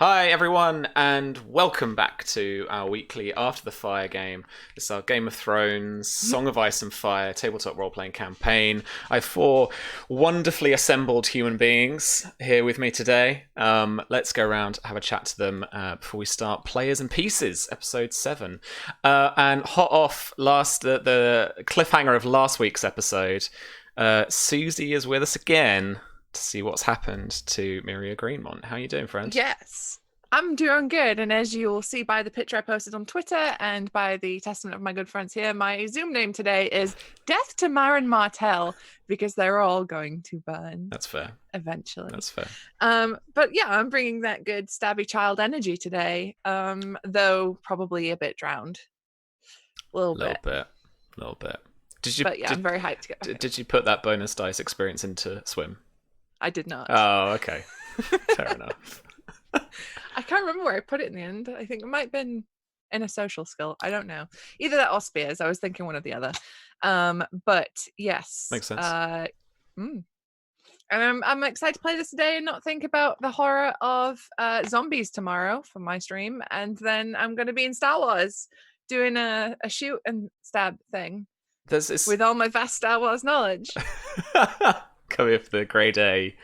Hi everyone, and welcome back to our weekly After the Fire game. This is our Game of Thrones, Song of Ice and Fire tabletop role-playing campaign. I have four wonderfully assembled human beings here with me today. Let's go around, have a chat to them before we start Players and Pieces, episode 7. And hot off the cliffhanger of last week's episode, Susie is with us again to see what's happened to Myria Greenmont. How are you doing, friend? Yes, I'm doing good. And as you'll see by the picture I posted on Twitter and by the testament of my good friends here, my Zoom name today is Death to Marin Martell, because they're all going to burn. That's fair. Eventually. That's fair. But yeah, I'm bringing that good stabby child energy today, though probably a bit drowned. A little bit. Did you? But yeah, I'm very hyped to get back. Did you put that bonus dice experience into swim? I did not. Oh, okay. Fair enough. I can't remember where I put it in the end. I think it might have been in a social skill. I don't know. Either that or spears. I was thinking one or the other. But yes. Makes sense. And I'm excited to play this today and not think about the horror of zombies tomorrow for my stream. And then I'm going to be in Star Wars doing a shoot and stab thing. With all my vast Star Wars knowledge. Coming with the grade A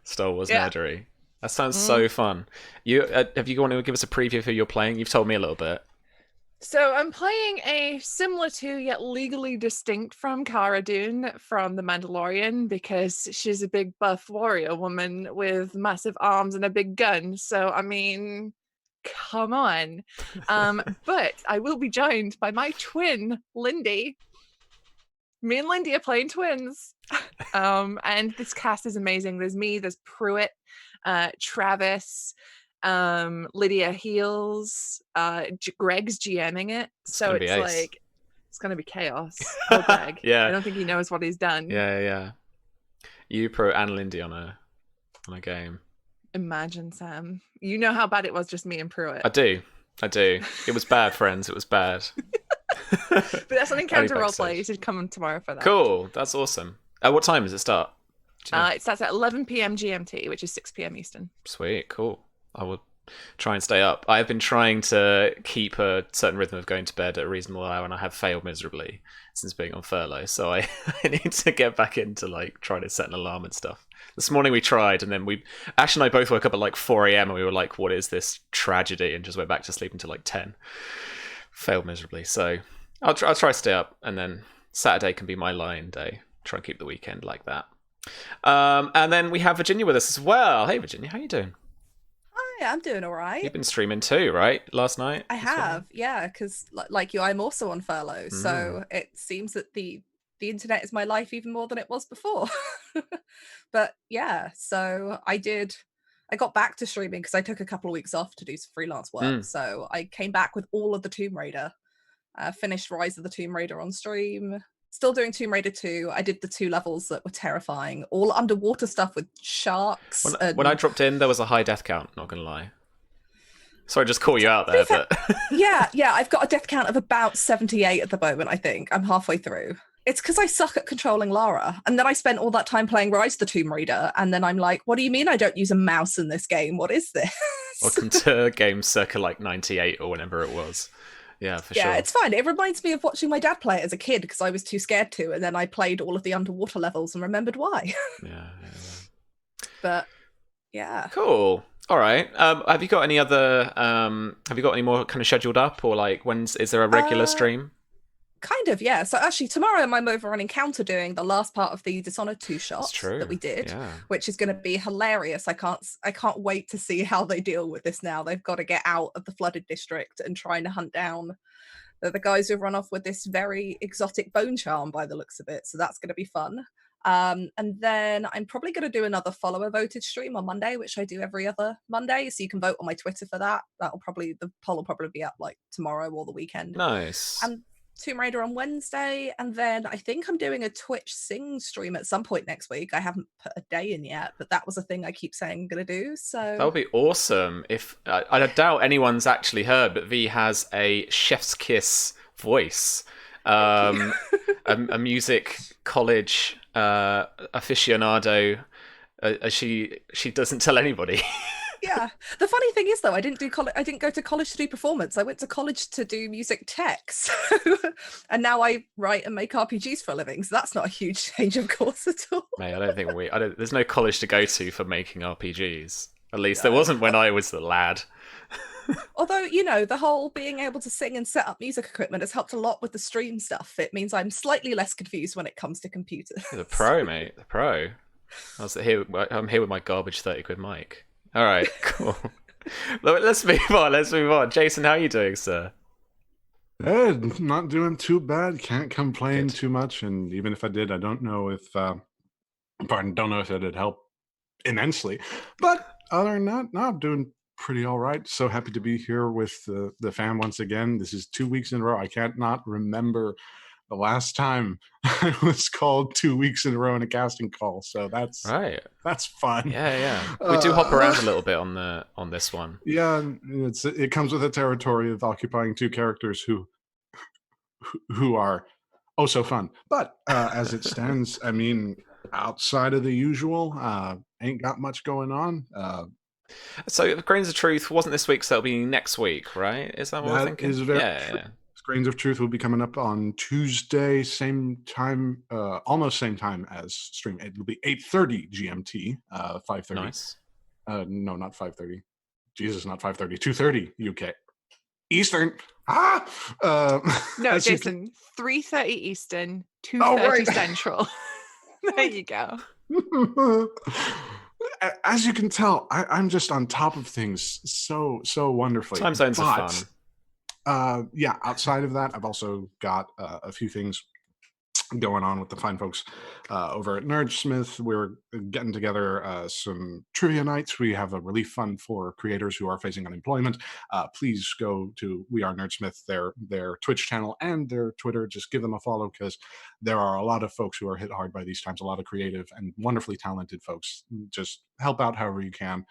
Star Wars nerdery. That sounds so fun. You have you want to give us a preview of who you're playing? You've told me a little bit. So I'm playing a similar to yet legally distinct from Cara Dune from The Mandalorian, because she's a big buff warrior woman with massive arms and a big gun. So I mean, come on. But I will be joined by my twin, Lindy. Me and Lindy are playing twins. And this cast is amazing. There's me, there's Pruitt, Travis, Lydia Heels, Greg's GMing it. So it's like, it's going to be chaos. Oh, Greg. Yeah. I don't think he knows what he's done. Yeah. You, Pruitt, and Lindy on a game. Imagine, Sam. You know how bad it was just me and Pruitt. I do. It was bad, friends. It was bad. But that's an encounter roleplay. You should come tomorrow for that. Cool. That's awesome. At what time does it start? It starts at 11 p.m. GMT, which is 6 p.m. Eastern. Sweet. Cool. I will try and stay up. I've been trying to keep a certain rhythm of going to bed at a reasonable hour, and I have failed miserably since being on furlough. So I need to get back into trying to set an alarm and stuff. This morning we tried, and then Ash and I both woke up at 4 a.m. and we were like, "What is this tragedy?" and just went back to sleep until 10. Failed miserably. So I'll try to stay up, and then Saturday can be my lying day. Try and keep the weekend like that. And then we have Virginia with us as well. Hey, Virginia, how you doing? Hi, I'm doing all right. You've been streaming too, right? Last night? I have, yeah, because like you, I'm also on furlough, so it seems that the internet is my life even more than it was before. But yeah, so I got back to streaming because I took a couple of weeks off to do some freelance work. So I came back with all of the Tomb Raider, finished Rise of the Tomb Raider on stream. Still doing Tomb Raider 2. I did the 2 levels that were terrifying. All underwater stuff with sharks. When I dropped in, there was a high death count, not going to lie. Sorry, just call you out there. But yeah, I've got a death count of about 78 at the moment, I think. I'm halfway through. It's because I suck at controlling Lara. And then I spent all that time playing Rise of the Tomb Raider. And then I'm like, what do you mean I don't use a mouse in this game? What is this? Welcome to game circa 98 or whenever it was. Yeah, for sure. Yeah, it's fine. It reminds me of watching my dad play it as a kid because I was too scared to, and then I played all of the underwater levels and remembered why. Yeah. But yeah. Cool. All right. Have you got any other? Have you got any more kind of scheduled up, or is there a regular stream? Kind of, yeah. So actually tomorrow I'm over on Encounter doing the last part of the Dishonored 2 shots that we did, which is going to be hilarious. I can't wait to see how they deal with this now. They've got to get out of the flooded district and trying to hunt down the guys who've run off with this very exotic bone charm by the looks of it. So that's going to be fun. And then I'm probably going to do another follower voted stream on Monday, which I do every other Monday. So you can vote on my Twitter for that. The poll will probably be up tomorrow or the weekend. Nice. And Tomb Raider on Wednesday, and then I think I'm doing a Twitch sing stream at some point next week. I haven't put a day in yet, but that was a thing I keep saying I'm going to do. So that would be awesome. If I doubt anyone's actually heard, but V has a chef's kiss voice, a music college aficionado. She doesn't tell anybody. Yeah. The funny thing is, though, I didn't go to college to do performance. I went to college to do music tech. So, and now I write and make RPGs for a living. So that's not a huge change of course at all. Mate, there's no college to go to for making RPGs. At least there wasn't when I was the lad. Although, the whole being able to sing and set up music equipment has helped a lot with the stream stuff. It means I'm slightly less confused when it comes to computers. The pro, mate. The pro. I'm here with my garbage 30 quid mic. All right, cool. Let's move on. Jason, how are you doing, sir? Not doing too bad. Can't complain too much. And even if I did, I don't know if it'd help immensely. But other than that, no, I'm doing pretty all right. So happy to be here with the fam once again. This is 2 weeks in a row. I can't not remember the last time I was called 2 weeks in a row in a casting call. So that's right. That's fun. Yeah. We do hop around a little bit on this one. Yeah, it comes with a territory of occupying two characters who are oh so fun. But as it stands, I mean, outside of the usual, ain't got much going on. So Grains of Truth wasn't this week, so it'll be next week, right? Is that what I'm thinking? Yeah. Grains of Truth will be coming up on Tuesday, same time, almost same time as stream. It'll be 8:30 GMT, 5:30. Nice. No, not 5:30. Jesus, not 5:30. 2:30 UK Eastern. No, Jason. 3:30 Eastern, 2:30 Central. There you go. As you can tell, I'm just on top of things so wonderfully. Time zones are fun. Yeah, outside of that, I've also got a few things going on with the fine folks over at Nerdsmith. We're getting together some trivia nights. We have a relief fund for creators who are facing unemployment. Please go to We Are Nerdsmith, their Twitch channel and their Twitter. Just give them a follow, because there are a lot of folks who are hit hard by these times, a lot of creative and wonderfully talented folks. Just help out however you can.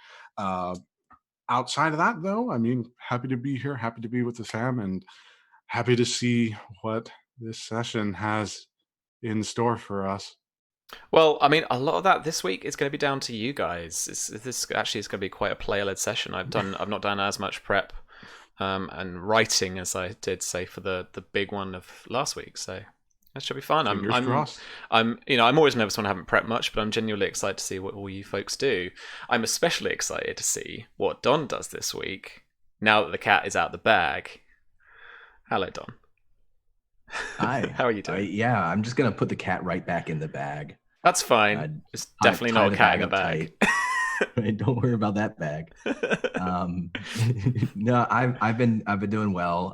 Outside of that, though, I mean, happy to be here, happy to be with the fam, and happy to see what this session has in store for us. Well, I mean, a lot of that this week is going to be down to you guys. This actually is going to be quite a player-led session. I've not done as much prep and writing as I did, say, for the big one of last week. So that should be fun. I'm always nervous when I haven't prepped much, but I'm genuinely excited to see what all you folks do. I'm especially excited to see what Don does this week. Now that the cat is out the bag. Hello, Don. Hi. How are you doing? Yeah, I'm just gonna put the cat right back in the bag. That's fine. It's definitely not a cat in the bag. Don't worry about that bag. No, I've been doing well.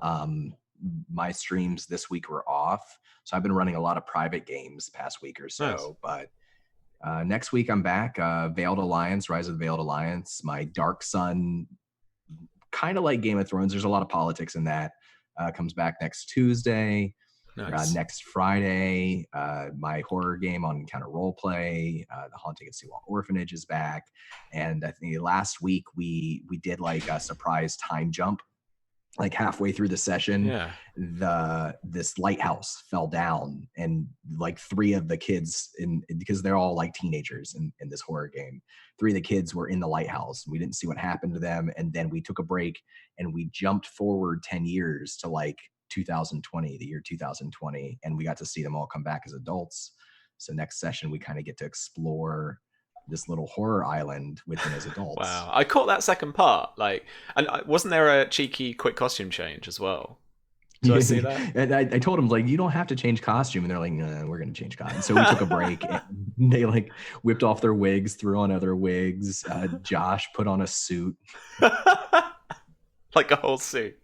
My streams this week were off, so I've been running a lot of private games the past week or so. Nice. But next week I'm back. Veiled Alliance, Rise of the Veiled Alliance. My Dark Sun, kind of like Game of Thrones. There's a lot of politics in that. Comes back next Tuesday. Nice. Next Friday, my horror game on Encounter Roleplay, The Haunting at Seawall Orphanage is back. And I think last week we did like a surprise time jump. Like halfway through the session, this lighthouse fell down, and like 3 of the kids, because they're all like teenagers in this horror game, 3 of the kids were in the lighthouse. We didn't see what happened to them, and then we took a break and we jumped forward 10 years to like 2020, the year 2020, and we got to see them all come back as adults. So next session we kind of get to explore this little horror island with them as adults. Wow, I caught that second part. And wasn't there a cheeky quick costume change as well? Did I see that? And I told them, like, you don't have to change costume, and they're like, no, we're gonna change costume. So we took a break, and they like whipped off their wigs, threw on other wigs. Josh put on a suit, like a whole suit.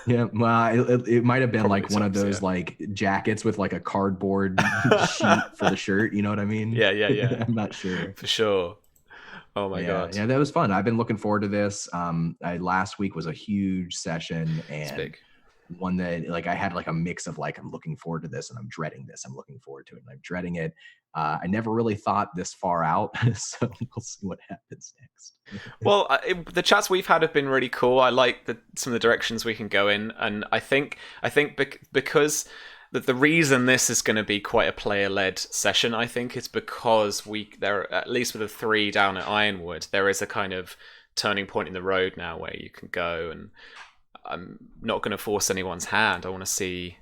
Yeah, well, it might have been probably like one of those like jackets with like a cardboard sheet for the shirt. You know what I mean? Yeah. I'm not sure. For sure. Oh my god. Yeah, that was fun. I've been looking forward to this. Last week was a huge session, and one that like I had like a mix of like I'm looking forward to this and I'm dreading this. I'm looking forward to it and I'm dreading it. I never really thought this far out, so we'll see what happens next. Well, the chats we've had have been really cool. I like some of the directions we can go in, and I think because the reason this is going to be quite a player-led session, I think, is because there, at least with the 3 down at Ironwood, there is a kind of turning point in the road now where you can go, and I'm not going to force anyone's hand. I want to see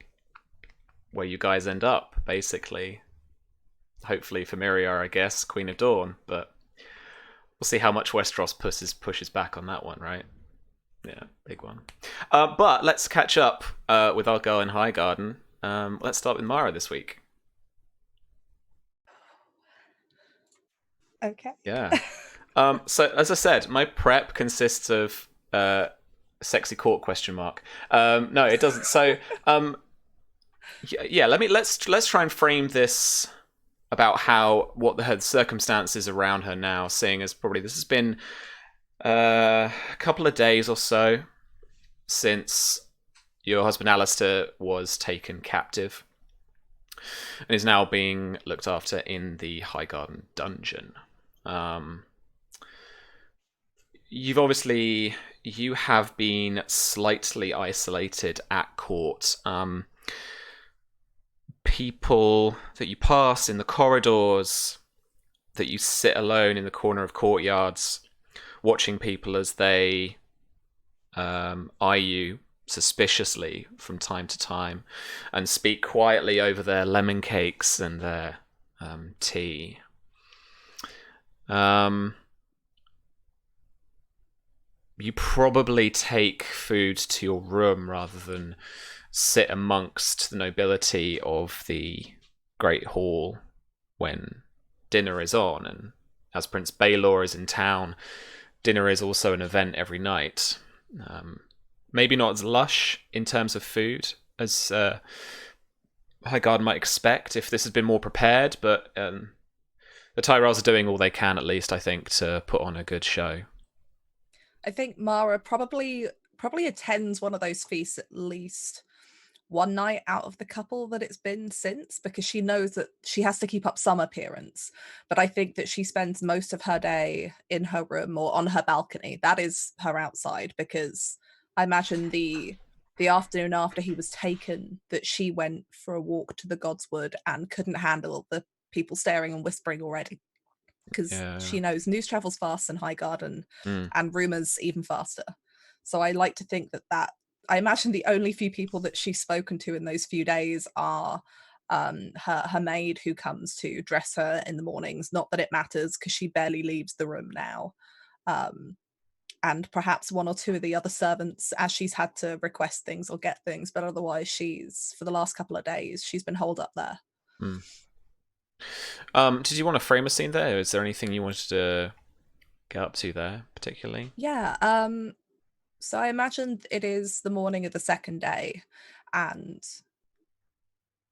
where you guys end up, basically. Hopefully for Myria, I guess, Queen of Dawn, but we'll see how much Westeros pushes back on that one, right? Yeah, big one. But let's catch up with our girl in Highgarden. Let's start with Mara this week. Okay. Yeah. So as I said, my prep consists of sexy court question mark. No, it doesn't. So yeah, let's try and frame this about what the circumstances around her now, seeing as probably this has been a couple of days or so since your husband Alistair was taken captive and is now being looked after in the Highgarden dungeon. You have been slightly isolated at court. People that you pass in the corridors, that you sit alone in the corner of courtyards, watching people as they eye you suspiciously from time to time and speak quietly over their lemon cakes and their tea. You probably take food to your room rather than sit amongst the nobility of the Great Hall when dinner is on. And as Prince Baelor is in town, dinner is also an event every night. Maybe not as lush in terms of food as Highgarden might expect if this has been more prepared, but the Tyrells are doing all they can, at least, I think, to put on a good show. I think Mara probably attends one of those feasts at least one night out of the couple that it's been since, because she knows that she has to keep up some appearance. But I think that she spends most of her day in her room or on her balcony. That is her outside, because I imagine the afternoon after he was taken that she went for a walk to the Godswood and couldn't handle the people staring and whispering already, because she knows news travels fast in Highgarden and rumors even faster. So I like to think that I imagine the only few people that she's spoken to in those few days are her maid, who comes to dress her in the mornings. Not that it matters, because she barely leaves the room now. And perhaps one or two of the other servants, as she's had to request things or get things, but otherwise for the last couple of days, she's been holed up there. Did you want to frame a scene there? Is there anything you wanted to get up to there, particularly? Yeah, so I imagine it is the morning of the second day, and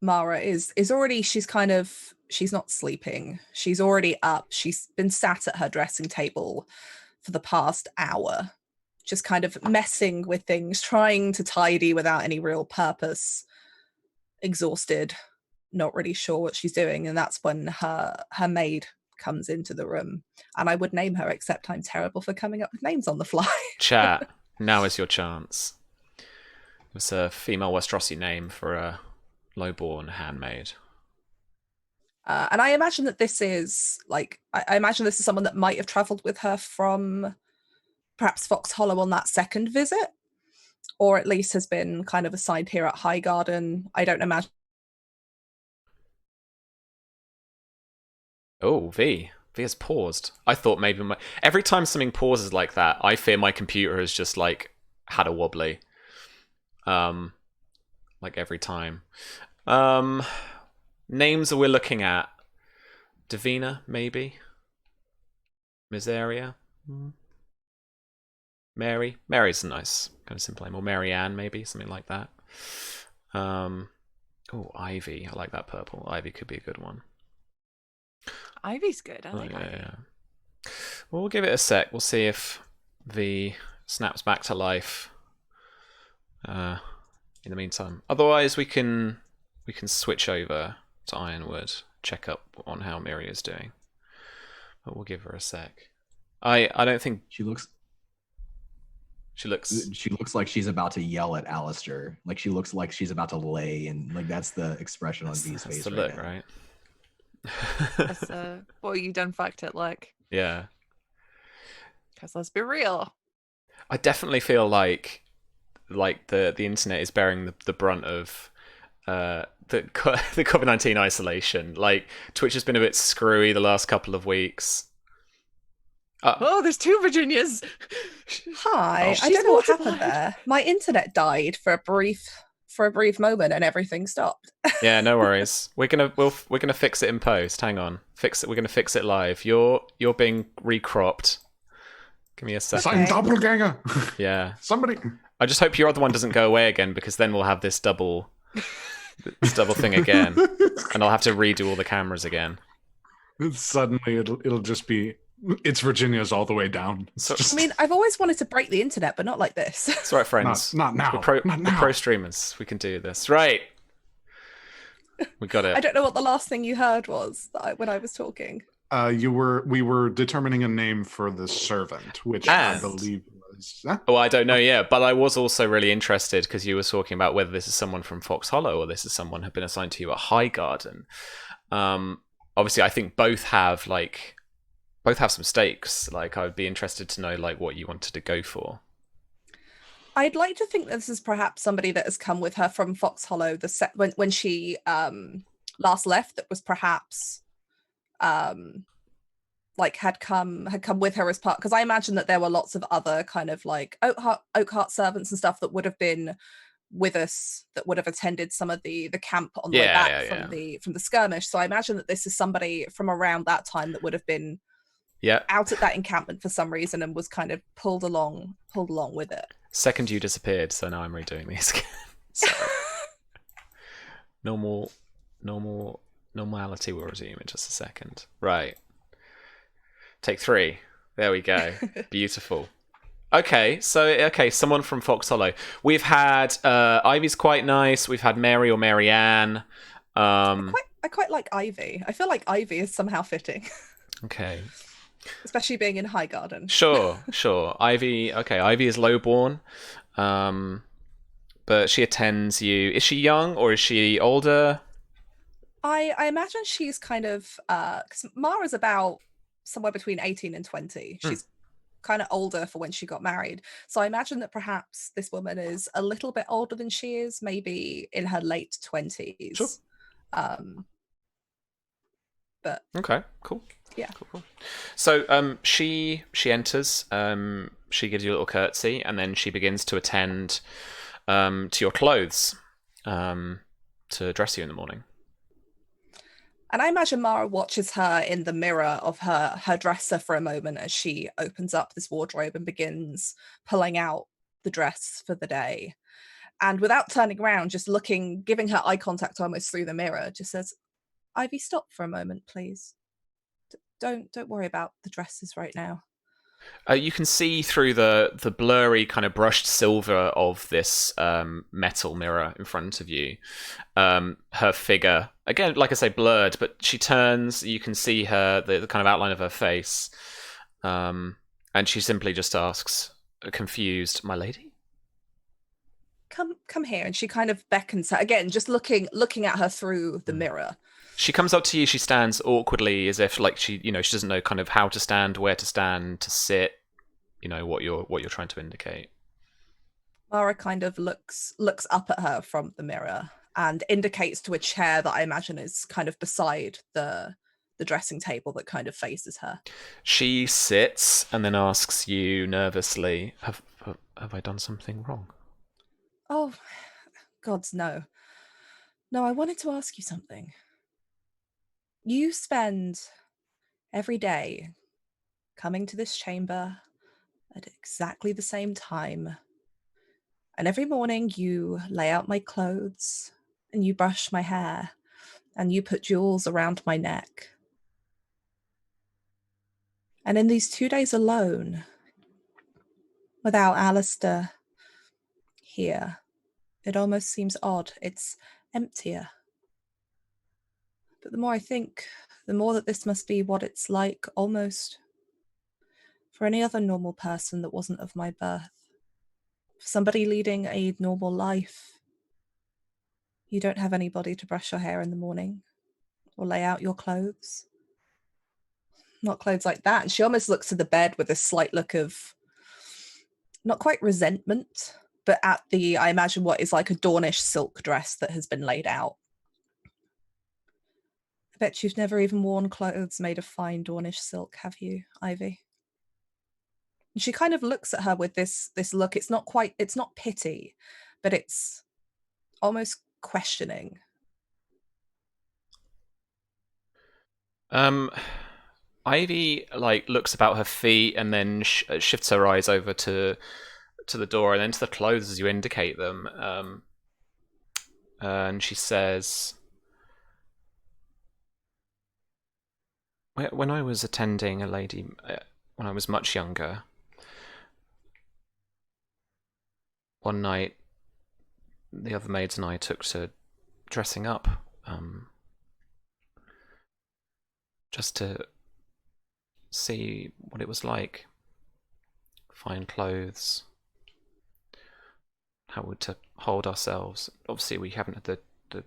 Mara is already, she's not sleeping. She's already up. She's been sat at her dressing table for the past hour, just kind of messing with things, trying to tidy without any real purpose, exhausted, not really sure what she's doing. And that's when her maid comes into the room. And I would name her, except I'm terrible for coming up with names on the fly. Chat, now is your chance. It was a female Westerosi name for a lowborn handmaid. And I imagine that this is I imagine this is someone that might have travelled with her from perhaps Fox Hollow on that second visit, or at least has been kind of assigned here at Highgarden. I don't imagine. Oh, V has paused. I thought maybe every time something pauses like that, I fear my computer has just had a wobbly. Every time. Names that we're looking at: Davina, maybe. Myria. Mary. Mary's a nice kind of simple name, or Marianne, maybe something like that. Oh, Ivy. I like that purple. Ivy could be a good one. Ivy's good. I like Ivy. Yeah. Well, we'll give it a sec. We'll see if V snaps back to life. In the meantime, otherwise we can switch over to Ironwood, check up on how Myria's doing. But we'll give her a sec. I don't think She looks She looks like she's about to yell at Alistair. Like she looks like she's about to lay, and that's the expression on V's face. That's the right look, now. right? That's what you done fucked it like. Yeah. Because let's be real. I definitely feel like the internet is bearing the brunt of the COVID-19 isolation. Like, Twitch has been a bit screwy the last couple of weeks. There's 2 Virginias. Hi, I don't know what happened there. My internet died for a brief moment, and everything stopped. Yeah, no worries. We're gonna fix it in post. Hang on, fix it. We're gonna fix it live. You're being recropped. Give me a second. Sign doppelganger. Yeah. Somebody. I just hope your other one doesn't go away again, because then we'll have this double thing again, and I'll have to redo all the cameras again. Suddenly, it'll just be. It's Virginia's all the way down. I mean, I've always wanted to break the internet, but not like this. It's all right, friends. Not now. We're pro streamers. We can do this. Right. We got it. I don't know what the last thing you heard was when I was talking. We were determining a name for the servant, which I believe was. Huh? Oh, I don't know yet, but I was also really interested because you were talking about whether this is someone from Fox Hollow or this is someone who had been assigned to you at Highgarden. Obviously, I think both have some stakes. Like, I would be interested to know like what you wanted to go for. I'd like to think this is perhaps somebody that has come with her from Fox Hollow. When she last left, that was perhaps like had come with her as part. Because I imagine that there were lots of other kind of like Oakheart servants and stuff that would have been with us, that would have attended some of the camp on the way back from the skirmish. So I imagine that this is somebody from around that time that would have been out at that encampment for some reason and was kind of pulled along with it. Second you disappeared, so now I'm redoing these again. Normality will resume in just a second. Right. Take 3. There we go. Beautiful. Okay, someone from Fox Hollow. We've had Ivy's quite nice. We've had Mary or Marianne. I quite like Ivy. I feel like Ivy is somehow fitting. Okay. Especially being in Highgarden. Sure. Ivy is lowborn. But she attends you. Is she young or is she older? I imagine she's kind of because Mara's about somewhere between 18 and 20. She's kind of older for when she got married. So I imagine that perhaps this woman is a little bit older than she is, maybe in her late 20s. Sure. But okay, cool. Yeah. Cool. So she enters, she gives you a little curtsy, and then she begins to attend to your clothes to dress you in the morning. And I imagine Mara watches her in the mirror of her dresser for a moment as she opens up this wardrobe and begins pulling out the dress for the day. And without turning around, just looking, giving her eye contact almost through the mirror, just says, "Ivy, stop for a moment, please. Don't worry about the dresses right now." You can see through the blurry kind of brushed silver of this metal mirror in front of you, her figure, again, like I say, blurred, but she turns, you can see the kind of outline of her face, and she simply just asks, confused, "My lady?" Come here. And she kind of beckons her, again, just looking at her through the mirror. She comes up to you. She stands awkwardly, as if like she doesn't know kind of how to stand, where to stand, to sit. What you're trying to indicate. Mara kind of looks up at her from the mirror and indicates to a chair that I imagine is kind of beside the dressing table that kind of faces her. She sits and then asks you nervously, "Have I done something wrong?" Oh, gods, no. No, I wanted to ask you something. You spend every day coming to this chamber at exactly the same time. And every morning you lay out my clothes and you brush my hair and you put jewels around my neck. And in these 2 days alone, without Alistair here, it almost seems odd. It's emptier. But the more I think, the more that this must be what it's like almost for any other normal person that wasn't of my birth. For somebody leading a normal life, you don't have anybody to brush your hair in the morning or lay out your clothes. Not clothes like that. And she almost looks at the bed with a slight look of, not quite resentment, but at the, I imagine, what is like a Dornish silk dress that has been laid out. I bet you've never even worn clothes made of fine Dornish silk, have you, Ivy? And she kind of looks at her with this look. It's not pity, but it's almost questioning. Ivy like looks about her feet and then shifts her eyes over to the door and then to the clothes as you indicate them. And she says, "When I was attending a lady when I was much younger, one night the other maids and I took to dressing up, just to see what it was like. Fine clothes, how to hold ourselves. Obviously, we haven't had the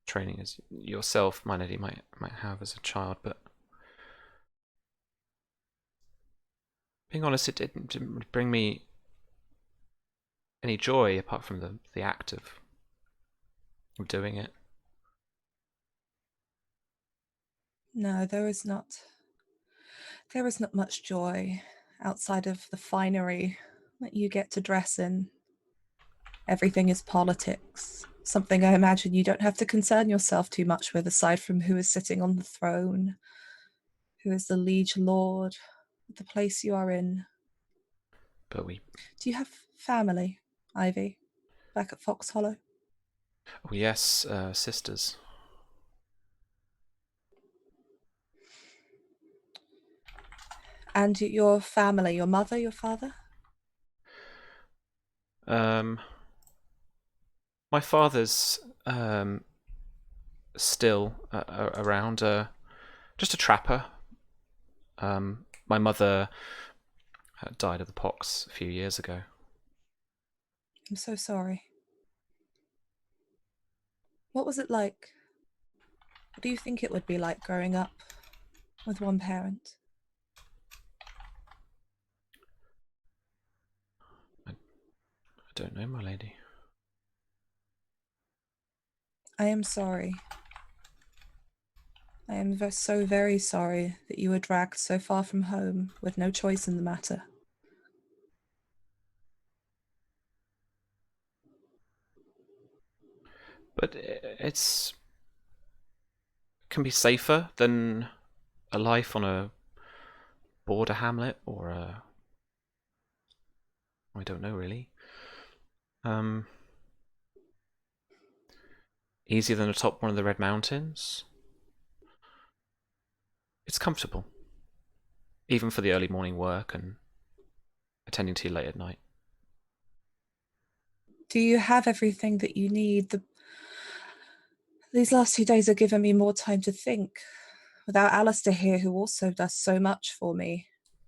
training as yourself, my lady, might have as a child, but being honest, it didn't bring me any joy apart from the act of doing it." No, there is not much joy outside of the finery that you get to dress in. Everything is politics, something I imagine you don't have to concern yourself too much with, aside from who is sitting on the throne, who is the liege lord of the place you are in. But Do you have family, Ivy, back at Fox Hollow? Oh yes, sisters. And your family, your mother, your father? My father's still around, just a trapper. My mother died of the pox a few years ago. I'm so sorry. What was it like? What do you think it would be like growing up with one parent? I don't know, my lady. I am sorry. I am so very sorry that you were dragged so far from home with no choice in the matter. But can be safer than a life on a border hamlet or I don't know really. Easier than atop one of the Red Mountains. It's comfortable, even for the early morning work and attending to you late at night. Do you have everything that you need? These last 2 days have given me more time to think. Without Alistair here, who also does so much for me,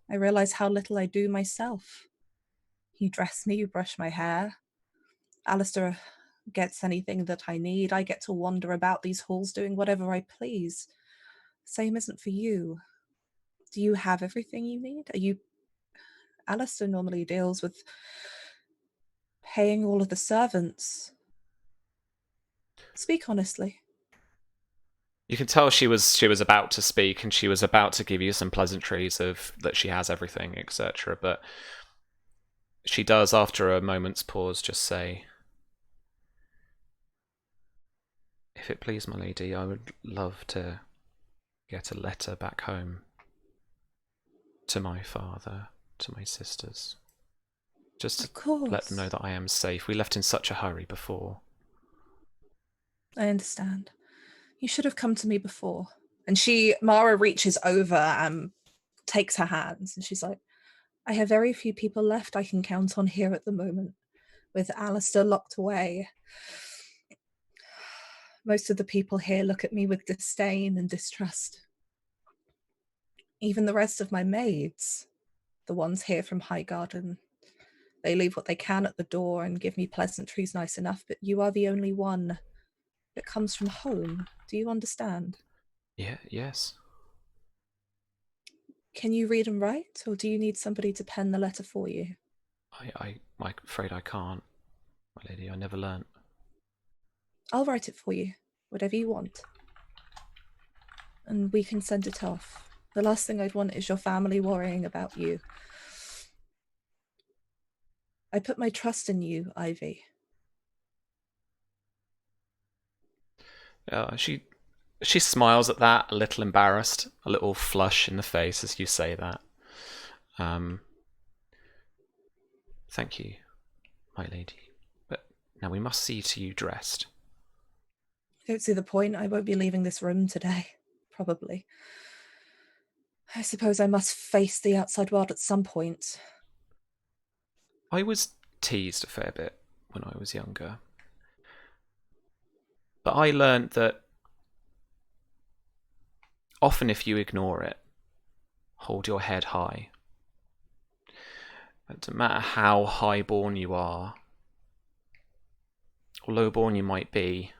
I realise how little I do myself. You dress me, you brush my hair. Alistair gets anything that I need. I get to wander about these halls doing whatever I please. Same isn't for you. Do you have everything you need? Alistair normally deals with paying all of the servants. Speak honestly. You can tell she was about to speak and she was about to give you some pleasantries of that she has everything, etc. But she does, after a moment's pause, just say, "If it please my lady, I would love to get a letter back home to my father, to my sisters. Just to let them know that I am safe. We left in such a hurry before." I understand. You should have come to me before. And Mara reaches over and takes her hands and she's like, I have very few people left I can count on here at the moment. With Alistair locked away, most of the people here look at me with disdain and distrust. Even the rest of my maids, the ones here from Highgarden, they leave what they can at the door and give me pleasantries nice enough, but you are the only one that comes from home. Do you understand? Yeah, yes. Can you read and write, or do you need somebody to pen the letter for you? I'm afraid I can't, my lady. I never learnt. I'll write it for you, whatever you want. And we can send it off. The last thing I'd want is your family worrying about you. I put my trust in you, Ivy. She smiles at that, a little embarrassed, a little flush in the face as you say that. Thank you, my lady. But now we must see to you dressed. I don't see the point. I won't be leaving this room today, probably. I suppose I must face the outside world at some point. I was teased a fair bit when I was younger. But I learned that often if you ignore it, hold your head high. It doesn't matter how high-born you are, or low-born you might be,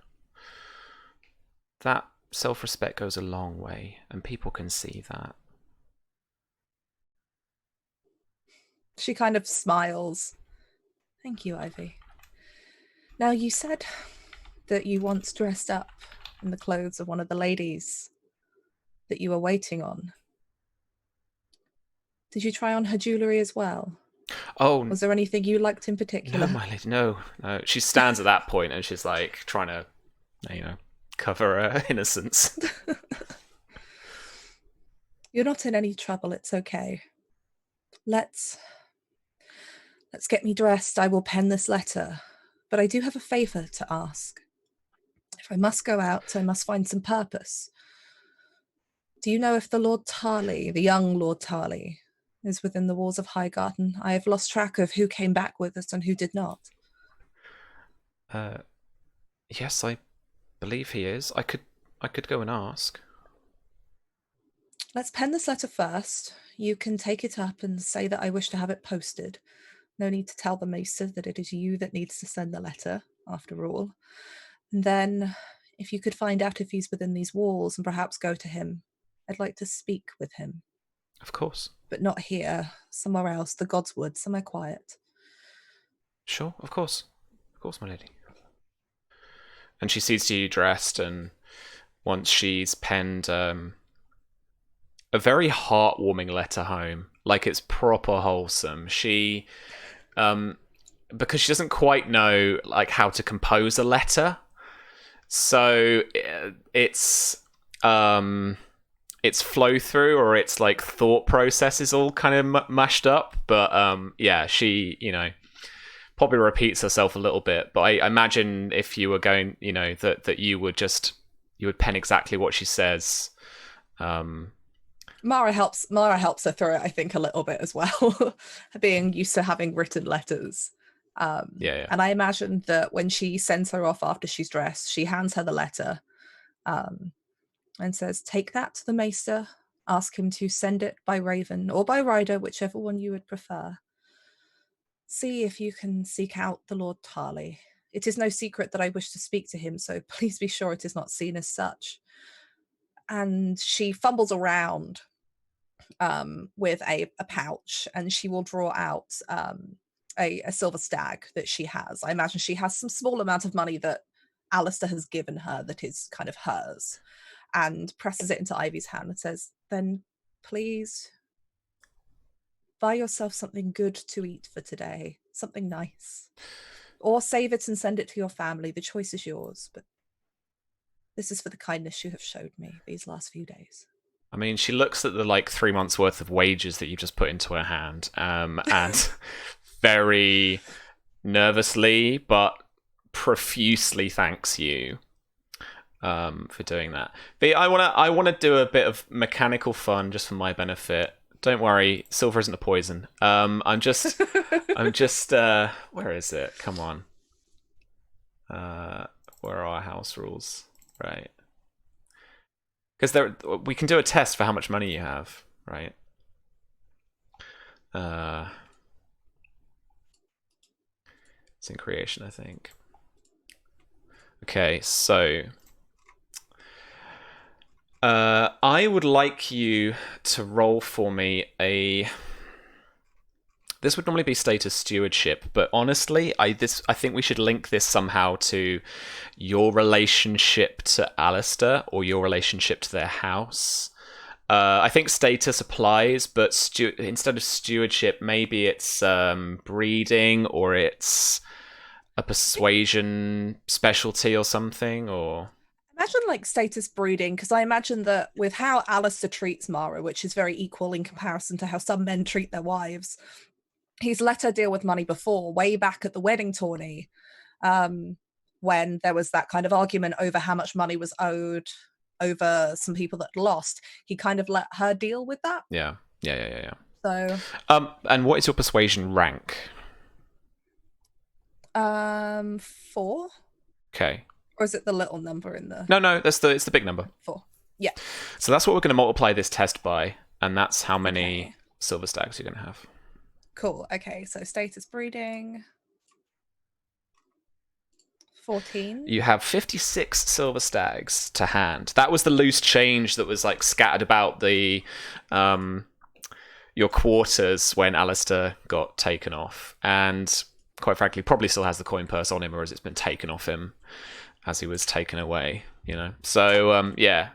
that self-respect goes a long way, and people can see that. She kind of smiles. Thank you, Ivy. Now, you said that you once dressed up in the clothes of one of the ladies that you were waiting on. Did you try on her jewellery as well? Oh, was there anything you liked in particular? No, my lady, no. She stands at that point and she's like trying to, cover her innocence. You're not in any trouble. It's okay. Let's get me dressed. I will pen this letter. But I do have a favour to ask. If I must go out, I must find some purpose. Do you know if the Lord Tarly, the young Lord Tarly, is within the walls of Highgarden? I have lost track of who came back with us and who did not. Yes, I believe he is. I could go and ask. Let's pen this letter first. You can take it up and say that I wish to have it posted. No need to tell the maester that it is you that needs to send the letter, after all. And then, if you could find out if he's within these walls and perhaps go to him, I'd like to speak with him. Of course. But not here, somewhere else, the Godswood, somewhere quiet. Sure, of course. Of course, my lady. And she sees you dressed, and once she's penned a very heartwarming letter home, like it's proper wholesome. She, because she doesn't quite know like how to compose a letter, so it's flow through or its like thought process is all kind of mashed up. But yeah, she probably repeats herself a little bit. But I imagine if you were going, that you would pen exactly what she says. Mara helps her through it, I think, a little bit as well, being used to having written letters. Yeah. And I imagine that when she sends her off after she's dressed, she hands her the letter and says, take that to the maester, ask him to send it by Raven or by Rider, whichever one you would prefer. See if you can seek out the Lord Tarly. It is no secret that I wish to speak to him, so please be sure it is not seen as such. And she fumbles around with a pouch, and she will draw out a silver stag that she has. I imagine she has some small amount of money that Alistair has given her that is kind of hers, and presses it into Ivy's hand and says, then please buy yourself something good to eat for today, something nice. Or save it and send it to your family. The choice is yours, but this is for the kindness you have showed me these last few days. I mean, she looks at the 3 months worth of wages that you just put into her hand, and very nervously but profusely thanks you for doing that. But I want to do a bit of mechanical fun just for my benefit. Don't worry, silver isn't a poison. I'm just where is it? Come on. Where are our house rules? Right. Because we can do a test for how much money you have, right? It's in creation, I think. Okay, so I would like you to roll for me a... This would normally be status stewardship, but honestly, I think we should link this somehow to your relationship to Alistair or your relationship to their house. I think status applies, but instead of stewardship, maybe it's breeding, or it's a persuasion specialty or something, or... Imagine like status breeding, because I imagine that with how Alistair treats Mara, which is very equal in comparison to how some men treat their wives, he's let her deal with money before, way back at the wedding tourney, when there was that kind of argument over how much money was owed over some people that lost. He kind of let her deal with that. Yeah. So, and what is your persuasion rank? 4. Okay. Or is it the little number in the... No, it's the big number. 4. Yeah. So that's what we're going to multiply this test by, and that's how many silver stacks you're going to have. Cool. Okay, so status breeding. 14. You have 56 silver stags to hand. That was the loose change that was like scattered about the your quarters when Alistair got taken off, and quite frankly, probably still has the coin purse on him, or as it's been taken off him as he was taken away. So yeah.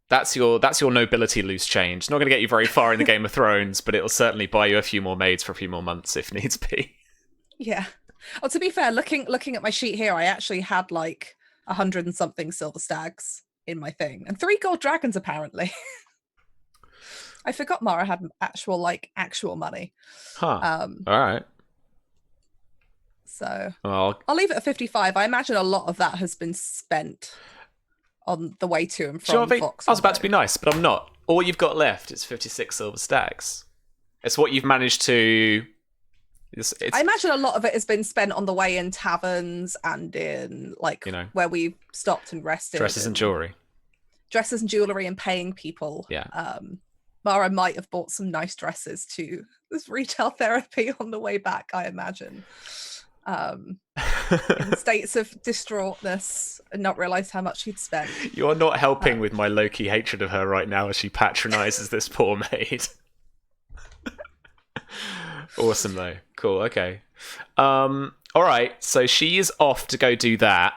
That's your nobility loose change. It's not going to get you very far in the Game of Thrones, but it'll certainly buy you a few more maids for a few more months if needs be. Yeah. Oh, to be fair, looking at my sheet here, I actually had like 100 and something silver stags in my thing, and 3 gold dragons apparently. I forgot Mara had actual money. Huh. All right. So well, I'll leave it at 55. I imagine a lot of that has been spent on the way to and from Fox. I was about to be nice, but I'm not. All you've got left is 56 silver stacks. It's what you've managed to... I imagine a lot of it has been spent on the way in taverns and in, like, where we stopped and rested. Dresses and jewellery. Dresses and jewellery and paying people. Yeah. Mara might have bought some nice dresses to this retail therapy on the way back, I imagine. In states of distraughtness and not realised how much she'd spent. You're not helping with my low-key hatred of her right now as she patronises this poor maid. Awesome though. Cool, okay. Alright, so she is off to go do that.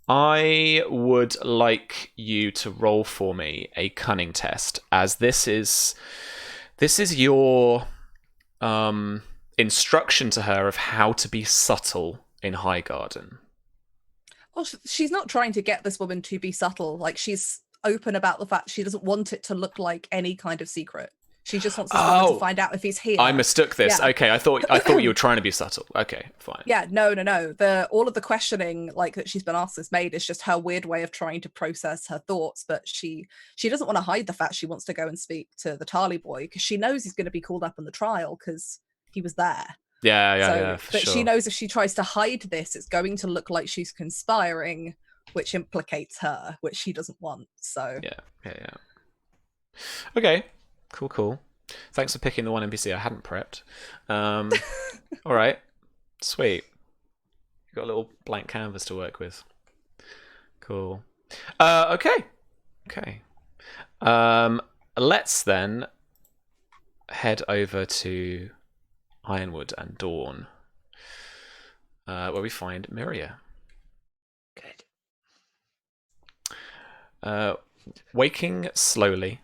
I would like you to roll for me a cunning test, as this is your instruction to her of how to be subtle in Highgarden. Well, she's not trying to get this woman to be subtle. Like, she's open about the fact she doesn't want it to look like any kind of secret. She just wants this woman to find out if he's here. I mistook this. Yeah. Okay, I thought you were trying to be subtle. Okay, fine. Yeah, no. All of the questioning that she's been asked this maid is just her weird way of trying to process her thoughts, but she doesn't want to hide the fact she wants to go and speak to the Tarly boy, because she knows he's going to be called up on the trial because he was there. Yeah, but sure. She knows if she tries to hide this, it's going to look like she's conspiring, which implicates her, which she doesn't want. So yeah. Okay, cool. Thanks for picking the one NPC I hadn't prepped. All right, sweet. You've got a little blank canvas to work with. Cool. Okay. Let's then head over to Ironwood and Dawn, where we find Myria. Good. Waking slowly,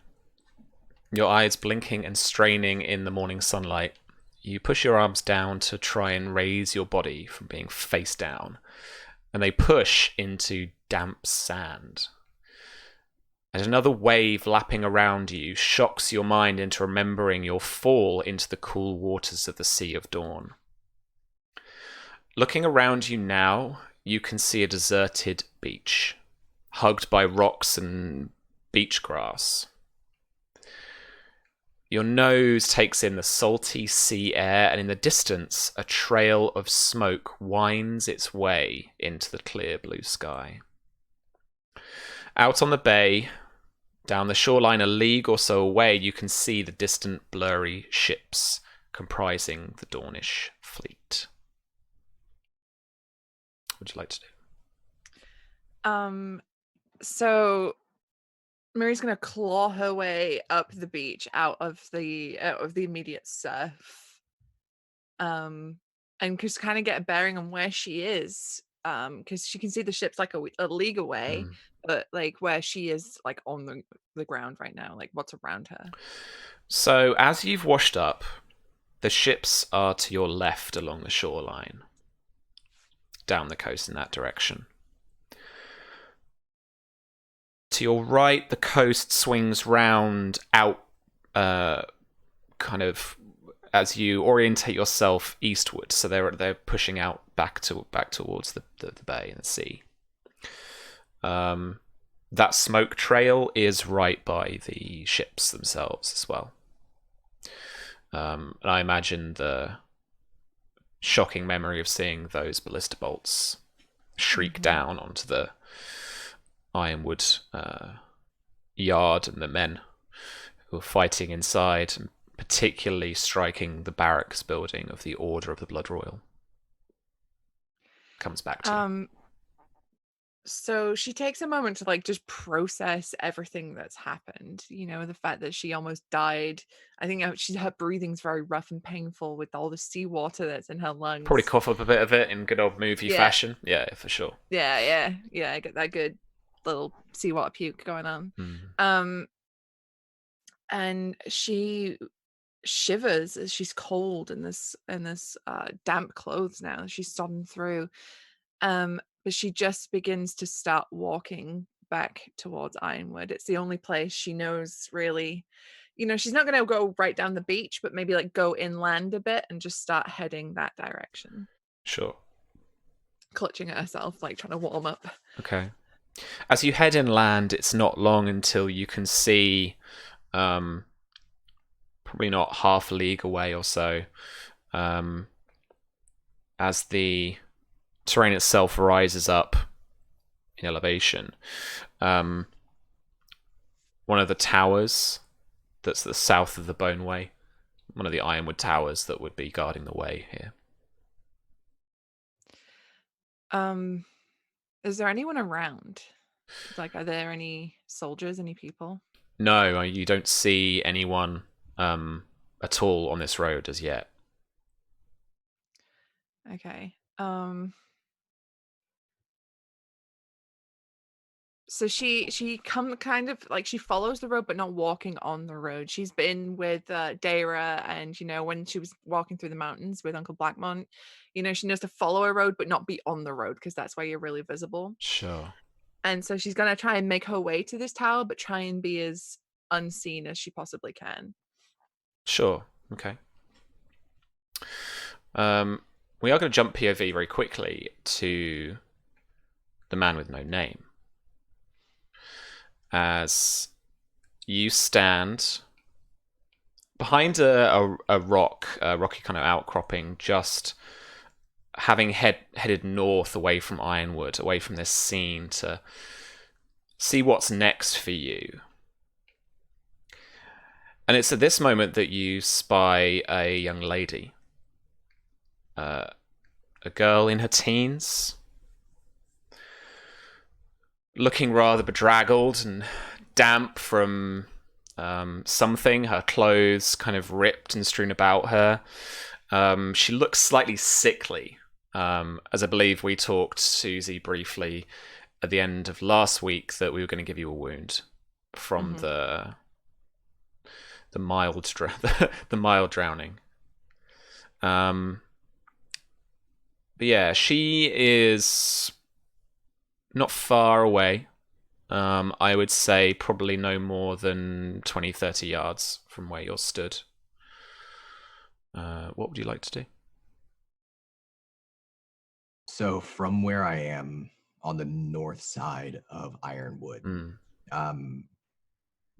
your eyes blinking and straining in the morning sunlight, you push your arms down to try and raise your body from being face down, and they push into damp sand. And another wave lapping around you shocks your mind into remembering your fall into the cool waters of the Sea of Dawn. Looking around you now, you can see a deserted beach, hugged by rocks and beach grass. Your nose takes in the salty sea air, and in the distance, a trail of smoke winds its way into the clear blue sky. Out on the bay, down the shoreline a league or so away, you can see the distant blurry ships comprising the Dornish fleet. What would you like to do? So Mary's gonna claw her way up the beach out of the immediate surf. And just kind of get a bearing on where she is. Because she can see the ship's like a league away, but like where she is, like on the ground right now, like what's around her. So as you've washed up, the ships are to your left along the shoreline, down the coast in that direction. To your right, the coast swings round out, kind of as you orientate yourself eastward. So they're pushing out back towards the bay and the sea. That smoke trail is right by the ships themselves as well. And I imagine the shocking memory of seeing those ballista bolts shriek down onto the Ironwood yard and the men who were fighting inside, and particularly striking the barracks building of the Order of the Blood Royal. Comes back to you. So she takes a moment to like just process everything that's happened. You know, the fact that she almost died. I think her breathing's very rough and painful with all the seawater that's in her lungs. Probably cough up a bit of it in good old movie fashion. Yeah, for sure. Yeah. I get that good little seawater puke going on. And she shivers as she's cold in this damp clothes now. She's sodden through. But she just begins to start walking back towards Ironwood. It's the only place she knows, really. You know, she's not going to go right down the beach, but maybe like go inland a bit and just start heading that direction. Sure. Clutching at herself, like trying to warm up. Okay. As you head inland, it's not long until you can see, probably not half a league away or so, as the terrain itself rises up in elevation. One of the towers that's the south of the Boneway, one of the Ironwood towers that would be guarding the way here. Is there anyone around? Like, are there any soldiers, any people? No, you don't see anyone at all on this road as yet. Okay. So she kind of like she follows the road, but not walking on the road. She's been with Daera, and you know, when she was walking through the mountains with Uncle Blackmont, you know, she knows to follow a road, but not be on the road because that's where you're really visible. Sure. And so she's gonna try and make her way to this tower, but try and be as unseen as she possibly can. Sure. Okay. We are going to jump POV very quickly to the man with no name. As you stand behind a rocky kind of outcropping, just having headed north away from Ironwood, away from this scene to see what's next for you. And it's at this moment that you spy a young lady. A girl in her teens, looking rather bedraggled and damp from something. Her clothes kind of ripped and strewn about her. She looks slightly sickly, as I believe we talked, Susie, briefly at the end of last week that we were going to give you a wound from the mild the mild drowning. But yeah, she is not far away. I would say probably no more than 20, 30 yards from where you're stood. What would you like to do? So from where I am on the north side of Ironwood,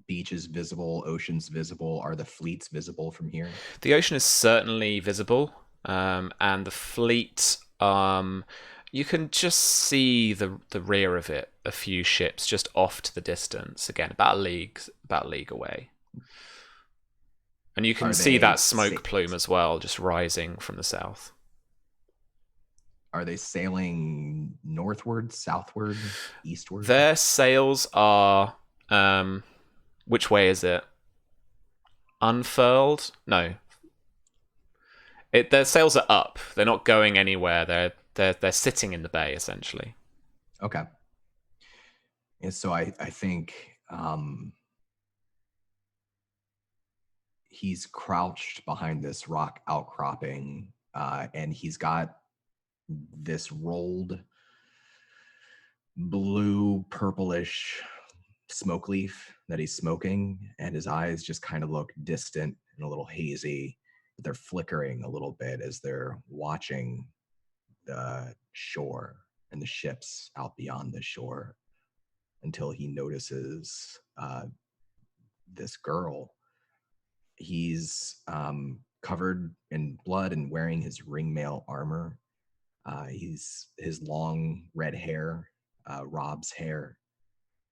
beaches visible, oceans visible. Are the fleets visible from here? The ocean is certainly visible, and the fleet, you can just see the rear of it, a few ships just off to the distance, again about a league away. And you can see that smoke plume as well, just rising from the south. Are they sailing northward, southward, eastward? Their sails are... which way is it? Unfurled? No. Their sails are up. They're not going anywhere. They're sitting in the bay, essentially. Okay. And so I think he's crouched behind this rock outcropping, and he's got this rolled blue purplish smoke leaf that he's smoking, and his eyes just kind of look distant and a little hazy. They're flickering a little bit as they're watching the shore and the ships out beyond the shore, until he notices this girl. He's covered in blood and wearing his ringmail armor. His long red hair, Rob's hair,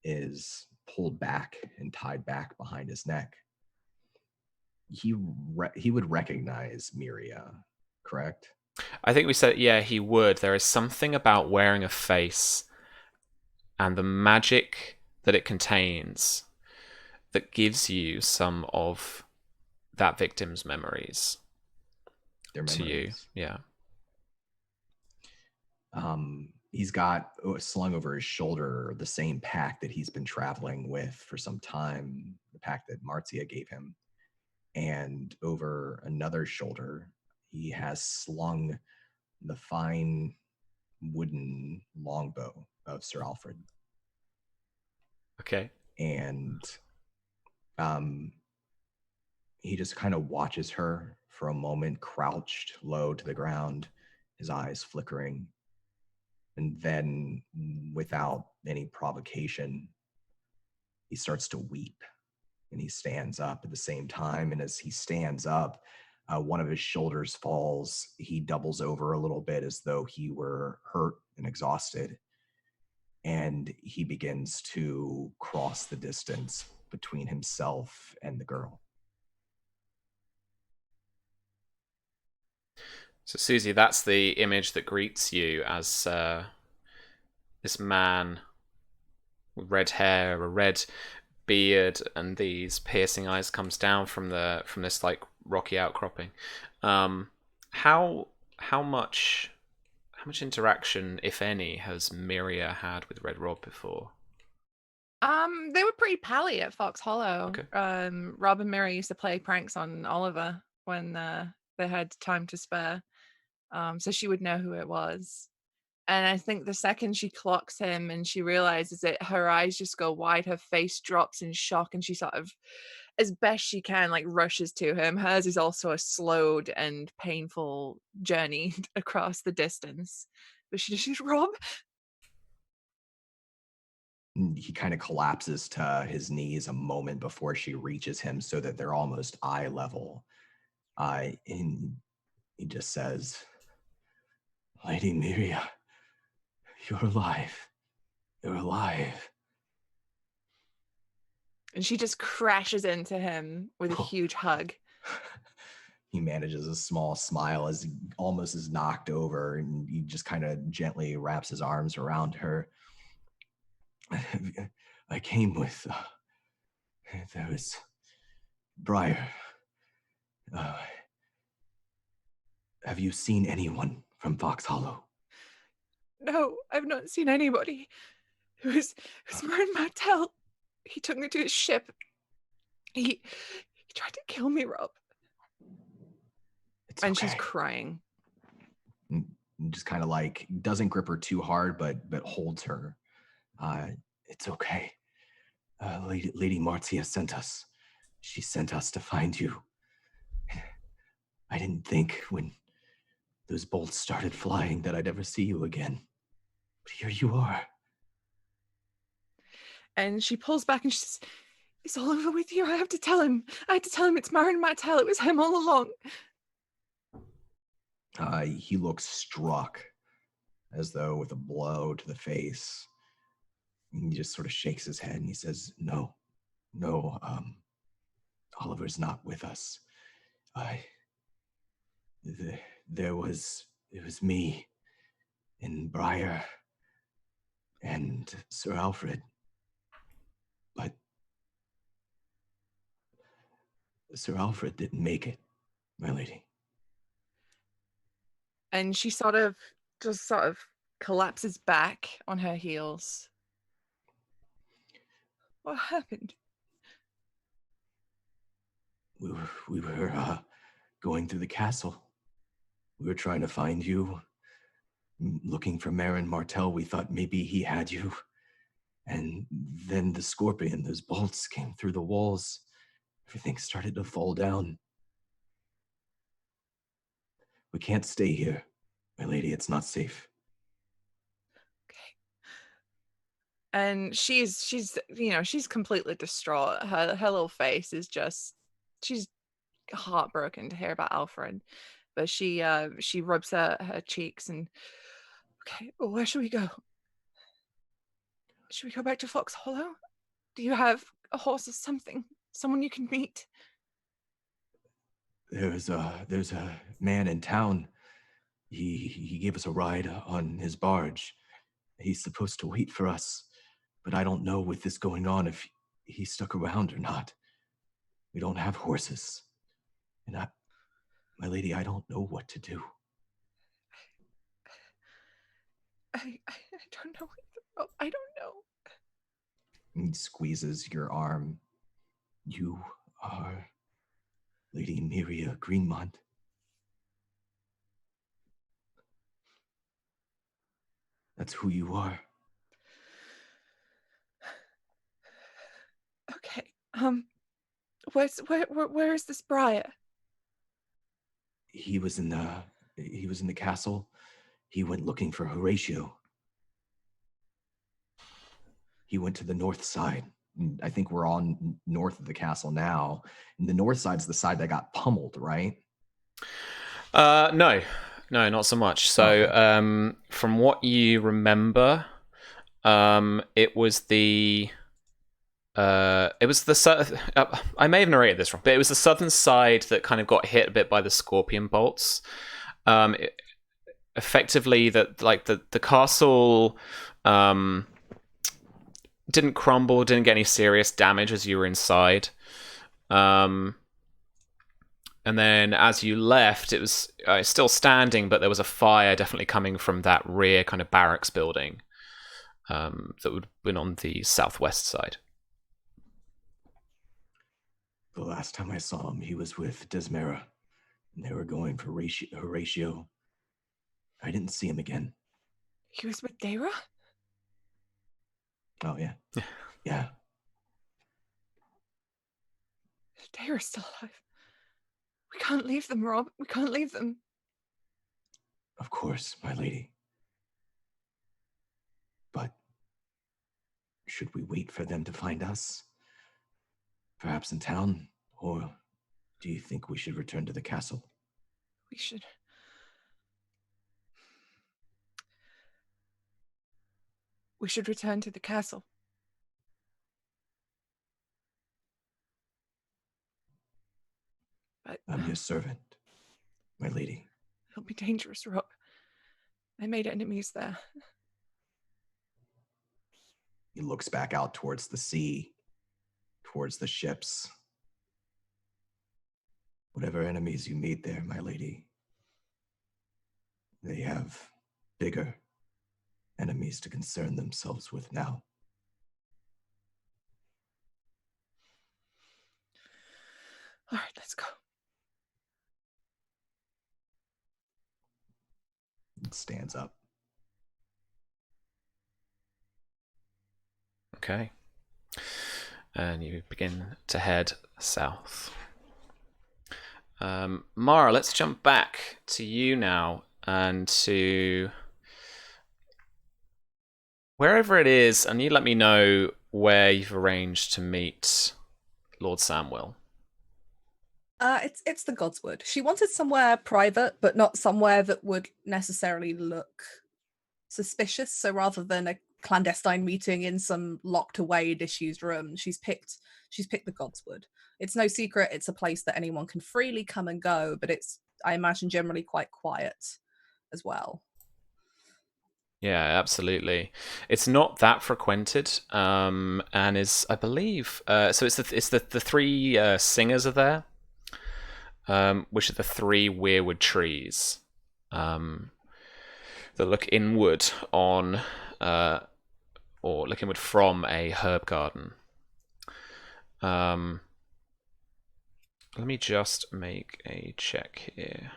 is pulled back and tied back behind his neck. He would recognize Myria, correct? I think we said, yeah, he would. There is something about wearing a face and the magic that it contains that gives you some of that victim's memories. Their memories. To you, yeah. He's got slung over his shoulder the same pack that he's been traveling with for some time, the pack that Marcia gave him. And over another shoulder, he has slung the fine wooden longbow of Sir Alfred. Okay. And he just kind of watches her for a moment, crouched low to the ground, his eyes flickering. And then, without any provocation, he starts to weep, and he stands up at the same time. And as he stands up, one of his shoulders falls. He doubles over a little bit as though he were hurt and exhausted. And he begins to cross the distance between himself and the girl. So, Susie, that's the image that greets you as this man with red hair, a red beard, and these piercing eyes comes down from this like rocky outcropping. How much interaction, if any, has Myria had with Red Rob before? They were pretty pally at Fox Hollow. Okay. Rob and Myria used to play pranks on Oliver when they had time to spare. So she would know who it was. And I think the second she clocks him and she realizes it, her eyes just go wide, her face drops in shock, and she sort of, as best she can, like rushes to him. Hers is also a slowed and painful journey across the distance. But she just, Rob? He kind of collapses to his knees a moment before she reaches him so that they're almost eye level. And he just says, Lady Myria, you're alive. You're alive. And she just crashes into him with a huge hug. He manages a small smile as he almost is knocked over, and he just kind of gently wraps his arms around her. I came with, there was Briar. Have you seen anyone from Fox Hollow? No, I've not seen anybody. It was Martin Martell. He took me to his ship. He tried to kill me, Rob. It's and okay. She's crying. Just kind of like doesn't grip her too hard, but holds her. It's okay. Lady Marcia sent us. She sent us to find you. I didn't think when those bolts started flying that I'd ever see you again. But here you are. And she pulls back and she says, it's all over with you. I have to tell him. It's Marin Martell. It was him all along. He looks struck, as though with a blow to the face. He just sort of shakes his head and he says, no, Oliver's not with us. It was me and Briar and Sir Alfred. But Sir Alfred didn't make it, my lady. And she sort of collapses back on her heels. What happened? We were going through the castle. We were trying to find you. Looking for Marin Martell, we thought maybe he had you. And then the scorpion, those bolts came through the walls. Everything started to fall down. We can't stay here, my lady. It's not safe. Okay. And she's completely distraught. Her little face is just, she's heartbroken to hear about Alfred. But she rubs her cheeks and, okay, well, where should we go? Should we go back to Fox Hollow? Do you have a horse or something? Someone you can meet? There's a man in town. He gave us a ride on his barge. He's supposed to wait for us, but I don't know with this going on if he stuck around or not. We don't have horses. And my lady, I don't know what to do. I don't know. I don't know. He squeezes your arm. You are Lady Myria Greenmont. That's who you are. Okay. Where is this Briar? He was in the castle. He went looking for Horatio. He went to the north side. I think we're on north of the castle now. And the north side's the side that got pummeled, right? No, not so much. So, okay. From what you remember, it was the I may have narrated this wrong, but it was the southern side that kind of got hit a bit by the scorpion bolts. Effectively, the castle didn't crumble, didn't get any serious damage as you were inside. And then as you left, it was still standing, but there was a fire definitely coming from that rear kind of barracks building that would have been on the southwest side. The last time I saw him, he was with Desmera, and they were going for Horatio. I didn't see him again. He was with Daira? Oh, yeah. Yeah. Daira's still alive. We can't leave them, Rob. We can't leave them. Of course, my lady. But should we wait for them to find us? Perhaps in town? Or do you think we should return to the castle? We should. We should return to the castle. But I'm your servant, my lady. It'll be dangerous, Rob. I made enemies there. He looks back out towards the sea, towards the ships. Whatever enemies you meet there, my lady, they have bigger enemies to concern themselves with now. All right, let's go. It stands up. Okay. And you begin to head south. Mara, let's jump back to you now and to wherever it is, and you let me know where you've arranged to meet Lord Samwell. It's the Godswood. She wanted somewhere private, but not somewhere that would necessarily look suspicious. So rather than a clandestine meeting in some locked away, disused room, she's picked the Godswood. It's no secret. It's a place that anyone can freely come and go, but it's, I imagine, generally quite quiet as well. Yeah, absolutely. It's not that frequented, and is, I believe, so it's the three singers are there, which are the three weirwood trees, that look inward on, or look inward from a herb garden. Let me just make a check here.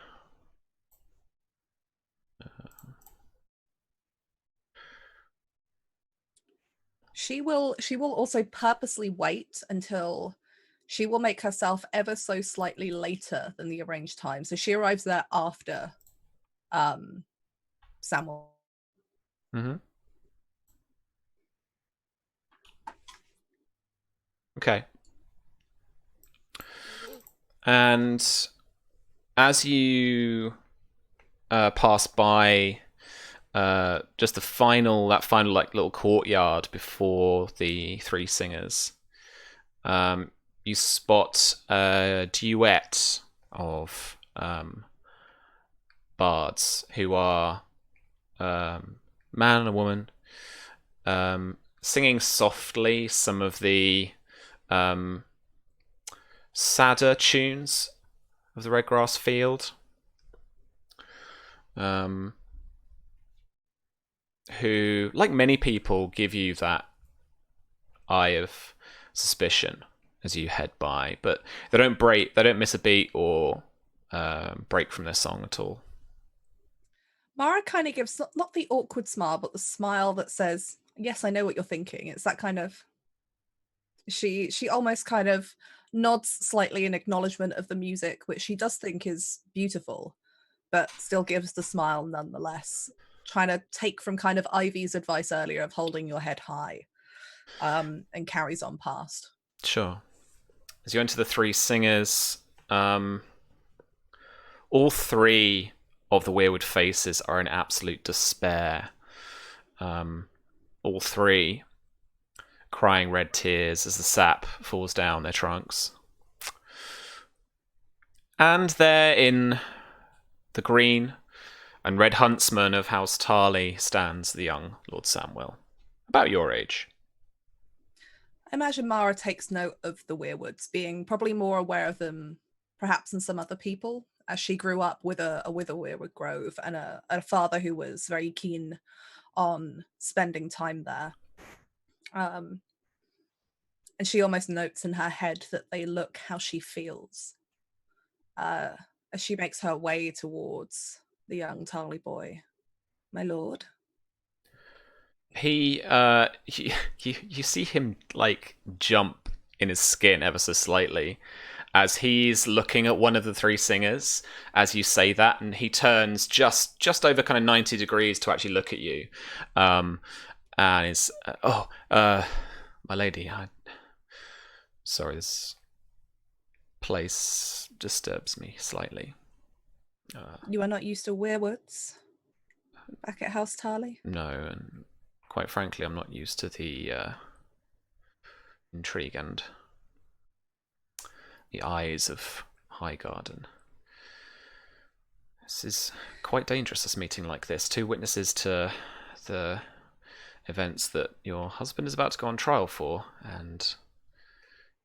She will also purposely wait until she will make herself ever so slightly later than the arranged time. So she arrives there after Samuel. Mm-hmm. Okay. And as you pass by just that final like little courtyard before the three singers, you spot a duet of bards who are man and a woman, singing softly some of the sadder tunes of the Redgrass Field, who, like many people, give you that eye of suspicion as you head by, but they don't miss a beat or break from their song at all. Mara kind of gives not the awkward smile, but the smile that says, "Yes, I know what you're thinking." It's that kind of. She almost kind of nods slightly in acknowledgement of the music, which she does think is beautiful, but still gives the smile nonetheless, trying to take from kind of Ivy's advice earlier of holding your head high, and carries on past. Sure. As you enter the three singers, all three of the weirwood faces are in absolute despair. All three crying red tears as the sap falls down their trunks. And there in the green and red huntsman of House Tarly stands the young Lord Samwell, about your age. I imagine Mara takes note of the weirwoods, being probably more aware of them perhaps than some other people, as she grew up with a weirwood grove and a father who was very keen on spending time there. And she almost notes in her head that they look how she feels, as she makes her way towards the young Tarly boy. "My lord." You see him like jump in his skin ever so slightly as he's looking at one of the three singers as you say that, and he turns just over kind of 90 degrees to actually look at you, and is my lady, sorry, this place disturbs me slightly. You are not used to weirwoods back at House Tarly? No, and quite frankly, I'm not used to the intrigue and the eyes of Highgarden. This is quite dangerous, this meeting like this. Two witnesses to the events that your husband is about to go on trial for, and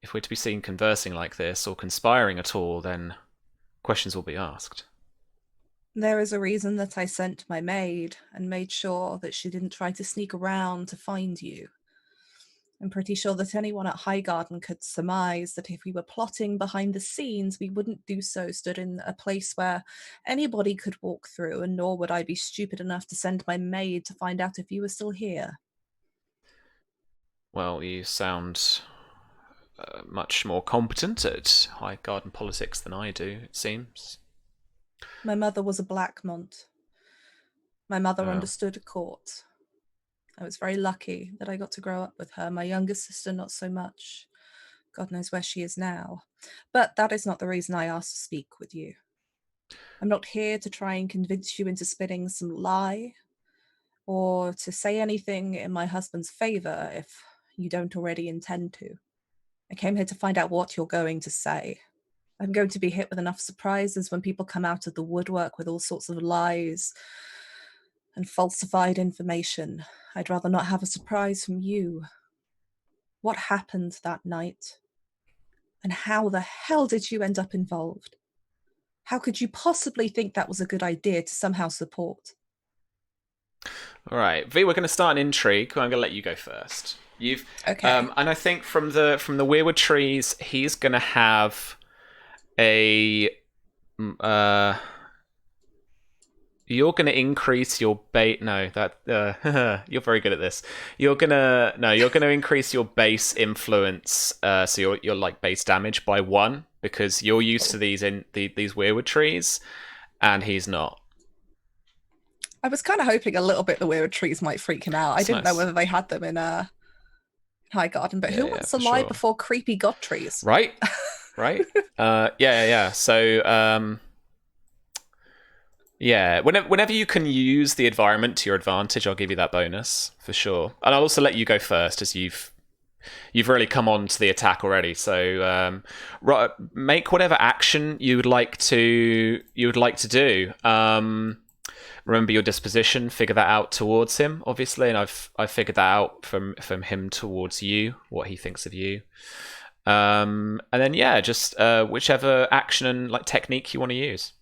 if we're to be seen conversing like this or conspiring at all, then questions will be asked. There is a reason that I sent my maid and made sure that she didn't try to sneak around to find you. I'm pretty sure that anyone at Highgarden could surmise that if we were plotting behind the scenes, we wouldn't do so stood in a place where anybody could walk through, and nor would I be stupid enough to send my maid to find out if you were still here. Well, you sound much more competent at Highgarden politics than I do, it seems. My mother was a Blackmont. My mother understood a court. I was very lucky that I got to grow up with her. My younger sister, not so much. God knows where she is now. But that is not the reason I asked to speak with you. I'm not here to try and convince you into spinning some lie or to say anything in my husband's favor if you don't already intend to. I came here to find out what you're going to say. I'm going to be hit with enough surprises when people come out of the woodwork with all sorts of lies and falsified information. I'd rather not have a surprise from you. What happened that night? And how the hell did you end up involved? How could you possibly think that was a good idea to somehow support? All right, V, we're going to start an intrigue. I'm going to let you go first. You've okay, and I think from the Weirwood trees, he's going to have a. You're going to increase your bait. No, that you're very good at this. You're gonna increase your base influence. So your like base damage by 1 because you're used to these these Weirwood trees, and he's not. I was kind of hoping a little bit the Weirwood trees might freak him out. I didn't know whether they had them in Highgarden, but who wants to lie before creepy god trees? Right, right. Yeah. So. Yeah, whenever you can use the environment to your advantage, I'll give you that bonus for sure. And I'll also let you go first, as you've really come on to the attack already. So make whatever action you would like to do. Remember your disposition. Figure that out towards him, obviously, and I've figured that out from him towards you, what he thinks of you. And then just whichever action and like technique you want to use.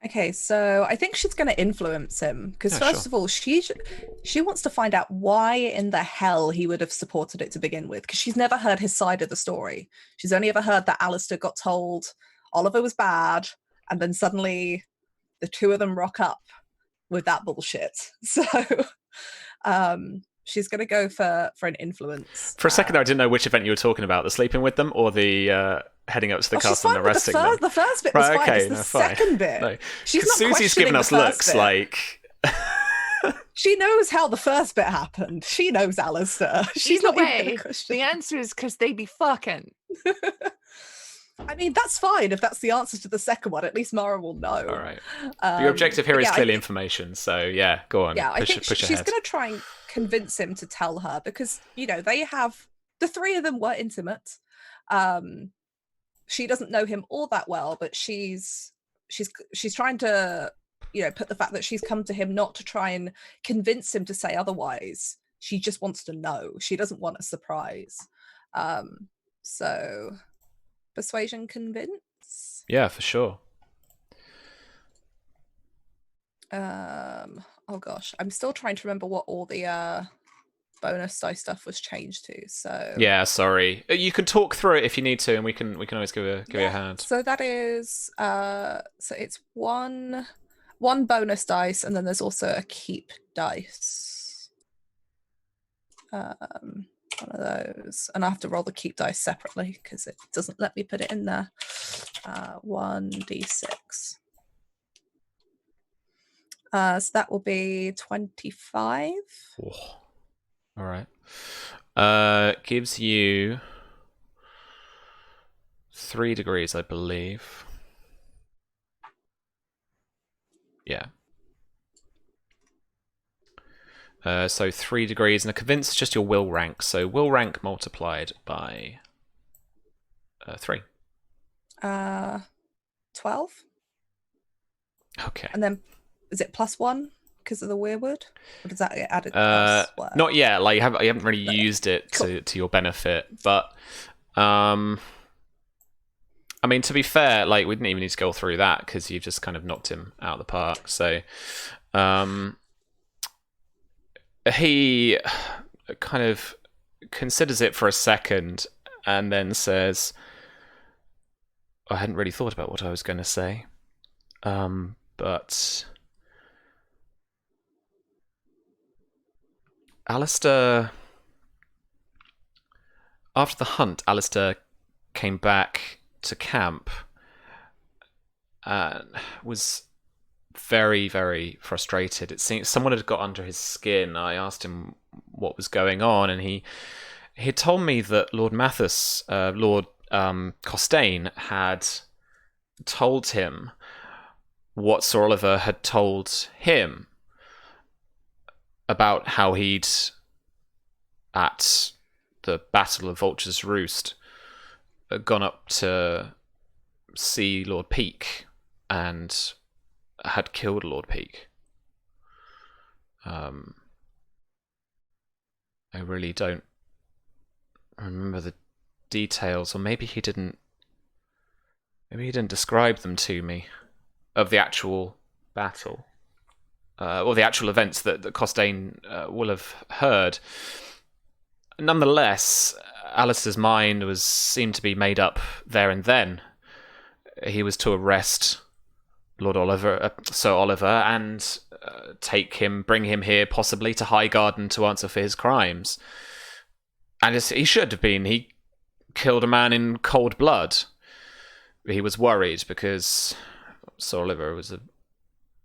Okay, so I think she's going to influence him because first of all, she wants to find out why in the hell he would have supported it to begin with, because she's never heard his side of the story. She's only ever heard that Alistair got told Oliver was bad, and then suddenly the two of them rock up with that bullshit. So she's going to go for an influence. For a second, I didn't know which event you were talking about: the sleeping with them or the heading up to the castle and arresting them. The first bit was fine. Okay, it's the second bit. No. She's not Susie's giving us looks like. She knows how the first bit happened. She knows Alistair. She's not even the answer is because they be fucking. I mean, that's fine if that's the answer to the second one. At least Mara will know. All right. Your objective here is clearly information. So go on. Yeah, I think she's going to try and convince him to tell her because they have the three of them were intimate. She doesn't know him all that well, but she's trying to put the fact that she's come to him not to try and convince him to say otherwise. She just wants to know. She doesn't want a surprise. So persuasion, convince. Yeah, for sure. Oh gosh, I'm still trying to remember what all the bonus dice stuff was changed to. So yeah, sorry. You can talk through it if you need to, and we can always give you a hand. So that is so it's one bonus dice, and then there's also a keep dice. One of those, and I have to roll the keep dice separately because it doesn't let me put it in there. 1d6. So that will be 25. Oh. All right. Gives you 3 degrees, I believe. Yeah. So 3 degrees, and a convince is just your will rank. So will rank multiplied by 3. 12. Okay. And then is it +1 because of the weirwood? Or does that get added? Not yet. Like you haven't really used it to your benefit, but I mean, to be fair, like we didn't even need to go through that because you've just kind of knocked him out of the park. So he kind of considers it for a second and then says, I hadn't really thought about what I was going to say, but Alistair, after the hunt, Alistair came back to camp and was very, very frustrated. It seemed someone had got under his skin. I asked him what was going on, and he told me that Lord Mathis, Lord Costain, had told him what Sir Oliver had told him about how he'd, at the Battle of Vulture's Roost, gone up to see Lord Peake and had killed Lord Peake. I really don't remember the details, or maybe he didn't describe them to me, of the actual battle, or the actual events that Costain will have heard. Nonetheless, Alice's mind seemed to be made up there and then. He was to arrest Lord Oliver, Sir Oliver, and bring him here, possibly to Highgarden, to answer for his crimes. And he should have been. He killed a man in cold blood. He was worried because Sir Oliver was a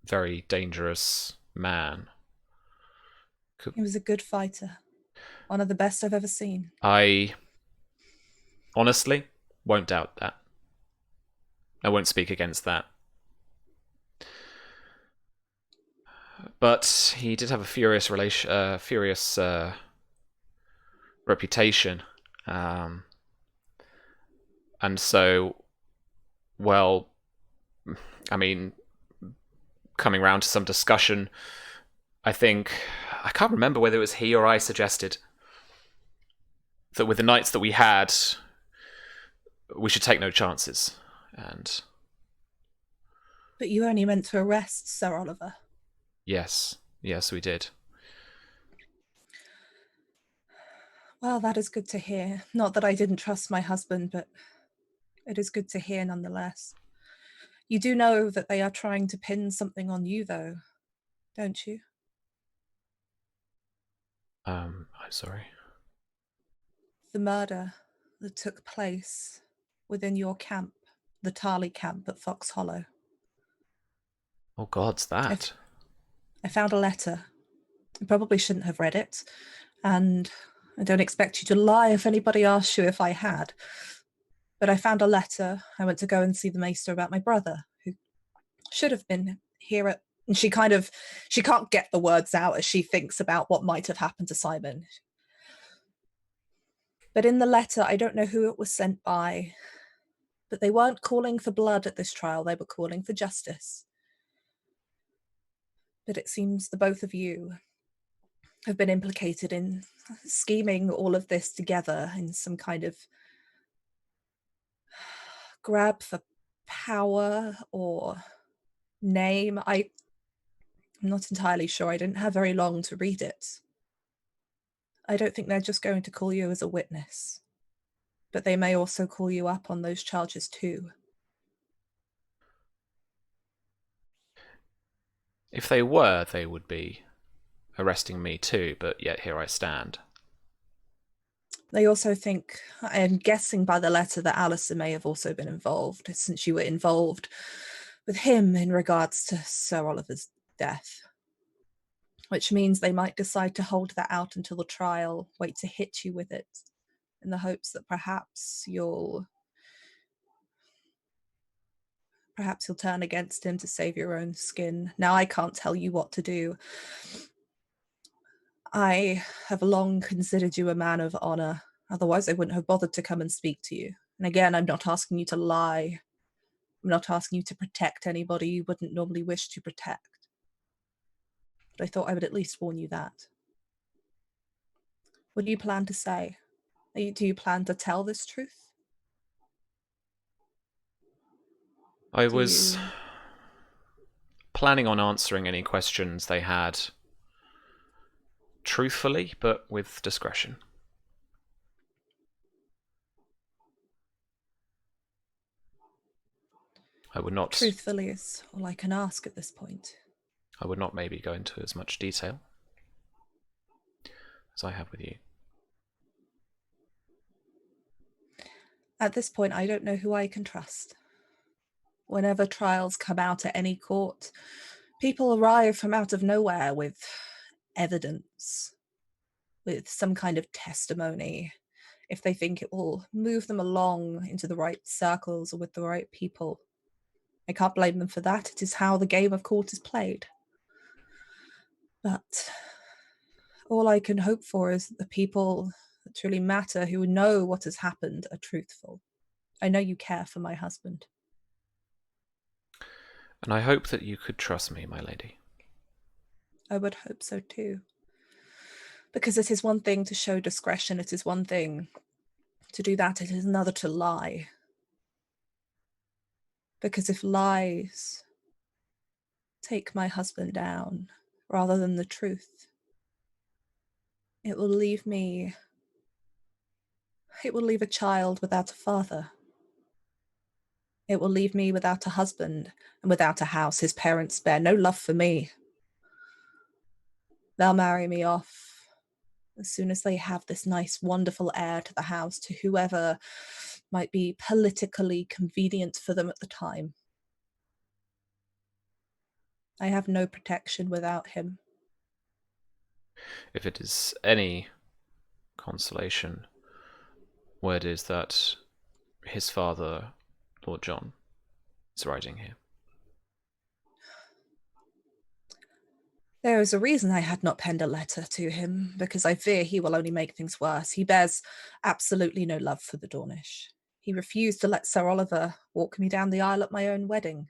very dangerous man. He was a good fighter. One of the best I've ever seen. I honestly won't doubt that. I won't speak against that. But he did have a furious reputation. And so, well, I mean, coming round to some discussion, I can't remember whether it was he or I suggested that with the nights that we had, we should take no chances. But you only meant to arrest Sir Oliver. Yes, we did. Well, that is good to hear. Not that I didn't trust my husband, but it is good to hear nonetheless. You do know that they are trying to pin something on you, though, don't you? I'm sorry. The murder that took place within your camp, the Tarly camp at Fox Hollow. Oh, God's that? I found a letter. I probably shouldn't have read it, and I don't expect you to lie if anybody asks you if I had. But I found a letter. I went to go and see the maester about my brother, who should have been here at... And she can't get the words out as she thinks about what might have happened to Simon. But in the letter, I don't know who it was sent by, but they weren't calling for blood at this trial. They were calling for justice. But it seems the both of you have been implicated in scheming all of this together in some kind of grab for power or name. I'm not entirely sure. I didn't have very long to read it. I don't think they're just going to call you as a witness, but they may also call you up on those charges too. If they were, they would be arresting me too, but yet here I stand. They also think, I am guessing by the letter, that Alison may have also been involved, since you were involved with him in regards to Sir Oliver's death. Which means they might decide to hold that out until the trial, wait to hit you with it, in the hopes that perhaps you'll turn against him to save your own skin. Now, I can't tell you what to do. I have long considered you a man of honor. Otherwise, I wouldn't have bothered to come and speak to you. And again, I'm not asking you to lie. I'm not asking you to protect anybody you wouldn't normally wish to protect. But I thought I would at least warn you that. What do you plan to say? Do you plan to tell this truth? I was planning on answering any questions they had truthfully, but with discretion. I would not... Truthfully is all I can ask at this point. I would not maybe go into as much detail as I have with you. At this point, I don't know who I can trust. Whenever trials come out at any court, people arrive from out of nowhere with evidence, with some kind of testimony, if they think it will move them along into the right circles or with the right people. I can't blame them for that. It is how the game of court is played. But all I can hope for is that the people that truly matter, who know what has happened, are truthful. I know you care for my husband. And I hope that you could trust me, my lady. I would hope so too. Because it is one thing to show discretion, it is one thing to do that, it is another to lie. Because if lies take my husband down rather than the truth, it will leave a child without a father. It will leave me without a husband and without a house. His parents bear no love for me. They'll marry me off as soon as they have this nice, wonderful heir to the house, to whoever might be politically convenient for them at the time. I have no protection without him. If it is any consolation, word is that his father, Lord John, is riding here. There is a reason I had not penned a letter to him, because I fear he will only make things worse. He bears absolutely no love for the Dornish. He refused to let Sir Oliver walk me down the aisle at my own wedding.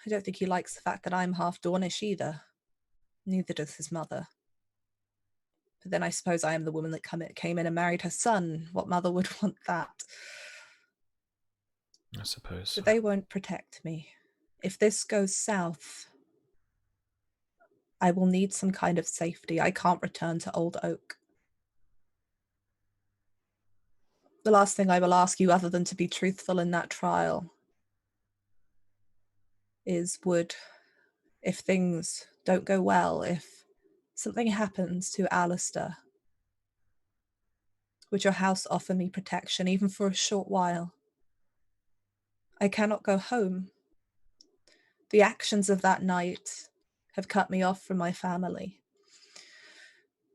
I don't think he likes the fact that I'm half Dornish either. Neither does his mother. But then I suppose I am the woman that came in and married her son. What mother would want that? I suppose. But they won't protect me. If this goes south, I will need some kind of safety. I can't return to Old Oak. The last thing I will ask you, other than to be truthful in that trial, is if things don't go well, if something happens to Alistair, would your house offer me protection, even for a short while? I cannot go home. The actions of that night have cut me off from my family.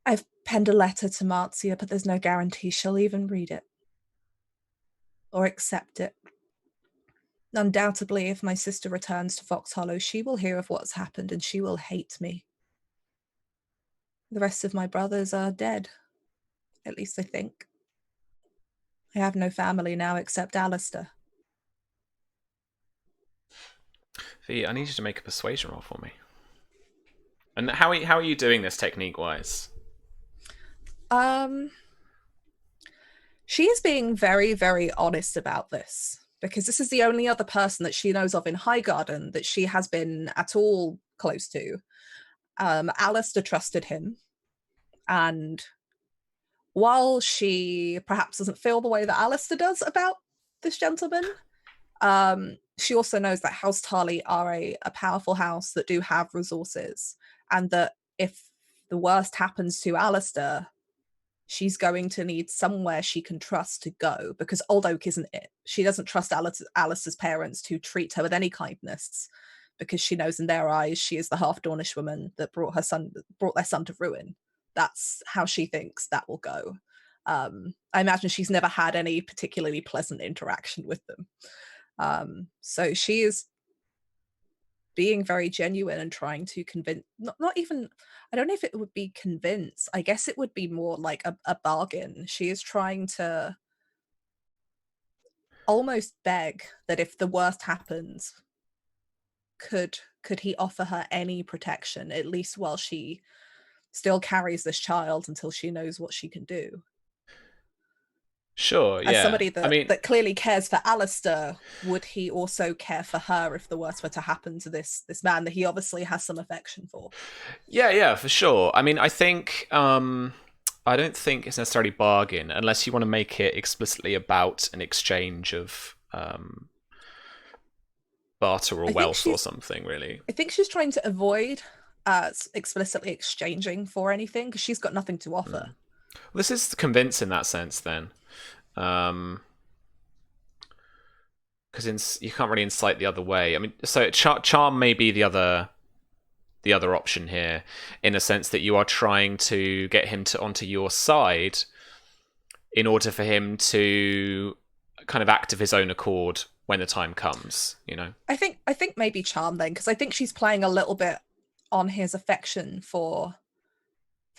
I've penned a letter to Marcia, but there's no guarantee she'll even read it or accept it. Undoubtedly, if my sister returns to Fox Hollow, she will hear of what's happened and she will hate me. The rest of my brothers are dead. At least I think. I have no family now except Alistair. Fee, I need you to make a persuasion roll for me. And how are you doing this technique-wise? She is being very, very honest about this, because this is the only other person that she knows of in Highgarden that she has been at all close to. Alistair trusted him, and while she perhaps doesn't feel the way that Alistair does about this gentleman, she also knows that House Tarly are a powerful house that do have resources, and that if the worst happens to Alistair, she's going to need somewhere she can trust to go, because Old Oak isn't it. She doesn't trust Alistair's parents to treat her with any kindness, because she knows in their eyes she is the half Dornish woman that brought their son to ruin. That's how she thinks that will go. I imagine she's never had any particularly pleasant interaction with them. So she is being very genuine and trying to convince, not even, I don't know if it would be convince, I guess it would be more like a bargain. She is trying to almost beg that if the worst happens, could he offer her any protection, at least while she still carries this child until she knows what she can do. Sure, yeah. As somebody that clearly cares for Alistair, would he also care for her if the worst were to happen to this man that he obviously has some affection for? Yeah, for sure. I mean, I think I don't think it's necessarily bargain unless you want to make it explicitly about an exchange of barter or wealth or something, really. I think she's trying to avoid explicitly exchanging for anything, because she's got nothing to offer. Well, this is convince in that sense, then. Because you can't really incite the other way. I mean, so charm may be the other option here, in a sense that you are trying to get him onto your side in order for him to kind of act of his own accord when the time comes, you know. I think maybe charm then, because I think she's playing a little bit on his affection for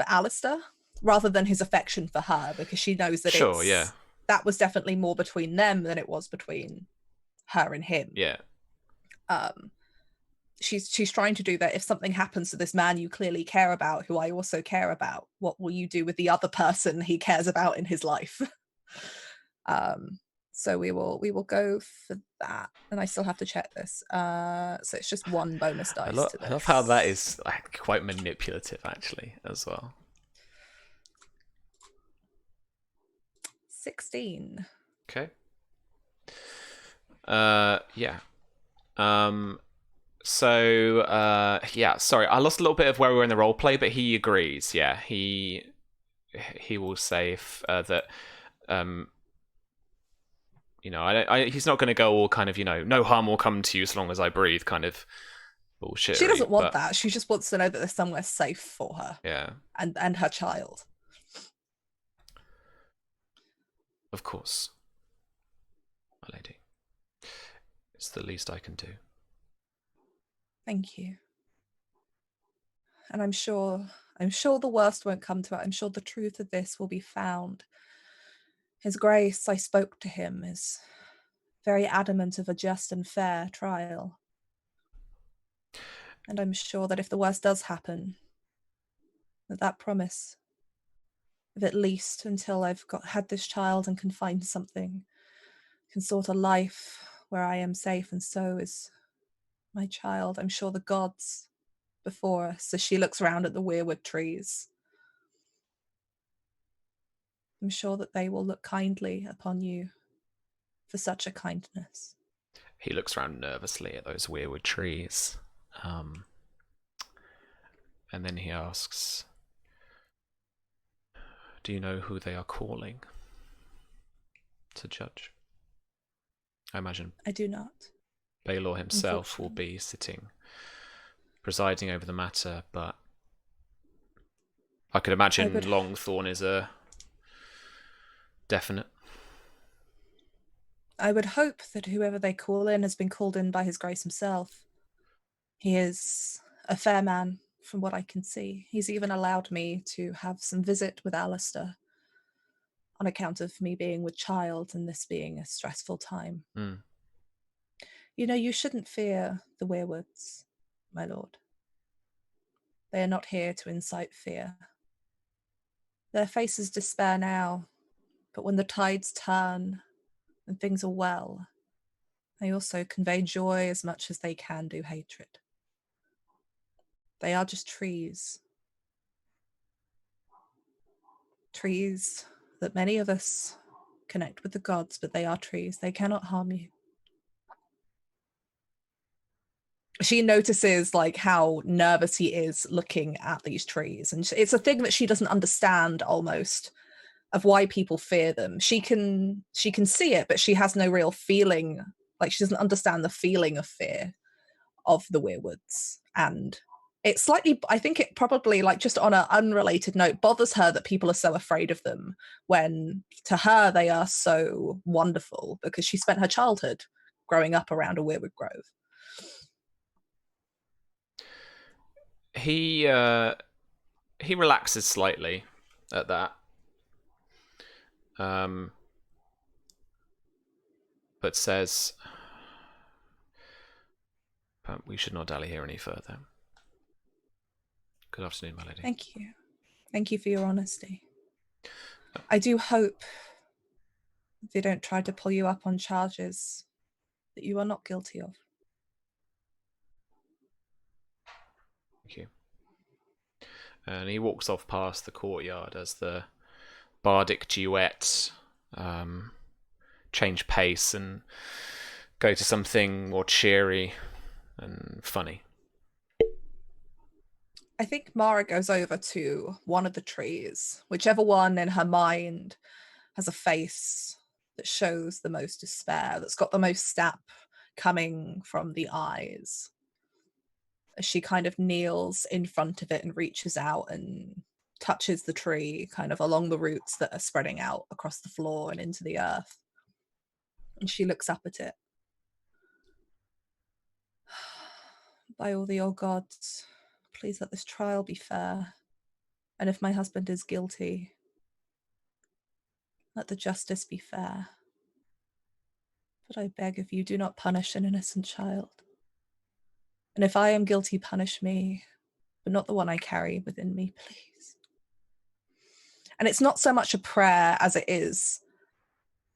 Alistair rather than his affection for her, because she knows that that was definitely more between them than it was between her and him. Yeah. she's trying to do that. If something happens to this man you clearly care about, who I also care about, what will you do with the other person he cares about in his life? So we will go for that, and I still have to check this. So it's just one bonus dice to this. I love how that is like quite manipulative, actually, as well. 16. Okay. Yeah. So yeah, sorry, I lost a little bit of where we were in the role play, but he agrees. Yeah, he will say that you know, he's not going to go all kind of, you know, no harm will come to you as long as I breathe kind of bullshit. She doesn't want that. She just wants to know that there's somewhere safe for her. Yeah. And her child. Of course, my lady. It's the least I can do. Thank you. And I'm sure the worst won't come to it. I'm sure the truth of this will be found. His Grace, I spoke to him, is very adamant of a just and fair trial. And I'm sure that if the worst does happen, that promise of at least until I've had this child and can find something, can sort a life where I am safe, and so is my child. I'm sure the gods before us, as she looks around at the weirwood trees, I'm sure that they will look kindly upon you for such a kindness. He looks around nervously at those weirwood trees. And then he asks, do you know who they are calling to judge? I imagine I do not. Baelor himself will be presiding over the matter, but I could imagine Longthorn is a definite. I would hope that whoever they call in has been called in by His Grace himself. He is a fair man, from what I can see. He's even allowed me to have some visit with Alistair on account of me being with child and this being a stressful time. Mm. You know, you shouldn't fear the weirwoods, my lord. They are not here to incite fear. Their faces despair now, but when the tides turn and things are well, they also convey joy as much as they can do hatred. They are just trees. Trees that many of us connect with the gods, but they are trees. They cannot harm you. She notices like how nervous he is looking at these trees, and it's a thing that she doesn't understand almost, of why people fear them. She can see it, but she has no real feeling, like she doesn't understand the feeling of fear of the weirwoods. And it's slightly, I think it probably, like, just on an unrelated note, bothers her that people are so afraid of them, when to her they are so wonderful, because she spent her childhood growing up around a weirwood grove. He relaxes slightly at that. But says, we should not dally here any further. Good afternoon, my lady. Thank you. Thank you for your honesty. I do hope they don't try to pull you up on charges that you are not guilty of. Thank you. And he walks off past the courtyard as the bardic duet change pace and go to something more cheery and funny. I think Mara goes over to one of the trees, whichever one in her mind has a face that shows the most despair, that's got the most sap coming from the eyes. As she kind of kneels in front of it and reaches out and touches the tree kind of along the roots that are spreading out across the floor and into the earth. And she looks up at it. By all the old gods, please let this trial be fair. And if my husband is guilty, let the justice be fair. But I beg of you, do not punish an innocent child. And if I am guilty, punish me, but not the one I carry within me, please. And it's not so much a prayer as it is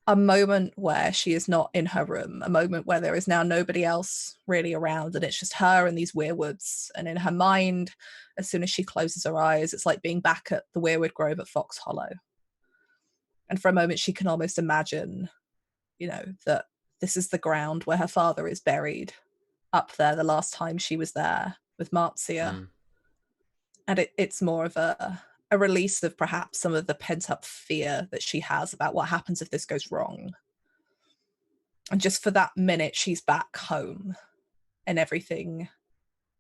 a moment where she is not in her room, a moment where there is now nobody else really around, and it's just her and these weirwoods. And in her mind, as soon as she closes her eyes, it's like being back at the Weirwood Grove at Fox Hollow. And for a moment, she can almost imagine, that this is the ground where her father is buried, up there the last time she was there with Marcia. And it's more of a release of perhaps some of the pent-up fear that she has about what happens if this goes wrong. And just for that minute, she's back home and everything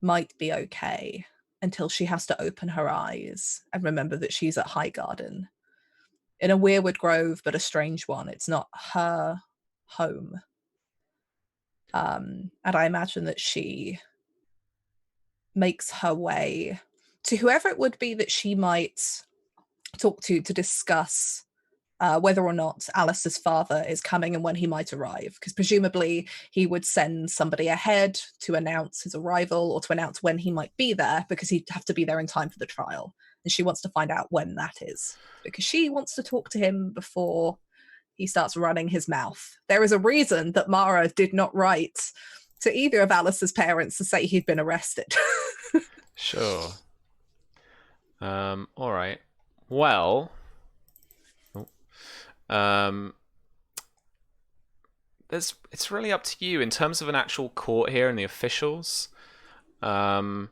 might be okay until she has to open her eyes and remember that she's at Highgarden in a Weirwood Grove, but a strange one. It's not her home. And I imagine that she makes her way to whoever it would be that she might talk to discuss whether or not Alice's father is coming and when he might arrive, because presumably he would send somebody ahead to announce his arrival or to announce when he might be there, because he'd have to be there in time for the trial. And she wants to find out when that is, because she wants to talk to him before he starts running his mouth. There is a reason that Mara did not write to either of Alice's parents to say he'd been arrested. Sure. All right. Well, it's really up to you in terms of an actual court here and the officials. There's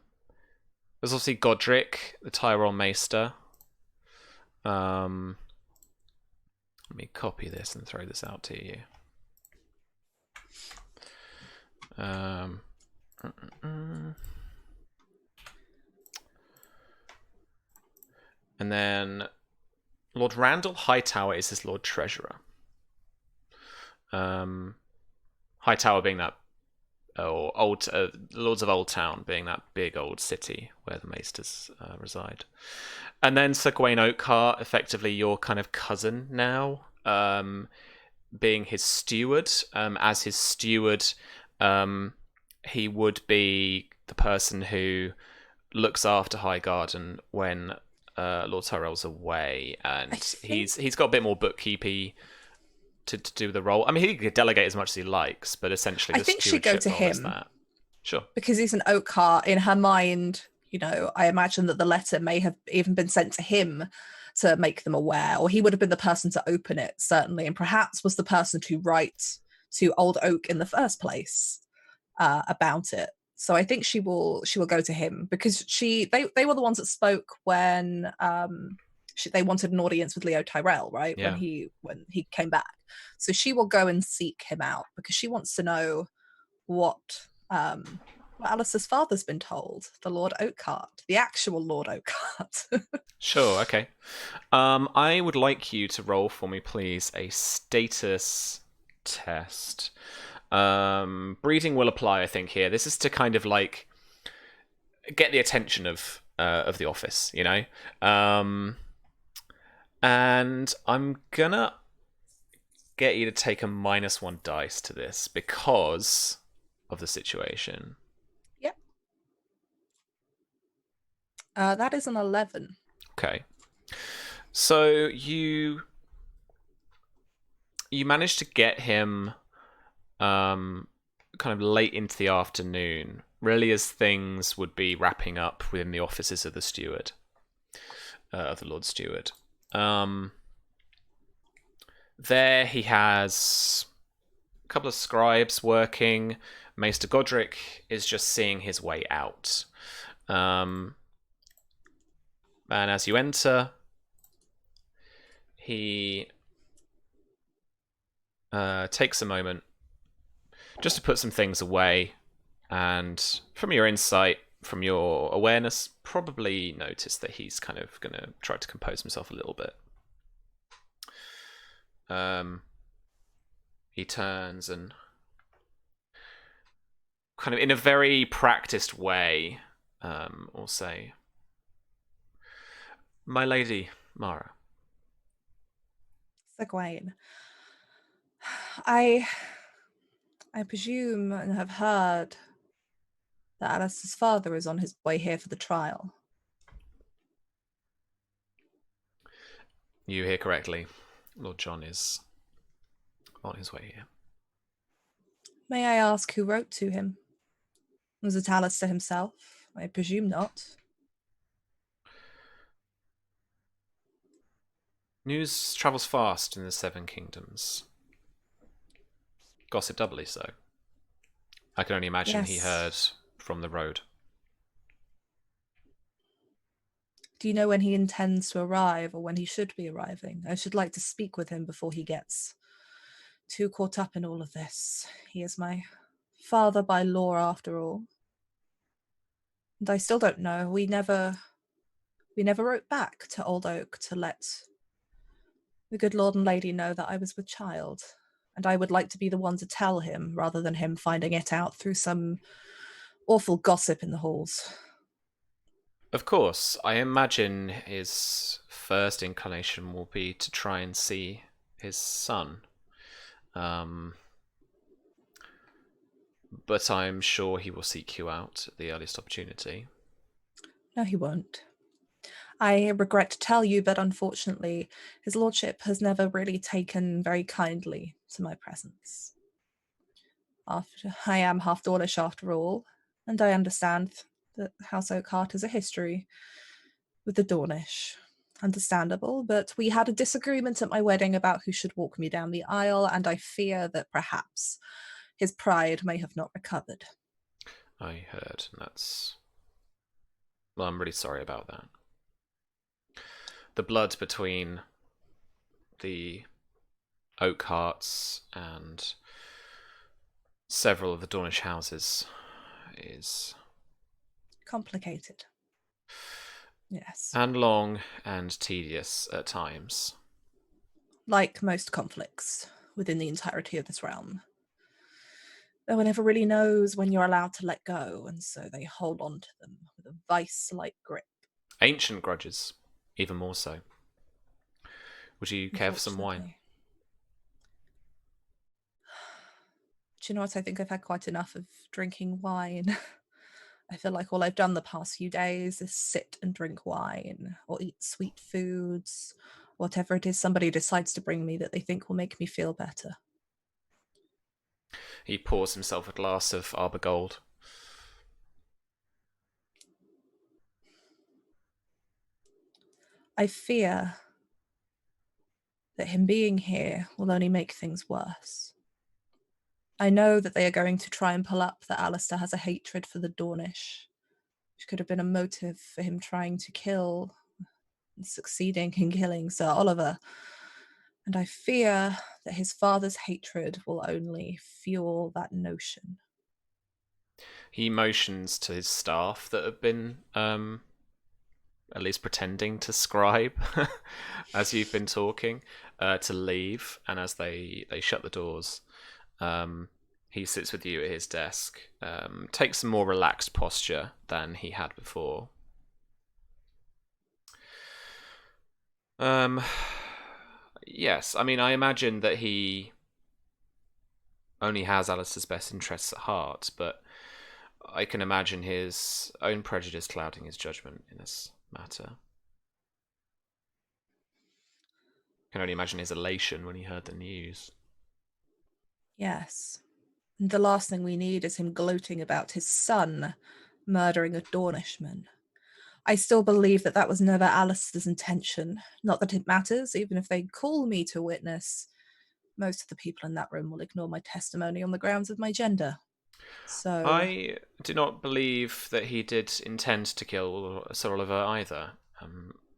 obviously Godric, the Tyrell Maester. Let me copy this and throw this out to you. And then Lord Randall Hightower is his Lord Treasurer. Hightower being that, or Lords of Old Town being that big old city where the Maesters reside. And then Sir Gawain Oakhart, effectively your kind of cousin now, being his steward. As his steward, he would be the person who looks after Highgarden when Lord Tyrell's away, and he's got a bit more bookkeepy to do the role. I mean, he could delegate as much as he likes, but essentially, I think she'd go to him. Sure, because he's an Oakhart. In her mind, I imagine that the letter may have even been sent to him to make them aware, or he would have been the person to open it, certainly, and perhaps was the person to write to Old Oak in the first place about it. So I think she will go to him, because they were the ones that spoke when they wanted an audience with Leo Tyrell, right? Yeah. When he came back. So she will go and seek him out because she wants to know what Alice's father's been told, the Lord Oakhart, the actual Lord Oakhart. Sure, okay. I would like you to roll for me, please, a status test. Breeding will apply, I think, here. This is to kind of like get the attention of the office, and I'm gonna get you to take a -1 dice to this because of the situation. Yep. That is an 11. Okay. So you managed to get him kind of late into the afternoon, really as things would be wrapping up within the offices of the steward, of the Lord Steward. There he has a couple of scribes working. Maester Godric is just seeing his way out. And as you enter, he takes a moment just to put some things away, and from your insight, from your awareness, probably notice that he's kind of going to try to compose himself a little bit. He turns and kind of in a very practiced way will say, "My lady, Mara." Sir Gawain, I presume and have heard that Alice's father is on his way here for the trial. You hear correctly. Lord John is on his way here. May I ask who wrote to him? Was it Alistair himself? I presume not. News travels fast in the Seven Kingdoms. Gossip doubly so. I can only imagine he heard from the road. Do you know when he intends to arrive or when he should be arriving? I should like to speak with him before he gets too caught up in all of this. He is my father by law, after all. And I still don't know. We never wrote back to Old Oak to let the good lord and lady know that I was with child. And I would like to be the one to tell him, rather than him finding it out through some awful gossip in the halls. Of course, I imagine his first inclination will be to try and see his son. But I'm sure he will seek you out at the earliest opportunity. No, he won't. I regret to tell you, but unfortunately, his lordship has never really taken very kindly to my presence. I am half Dawlish after all, and I understand that House Oakhart has a history with the Dornish. Understandable, but we had a disagreement at my wedding about who should walk me down the aisle, and I fear that perhaps his pride may have not recovered. I heard, and that's... Well, I'm really sorry about that. The blood between the Oakharts and several of the Dornish houses is... complicated. Yes. And long and tedious at times. Like most conflicts within the entirety of this realm. No one ever really knows when you're allowed to let go, and so they hold on to them with a vice-like grip. Ancient grudges, even more so. Would you care for some wine? Do you know what? I think I've had quite enough of drinking wine. I feel like all I've done the past few days is sit and drink wine or eat sweet foods, whatever it is somebody decides to bring me that they think will make me feel better. He pours himself a glass of Arbor Gold. I fear that him being here will only make things worse. I know that they are going to try and pull up that Alistair has a hatred for the Dornish, which could have been a motive for him trying to kill and succeeding in killing Sir Oliver. And I fear that his father's hatred will only fuel that notion. He motions to his staff that have been at least pretending to scribe as you've been talking, to leave, and as they shut the doors, he sits with you at his desk, takes a more relaxed posture than he had before. Yes, I mean, I imagine that he only has Alistair's best interests at heart, but I can imagine his own prejudice clouding his judgment in this matter. I can only imagine his elation when he heard the news. Yes. And the last thing we need is him gloating about his son murdering a Dornishman. I still believe that that was never Alistair's intention. Not that it matters, even if they call me to witness. Most of the people in that room will ignore my testimony on the grounds of my gender. So I do not believe that he did intend to kill Sir Oliver either.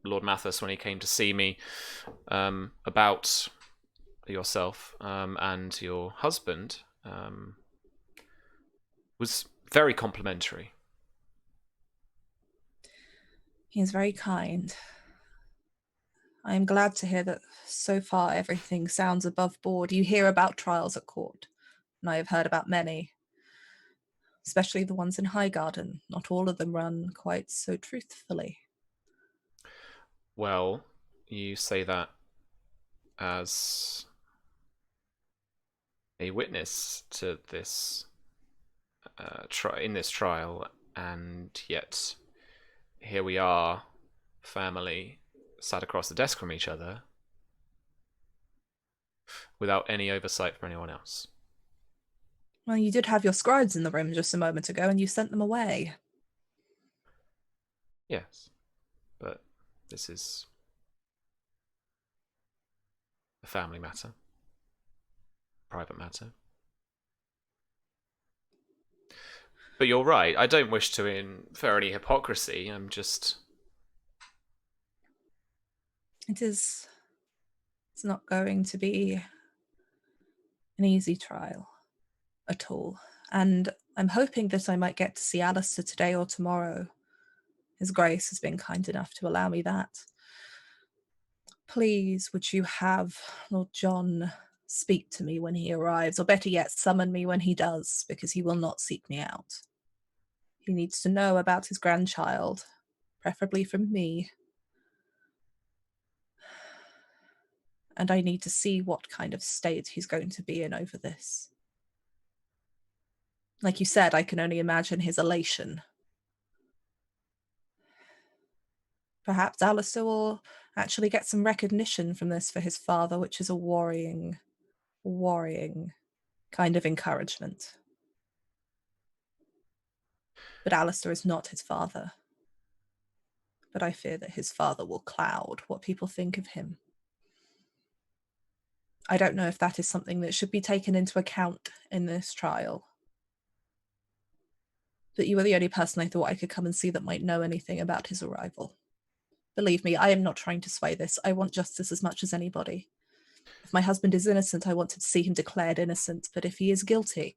Lord Mathis, when he came to see me about yourself and your husband, was very complimentary. He is very kind. I am glad to hear that so far everything sounds above board. You hear about trials at court, and I have heard about many, especially the ones in Highgarden. Not all of them run quite so truthfully. Well, you say that as a witness to this in this trial, and yet here we are, family, sat across the desk from each other, without any oversight from anyone else. Well, you did have your scribes in the room just a moment ago, and you sent them away. Yes, but this is a family matter, private matter. But you're right, I don't wish to infer any hypocrisy, I'm just... It's not going to be an easy trial at all. And I'm hoping that I might get to see Alistair today or tomorrow. His Grace has been kind enough to allow me that. Please, would you have Lord John speak to me when he arrives, or better yet, summon me when he does, because he will not seek me out. He needs to know about his grandchild, preferably from me. And I need to see what kind of state he's going to be in over this. Like you said, I can only imagine his elation. Perhaps Alistair will actually get some recognition from this for his father, which is a worrying kind of encouragement. But Alistair is not his father. But I fear that his father will cloud what people think of him. I don't know if that is something that should be taken into account in this trial. But you were the only person I thought I could come and see that might know anything about his arrival. Believe me, I am not trying to sway this. I want justice as much as anybody. If my husband is innocent, I wanted to see him declared innocent. But if he is guilty,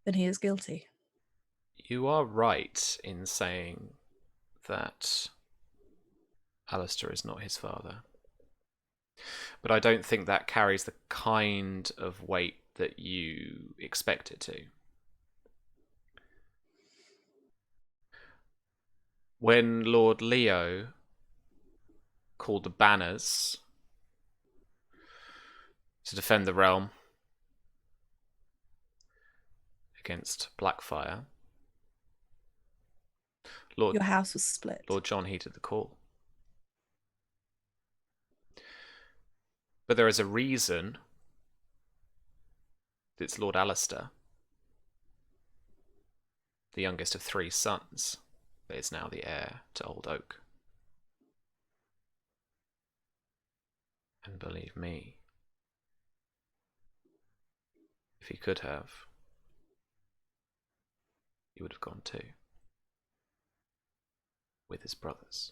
then he is guilty. You are right in saying that Alistair is not his father. But I don't think that carries the kind of weight that you expect it to. When Lord Leo called the banners to defend the realm against Blackfyre, your house was split. Lord John heeded the call. But there is a reason that it's Lord Alistair, the youngest of 3 sons, that is now the heir to Old Oak. And believe me, if he could have, he would have gone too, with his brothers.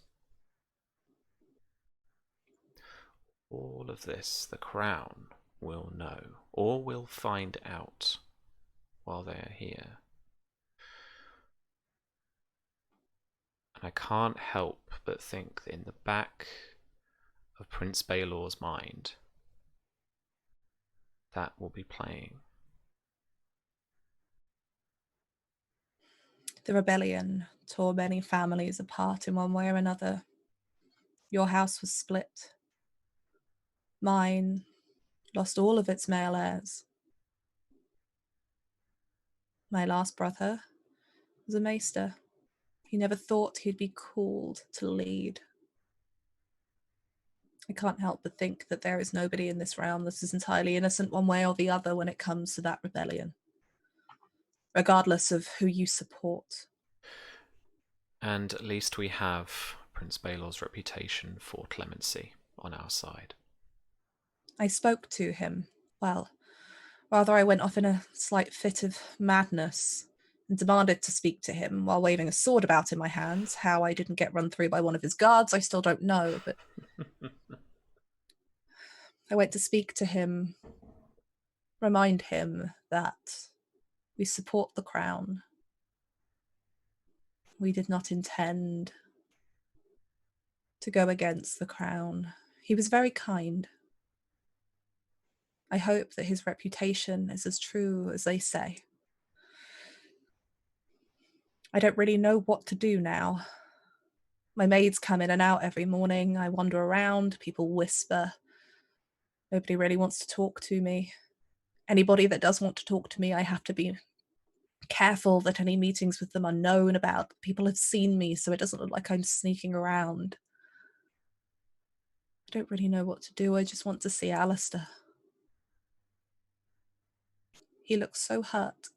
All of this the Crown will know, or will find out while they are here. And I can't help but think that in the back of Prince Baelor's mind, that will be playing. The rebellion tore many families apart in one way or another. Your house was split. Mine lost all of its male heirs. My last brother was a maester. He never thought he'd be called to lead. I can't help but think that there is nobody in this realm that is entirely innocent one way or the other when it comes to that rebellion, regardless of who you support. And at least we have Prince Baelor's reputation for clemency on our side. I spoke to him. Well, rather I went off in a slight fit of madness and demanded to speak to him while waving a sword about in my hands. How I didn't get run through by one of his guards, I still don't know, but I went to speak to him, remind him that we support the Crown. We did not intend to go against the Crown. He was very kind. I hope that his reputation is as true as they say. I don't really know what to do now. My maids come in and out every morning. I wander around, people whisper. Nobody really wants to talk to me. Anybody that does want to talk to me, I have to be careful that any meetings with them are known about. People have seen me, so it doesn't look like I'm sneaking around. I don't really know what to do. I just want to see Alistair. He looks so hurt.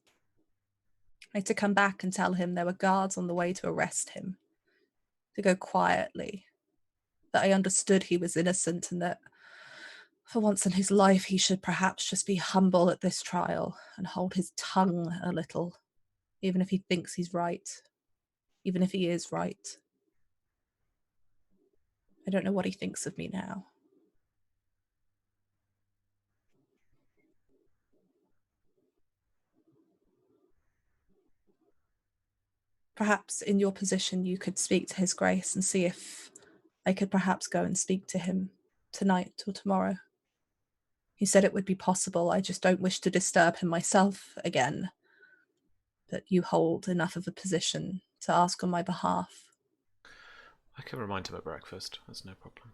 I had to come back and tell him there were guards on the way to arrest him. To go quietly. That I understood he was innocent and that for once in his life he should perhaps just be humble at this trial and hold his tongue a little, even if he thinks he's right. Even if he is right. I don't know what he thinks of me now. Perhaps in your position you could speak to His Grace and see if I could perhaps go and speak to him tonight or tomorrow. He said it would be possible. I just don't wish to disturb him myself again. But you hold enough of a position to ask on my behalf. I can remind him at breakfast. That's no problem.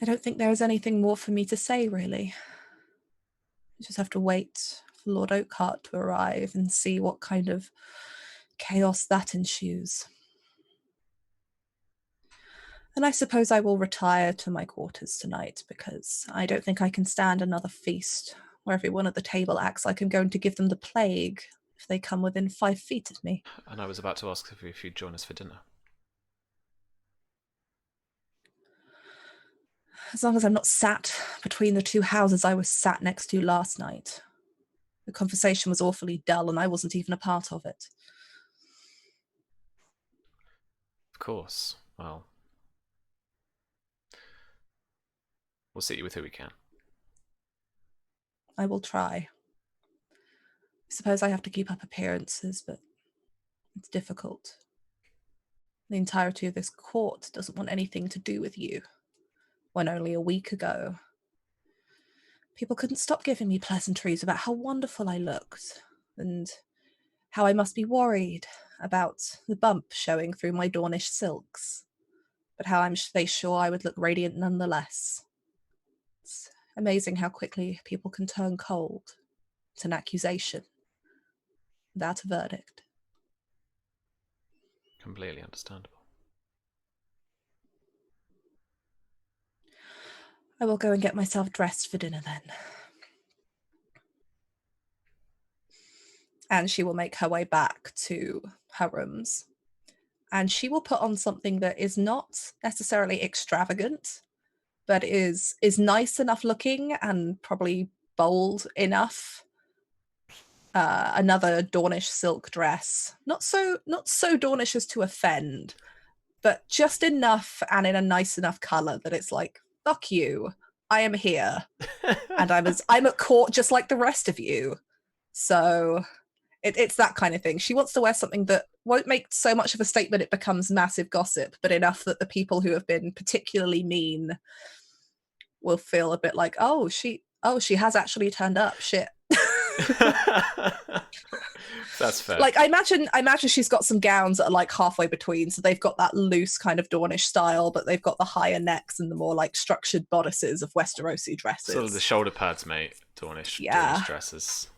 I don't think there is anything more for me to say, really. I just have to wait for Lord Oakhart to arrive and see what kind of chaos that ensues. And I suppose I will retire to my quarters tonight because I don't think I can stand another feast where everyone at the table acts like I'm going to give them the plague if they come within 5 feet of me. And I was about to ask if you'd join us for dinner. As long as I'm not sat between the two houses I was sat next to last night. The conversation was awfully dull and I wasn't even a part of it. Of course. Well, we'll sit you with who we can. I will try. I suppose I have to keep up appearances, but it's difficult. The entirety of this court doesn't want anything to do with you. When only a week ago, people couldn't stop giving me pleasantries about how wonderful I looked and how I must be worried about the bump showing through my Dornish silks, but how they sure I would look radiant nonetheless. It's amazing how quickly people can turn cold. It's an accusation without a verdict. Completely understandable. I will go and get myself dressed for dinner then. And she will make her way back to her rooms. And she will put on something that is not necessarily extravagant, but is nice enough looking and probably bold enough. Another Dornish silk dress. Not so Dornish as to offend, but just enough and in a nice enough colour that it's like, fuck you, I am here. And I'm at court just like the rest of you. So it's that kind of thing. She wants to wear something that won't make so much of a statement it becomes massive gossip, but enough that the people who have been particularly mean will feel a bit like, oh, she has actually turned up. Shit. That's fair. Like I imagine she's got some gowns that are like halfway between, so they've got that loose kind of Dornish style, but they've got the higher necks and the more like structured bodices of Westerosi dresses. Sort of the shoulder pads, mate. Dornish dresses.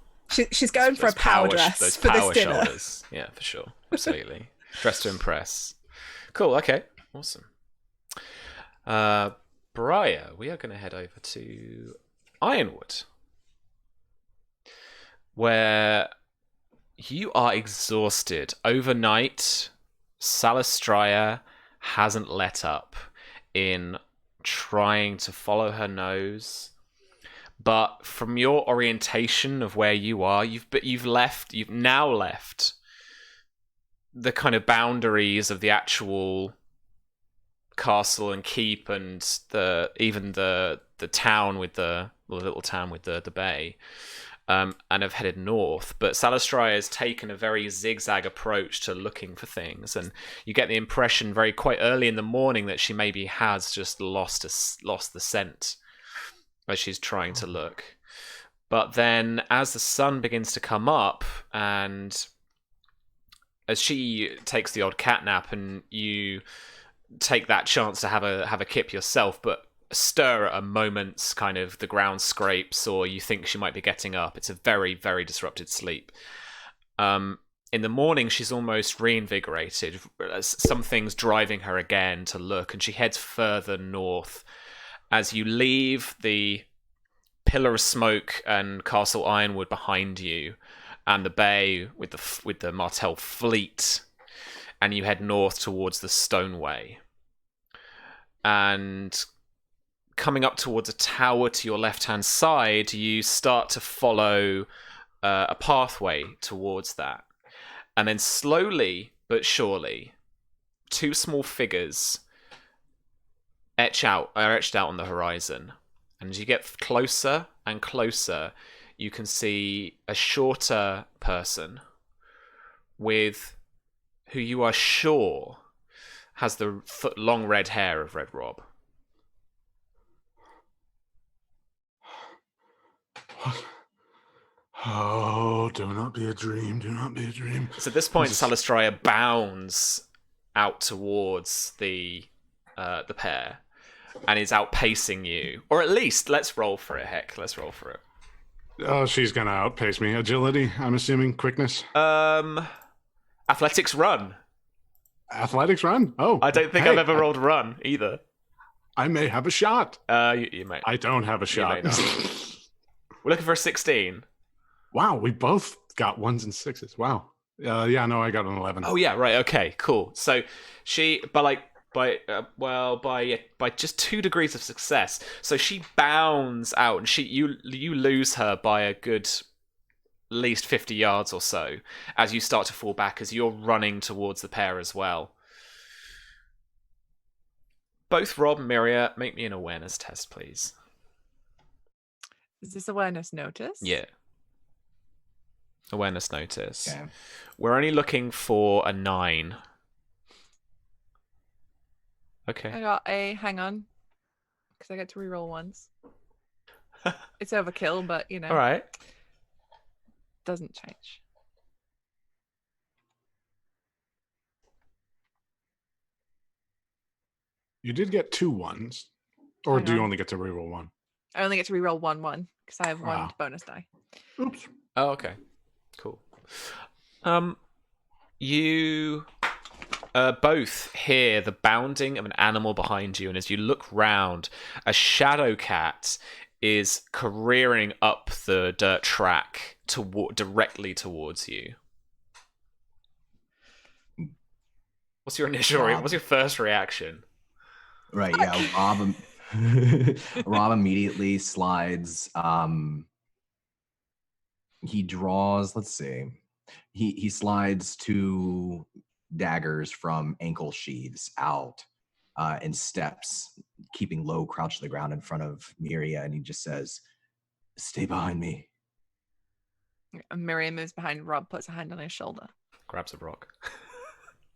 She's going for a power dress those for power this dinner. Shoulders. Yeah, for sure. Absolutely. Dressed to impress. Cool. Okay. Awesome. Briar, we are going to head over to Yronwood, where you are exhausted. Overnight, Salistria hasn't let up in trying to follow her nose. But from your orientation of where you are, you've now left the kind of boundaries of the actual castle and keep and even the town with the little town with the bay. And have headed north, but Salistria has taken a very zigzag approach to looking for things, and you get the impression quite early in the morning that she maybe has just lost the scent as she's trying to look. But then, as the sun begins to come up, and as she takes the odd cat nap, and you take that chance to have a kip yourself, but stir at a moment's kind of the ground scrapes, or you think she might be getting up. It's a very, very disrupted sleep. In the morning, she's almost reinvigorated. Something's driving her again to look, and she heads further north. As you leave the pillar of smoke and Castle Yronwood behind you, and the bay with the Martell fleet, and you head north towards the Stoneway. And coming up towards a tower to your left-hand side, you start to follow a pathway towards that. And then slowly but surely, two small figures are etched out on the horizon. And as you get closer and closer, you can see a shorter person with who you are sure has the long red hair of Red Rob. What? Oh, do not be a dream. Do not be a dream. So at this point, Salistria bounds out towards the pair and is outpacing you. Or at least, let's roll for it, heck. Let's roll for it. Oh, she's going to outpace me. Agility, I'm assuming. Quickness? Athletics run. Athletics run? Oh. I don't think I've ever rolled run either. I may have a shot. You may. I don't have a shot. We're looking for a 16. Wow, we both got 1s and 6s. Wow. Yeah, no, I got an 11. Oh yeah, right. Okay, cool. So she, by just 2 degrees of success. So she bounds out, and you lose her by a good at least 50 yards or so as you start to fall back as you're running towards the pair as well. Both Rob and Myria, make me an awareness test, please. Is this awareness notice? Yeah. Awareness notice. Okay. We're only looking for a 9. Okay. I got a, hang on, because I get to reroll once. It's overkill, but you know. All right. Doesn't change. You did get 2 1s, or do you only get to reroll 1? I only get to reroll 1 because I have 1 bonus die. Oops. Oh, okay. Cool. You both hear the bounding of an animal behind you, and as you look round, a shadow cat is careering up the dirt track directly towards you. What's your initial? What's your first reaction? Right. Yeah. Rob immediately slides. He draws. Let's see. He slides 2 daggers from ankle sheaths out and steps, keeping low, crouched to the ground in front of Myria, and he just says, "Stay behind me." And Myria moves behind Rob, puts a hand on his shoulder. Grabs a rock.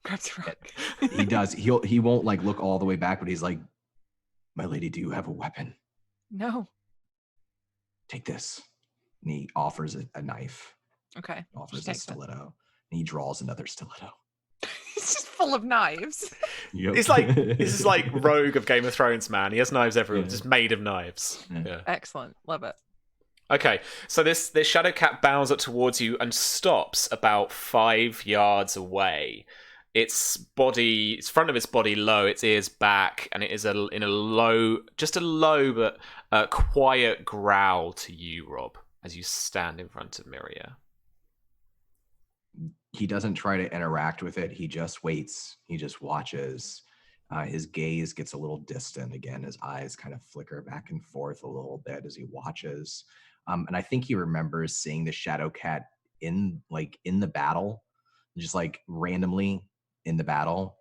Grabs a rock. He does. He won't like look all the way back, but he's like, "My lady, do you have a weapon?" No. "Take this." And he offers a knife. Okay. Offers a stiletto. And he draws another stiletto. He's just full of knives. Yep. It's like this is like Rogue of Game of Thrones, man. He has knives everywhere, just made of knives. Yeah. Excellent. Love it. Okay, so this shadow cat bounds up towards you and stops about 5 yards away. Its front of its body low, its ears back, and it is in a low but quiet growl to you, Rob, as you stand in front of Myria. He doesn't try to interact with it. He just waits. He just watches. His gaze gets a little distant again. His eyes kind of flicker back and forth a little bit as he watches. And I think he remembers seeing the shadow cat in the battle, just like randomly in the battle,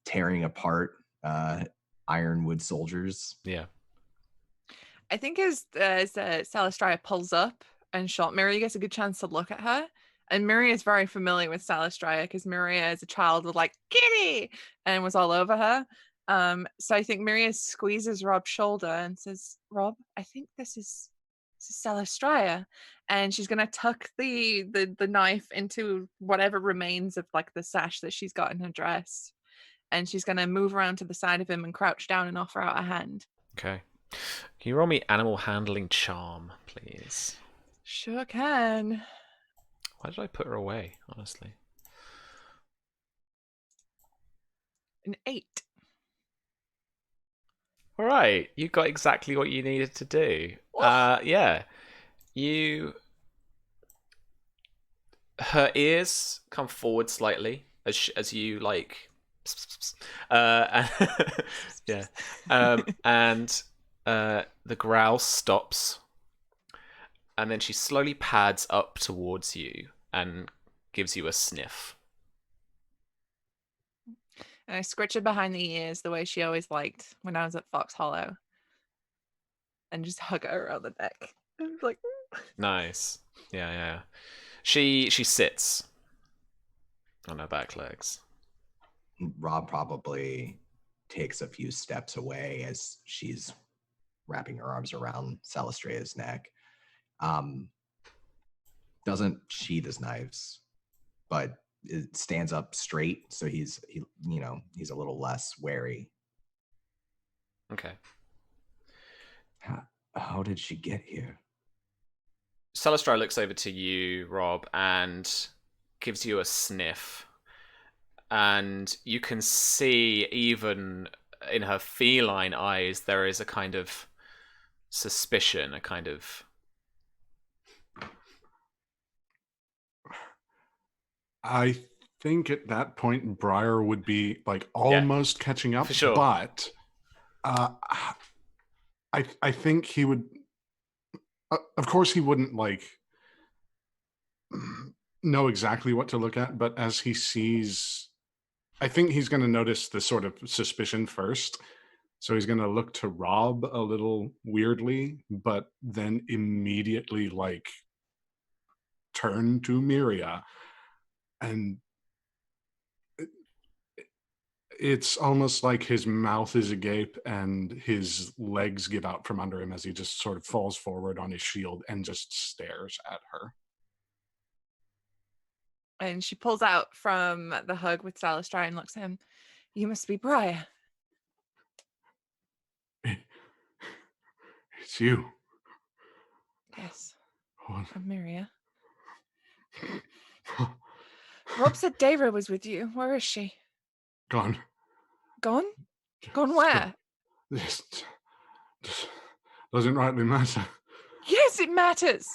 tearing apart Ironwood soldiers. Yeah. I think as Salistria pulls up and Myria gets a good chance to look at her. And Myria is very familiar with Salistria because Myria as a child was like, "Kitty!" and was all over her. So I think Myria squeezes Rob's shoulder and says, "Rob, I think this is Salistria." And she's gonna tuck the knife into whatever remains of like the sash that she's got in her dress. and she's going to move around to the side of him and crouch down and offer out a hand. Okay. Can you roll me animal handling charm, please? Sure can. Why did I put her away, honestly? An 8. All right, you got exactly what you needed to do. Yeah, her ears come forward slightly as you like, yeah, and the growl stops, and then she slowly pads up towards you and gives you a sniff. And I scritch her behind the ears the way she always liked when I was at Fox Hollow. And just hug her around the neck. I'm like, nice. Yeah. She sits on her back legs. Rob probably takes a few steps away as she's wrapping her arms around Salistrea's neck. Doesn't sheath his knives, but it stands up straight, so he's a little less wary. Okay. How did she get here? Salistria looks over to you, Rob, and gives you a sniff. And you can see, even in her feline eyes, there is a kind of suspicion, a kind of... I think at that point, Briar would be like almost catching up, for sure. But I think he would. Of course, he wouldn't like know exactly what to look at, but as he sees, I think he's going to notice the sort of suspicion first. So he's going to look to Rob a little weirdly, but then immediately like turn to Myria. And it's almost like his mouth is agape and his legs give out from under him as he just sort of falls forward on his shield and just stares at her. And she pulls out from the hug with Salistria and looks at him. You must be Briar. It's you. Yes. What? I'm Myria. Rob said Daira was with you. Where is she? Gone. Gone? Gone where? This doesn't rightly matter. Yes, it matters.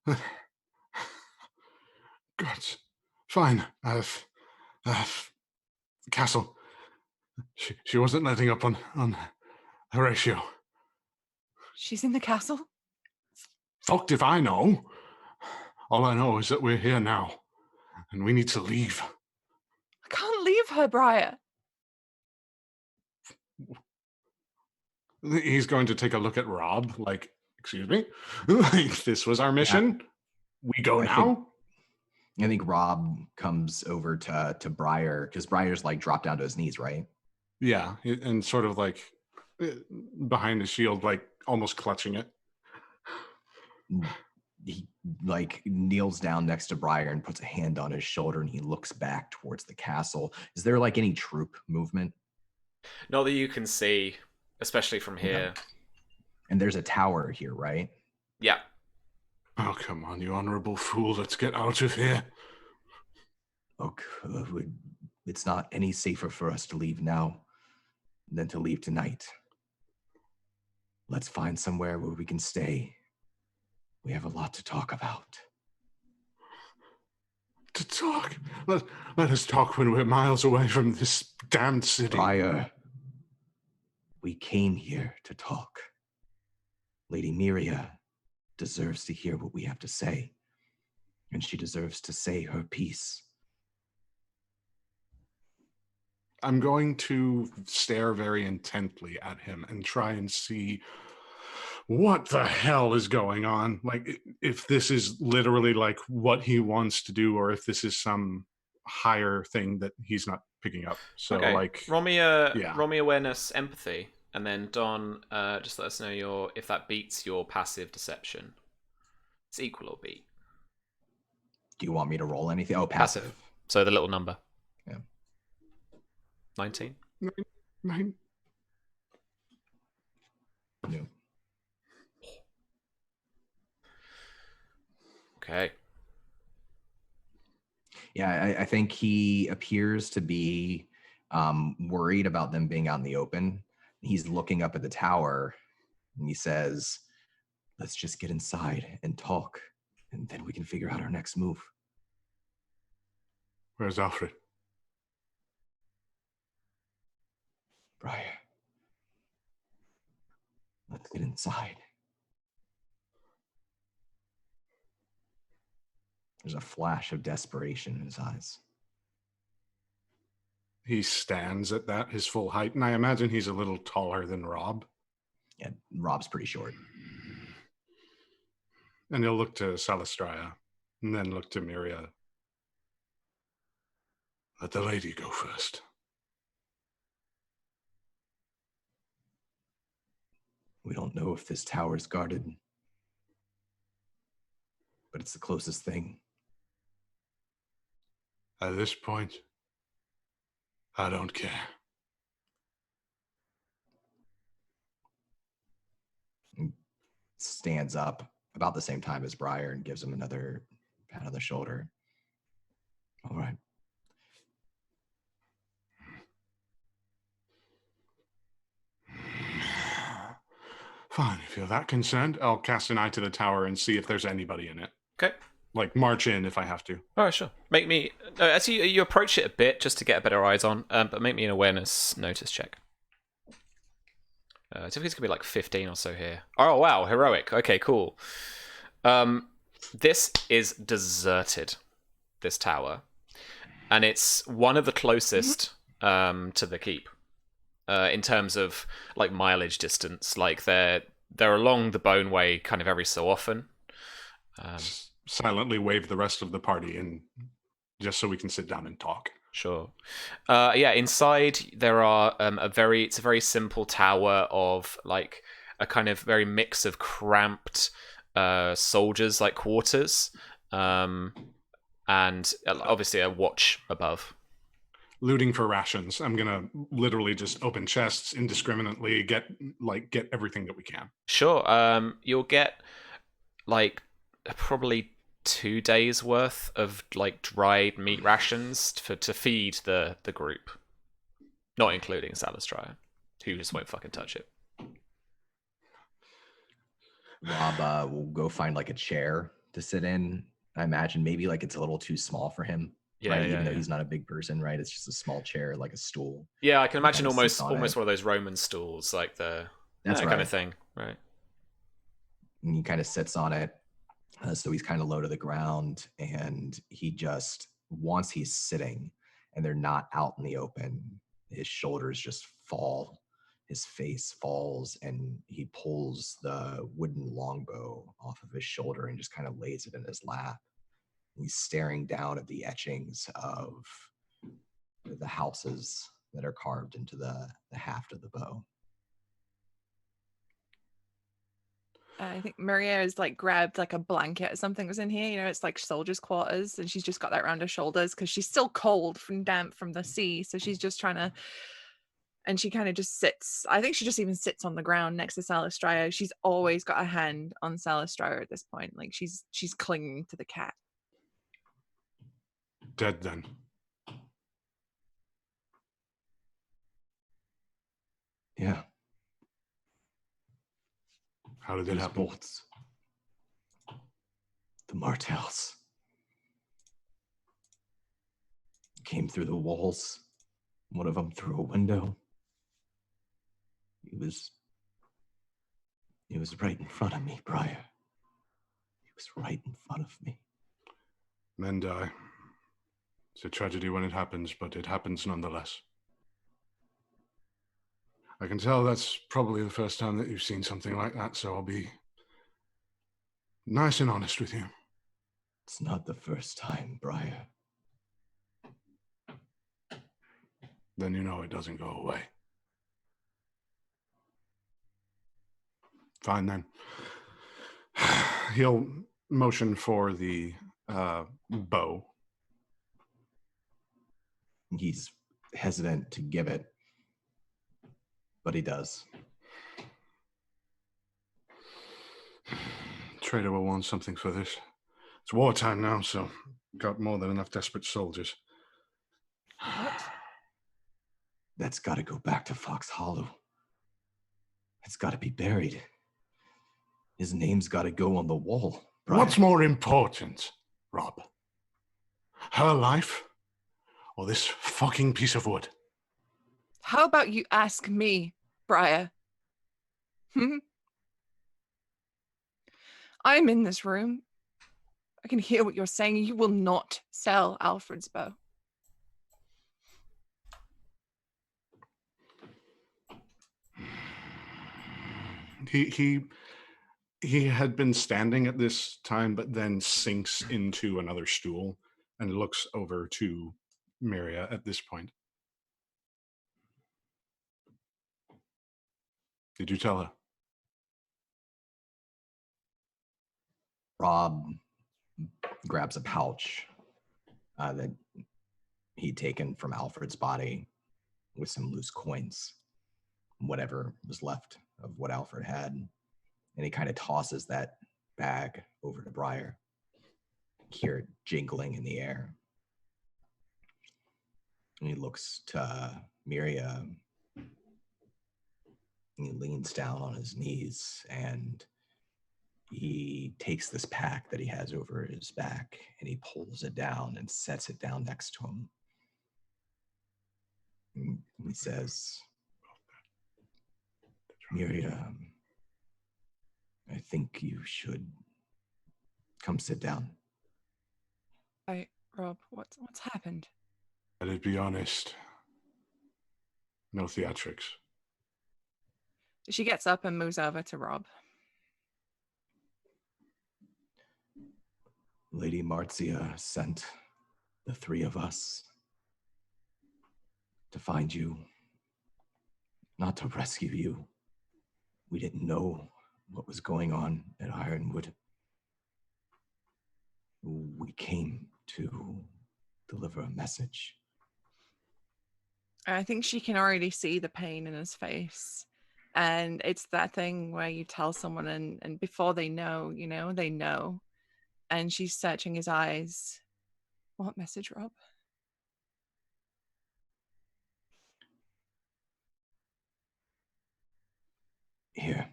God, fine. Castle. She wasn't letting up on Horatio. She's in the castle? Fucked if I know. All I know is that we're here now, and we need to leave. I can't leave her, Briar. He's going to take a look at Rob, like, excuse me? Like, this was our mission? Yeah. We go now? I think Rob comes over to Briar, because Briar's like dropped down to his knees, right? Yeah, and sort of like behind his shield, like almost clutching it. He like kneels down next to Briar and puts a hand on his shoulder, and he looks back towards the castle. Is there like any troop movement? Not that you can see, especially from here. Okay. And there's a tower here, right? Yeah. Oh, come on, you honorable fool. Let's get out of here. Oh, it's not any safer for us to leave now than to leave tonight. Let's find somewhere where we can stay. We have a lot to talk about. To talk? Let us talk when we're miles away from this damned city. Briar, we came here to talk. Lady Myria deserves to hear what we have to say, and she deserves to say her piece. I'm going to stare very intently at him and try and see what the hell is going on. Like, if this is literally like what he wants to do, or if this is some higher thing that he's not picking up. So okay. like, roll me awareness, empathy, and then Don, just let us know if that beats your passive deception. It's equal or beat. Do you want me to roll anything? Oh, passive. So the little number. Yeah. 19? 9. No. Okay. Yeah, I think he appears to be worried about them being out in the open. He's looking up at the tower and he says, let's just get inside and talk, and then we can figure out our next move. Where's Alfred? Briar, let's get inside. There's a flash of desperation in his eyes. He stands at that, his full height, and I imagine he's a little taller than Rob. Yeah, Rob's pretty short. And he'll look to Salistraya, and then look to Myria. Let the lady go first. We don't know if this tower is guarded, but it's the closest thing. At this point, I don't care. He stands up about the same time as Briar and gives him another pat on the shoulder. All right. Fine, if you're that concerned, I'll cast an eye to the tower and see if there's anybody in it. Okay. Like, march in if I have to. All right, sure. Make me... as you approach it a bit, just to get a better eyes on, but make me an awareness notice check. I think it's going to be like 15 or so here. Oh, wow, heroic. Okay, cool. This is deserted, this tower. And it's one of the closest to the keep. In terms of like mileage distance, like they're along the Boneway kind of every so often. Silently wave the rest of the party in, just so we can sit down and talk. Sure. Yeah, inside there are it's a very simple tower of like a kind of very mix of cramped soldiers like quarters, and obviously a watch above. Looting for rations. I'm gonna literally just open chests indiscriminately, get everything that we can. Sure. You'll get like probably 2 days worth of like dried meat rations to feed the group, not including Salistraya, who just won't fucking touch it. Rob will go find like a chair to sit in. I imagine maybe like it's a little too small for him. Yeah, right? Even though he's not a big person, right? It's just a small chair, like a stool. Yeah, I can imagine almost one of those Roman stools, like that kind of thing, right? And he kind of sits on it, so he's kind of low to the ground, and he just, once he's sitting and they're not out in the open, his shoulders just fall, his face falls, and he pulls the wooden longbow off of his shoulder and just kind of lays it in his lap. He's staring down at the etchings of the houses that are carved into the haft of the bow. I think Myria has like grabbed like a blanket or something was in here. You know, it's like soldiers' quarters, and she's just got that around her shoulders because she's still cold from damp from the sea. So she's just trying to, and she kind of just sits. I think she just even sits on the ground next to Salistraya. She's always got a hand on Salistraya at this point. Like she's clinging to the cat. Dead then. Yeah. How did it happen? Bolts. The Martells came through the walls. One of them through a window. He was right in front of me, Briar. He was right in front of me. Men die. It's a tragedy when it happens, but it happens nonetheless. I can tell that's probably the first time that you've seen something like that, so I'll be nice and honest with you. It's not the first time, Briar. Then you know it doesn't go away. Fine, then. He'll motion for the bow. He's hesitant to give it, but he does. Trader will want something for this. It's wartime now, so got more than enough desperate soldiers. What? That's got to go back to Fox Hollow. It's got to be buried. His name's got to go on the wall. Brian. What's more important, Rob? Her life or this fucking piece of wood? How about you ask me, Briar? I'm in this room. I can hear what you're saying. You will not sell Alfred's bow. He had been standing at this time, but then sinks into another stool and looks over to Myria at this point. Did you tell her? Rob grabs a pouch that he'd taken from Alfred's body with some loose coins, whatever was left of what Alfred had. And he kind of tosses that bag over to Briar. Hear it jingling in the air. And he looks to Myria. He leans down on his knees and he takes this pack that he has over his back and he pulls it down and sets it down next to him. And he says, Myria, I think you should come sit down. Rob, what's happened? Let it be honest. No theatrics. She gets up and moves over to Rob. Lady Marcia sent the three of us to find you, not to rescue you. We didn't know what was going on at Ironwood. We came to deliver a message. I think she can already see the pain in his face. And it's that thing where you tell someone and before they know, they know. And she's searching his eyes. What message, Rob? Here.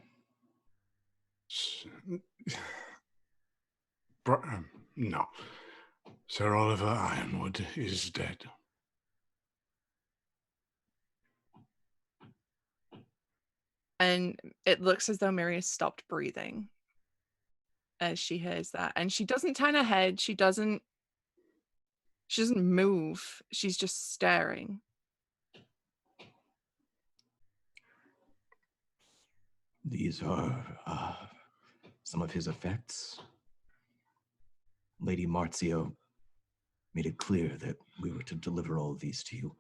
No. Sir Oliver Ironwood is dead. And it looks as though Myria stopped breathing as she hears that. And she doesn't turn her head. She doesn't move. She's just staring. These are some of his effects. Lady Marcia made it clear that we were to deliver all of these to you.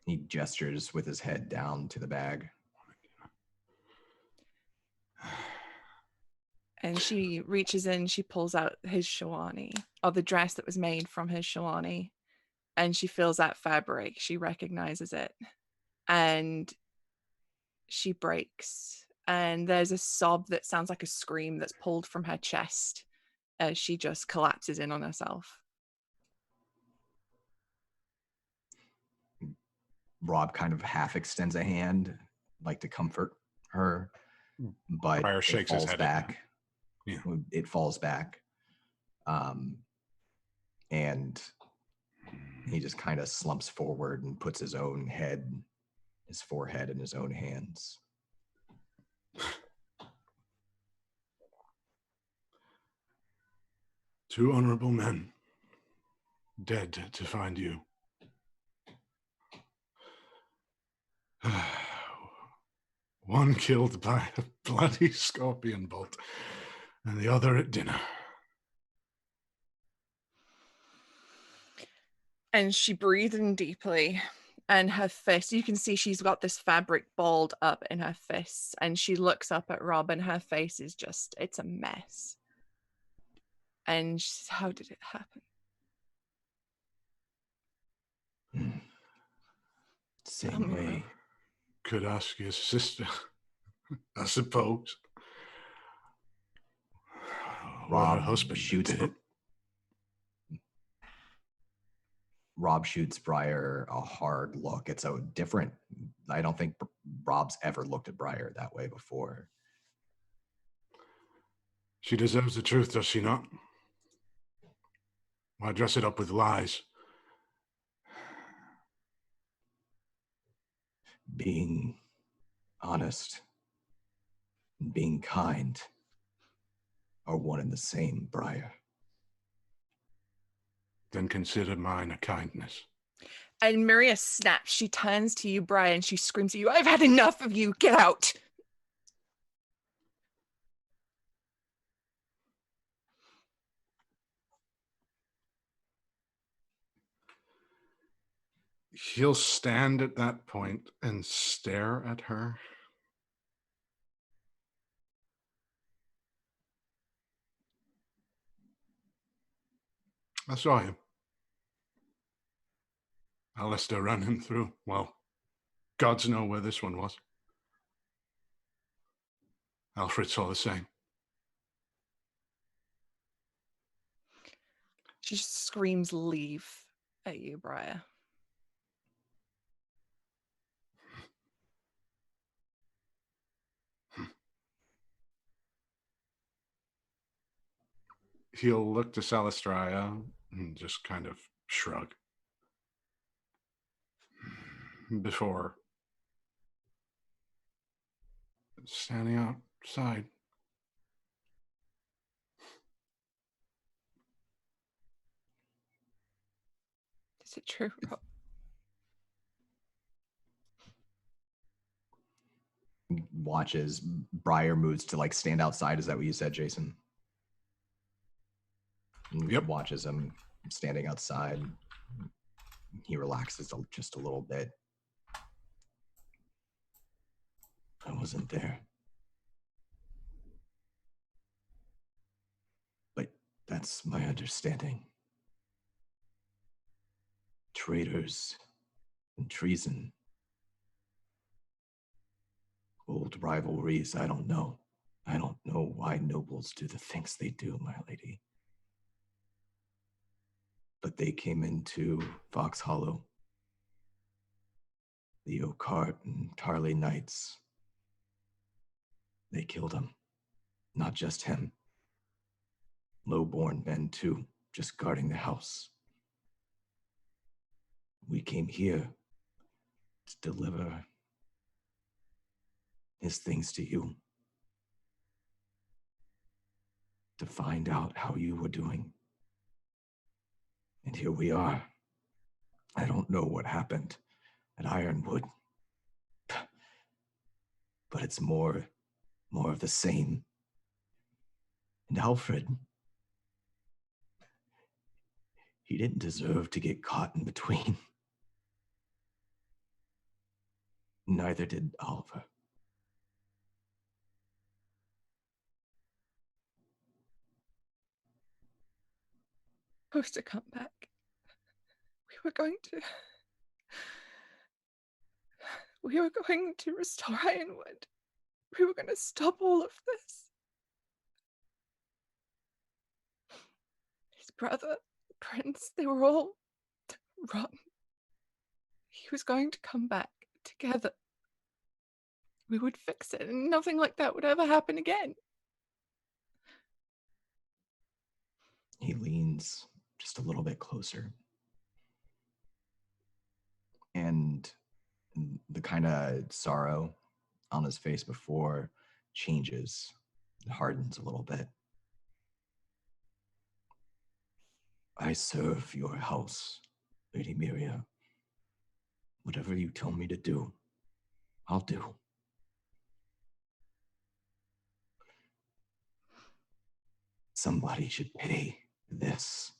He gestures with his head down to the bag. And she reaches in, she pulls out his shawani, or the dress that was made from his shawani, and she feels that fabric. She recognizes it. And she breaks. And there's a sob that sounds like a scream that's pulled from her chest as she just collapses in on herself. Rob kind of half extends a hand, like to comfort her, but Briar shakes his head back. Yeah. It falls back. And he just kind of slumps forward and puts his own head, his forehead in his own hands. Two honorable men, dead to find you. One killed by a bloody scorpion bolt, and the other at dinner. And she breathed in deeply, and her fist, you can see she's got this fabric balled up in her fists, and she looks up at Rob, and her face is just, it's a mess. And she says, how did it happen? Same way. Could ask your sister, I suppose. Rob her husband shoots did. Rob shoots Briar a hard look. It's a different. I don't think Rob's ever looked at Briar that way before. She deserves the truth, does she not? Why dress it up with lies? Being honest and being kind are one and the same, Briar. Then consider mine a kindness. And Myria snaps. She turns to you, Brian, and she screams at you, I've had enough of you. Get out. He'll stand at that point and stare at her. I saw him. Alistair ran him through. Well, gods know where this one was. Alfred saw the same. She just screams leave at you, Briar. He'll look to Salistria and just kind of shrug. Before standing outside. Is it true, Rob? Watches Briar moves to like stand outside. Is that what you said, Jason? Yep. Watches him standing outside. He relaxes just a little bit. I wasn't there. But that's my understanding. Traitors and treason. Old rivalries, I don't know. I don't know why nobles do the things they do, my lady. But they came into Fox Hollow. The Oakheart and Tarley Knights. They killed him. Not just him. Low-born men, too, just guarding the house. We came here to deliver his things to you. To find out how you were doing. And here we are. I don't know what happened at Yronwood. But it's more of the same. And Alfred, he didn't deserve to get caught in between. Neither did Oliver. Supposed to come back. We were going to restore Yronwood. We were going to stop all of this. His brother, the prince, they were all rotten. He was going to come back together. We would fix it, and nothing like that would ever happen again. He leans just a little bit closer. And the kind of sorrow on his face before changes. It hardens a little bit. I serve your house, Lady Myria. Whatever you tell me to do, I'll do. Somebody should pay this.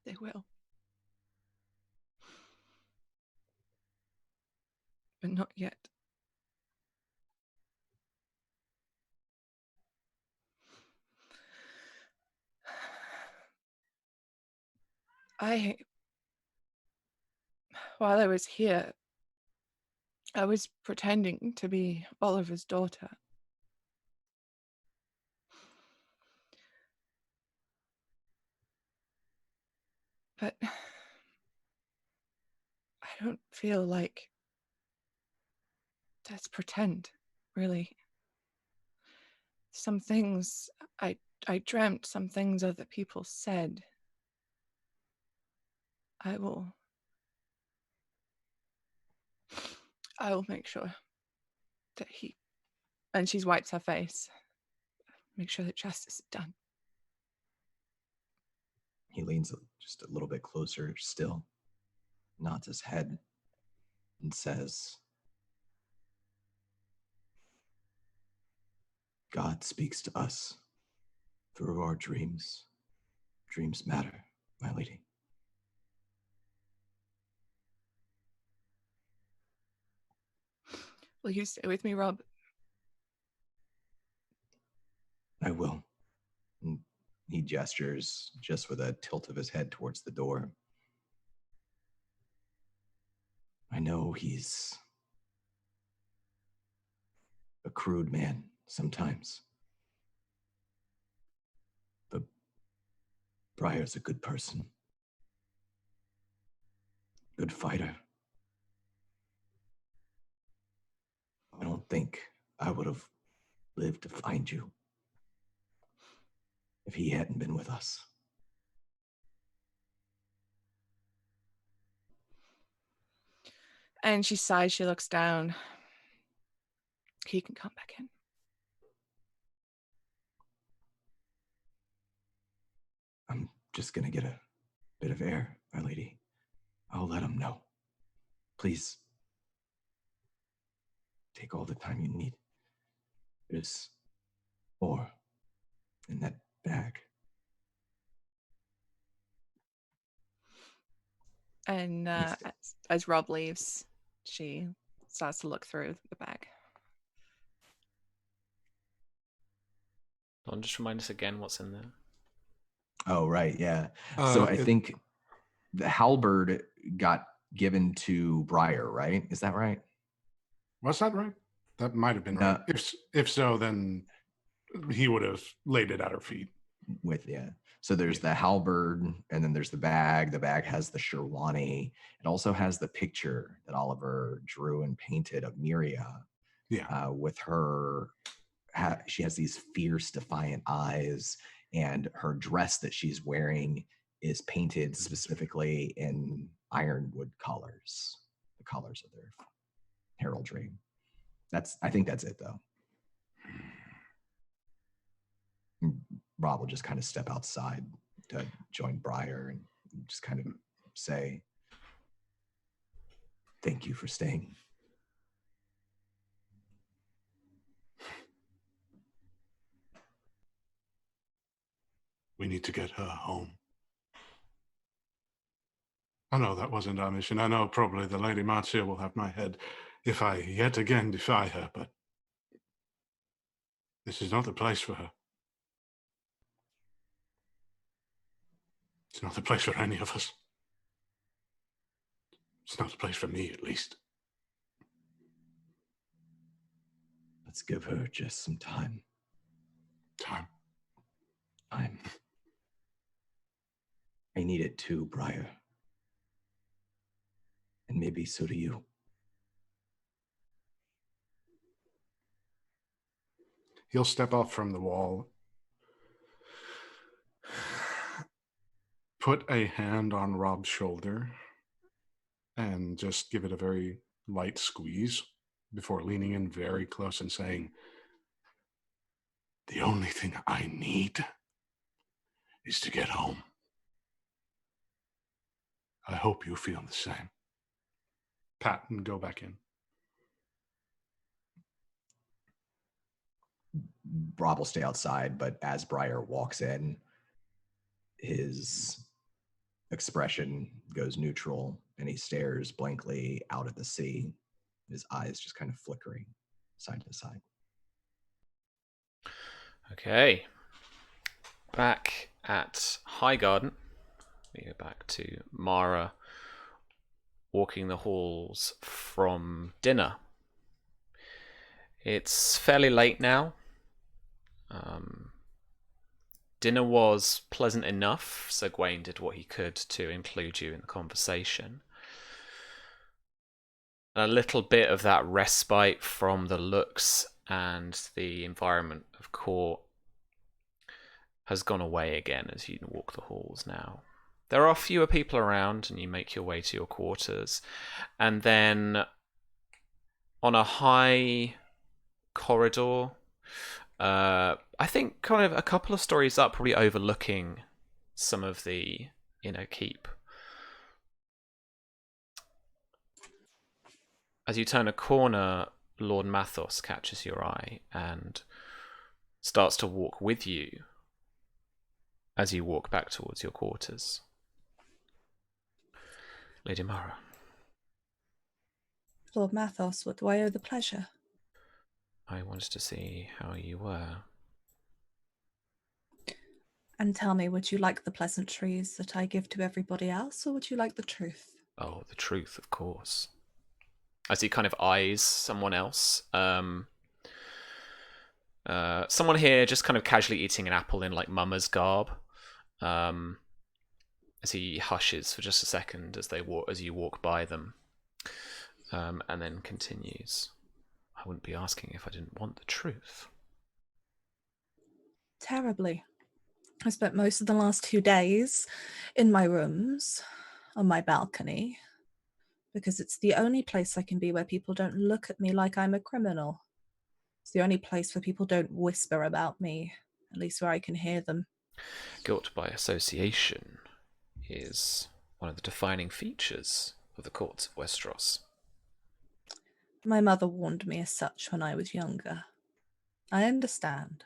They will. But not yet. While I was here, I was pretending to be Oliver's daughter. But I don't feel like that's pretend, really. Some things I dreamt, some things other people said. I will make sure that and she wipes her face, make sure that justice is done. He leans just a little bit closer still, nods his head, and says, God speaks to us through our dreams. Dreams matter, my lady. Will you stay with me, Rob? I will. And he gestures just with a tilt of his head towards the door. I know he's a crude man sometimes. But Briar's a good person. Good fighter. I don't think I would have lived to find you if he hadn't been with us. And she sighs, she looks down. He can come back in. I'm just gonna get a bit of air, my lady. I'll let him know. Please, take all the time you need. There's more in that bag. And as Rob leaves, she starts to look through the bag. Just remind us again what's in there. Oh, right, yeah. So I think the halberd got given to Briar, right? Is that right? Was that right? That might have been right. If so, then he would have laid it at her feet. So there's the halberd, and then there's the bag. The bag has the Sherwani. It also has the picture that Oliver drew and painted of Myria. Yeah. With her, she has these fierce, defiant eyes, and her dress that she's wearing is painted specifically in ironwood colors, the colors of their heraldry. I think that's it, though. Rob will just kind of step outside to join Briar and just kind of say, thank you for staying. We need to get her home. I know that wasn't our mission. I know probably the Lady Marcia will have my head if I yet again defy her, but this is not the place for her. It's not the place for any of us. It's not the place for me, at least. Let's give her just some time. Time. I need it too, Briar. And maybe so do you. He'll step off from the wall, put a hand on Rob's shoulder, and just give it a very light squeeze before leaning in very close and saying, the only thing I need is to get home. I hope you feel the same. Pat, and go back in. Rob will stay outside, but as Briar walks in, his expression goes neutral and he stares blankly out at the sea, his eyes just kind of flickering side to side. Okay. Back at Highgarden, We go back to Mara walking the halls from dinner. It's fairly late now. Dinner was pleasant enough, so Gawain did what he could to include you in the conversation. A little bit of that respite from the looks and the environment of court has gone away again as you walk the halls now. There are fewer people around, and you make your way to your quarters. And then on a high corridor, I think kind of a couple of stories up, probably overlooking some of the inner keep. As you turn a corner, Lord Mathos catches your eye and starts to walk with you as you walk back towards your quarters. Lady Mara. Lord Mathos, what do I owe the pleasure? I wanted to see how you were. And tell me, would you like the pleasantries that I give to everybody else, or would you like the truth? Oh, the truth, of course. As he kind of eyes someone else. Someone here just kind of casually eating an apple in like mama's garb. As he hushes for just a second as you walk by them. And then continues. I wouldn't be asking if I didn't want the truth. Terribly. I spent most of the last 2 days in my rooms, on my balcony, because it's the only place I can be where people don't look at me like I'm a criminal. It's the only place where people don't whisper about me, at least where I can hear them. Guilt by association is one of the defining features of the courts of Westeros. My mother warned me as such when I was younger. I understand.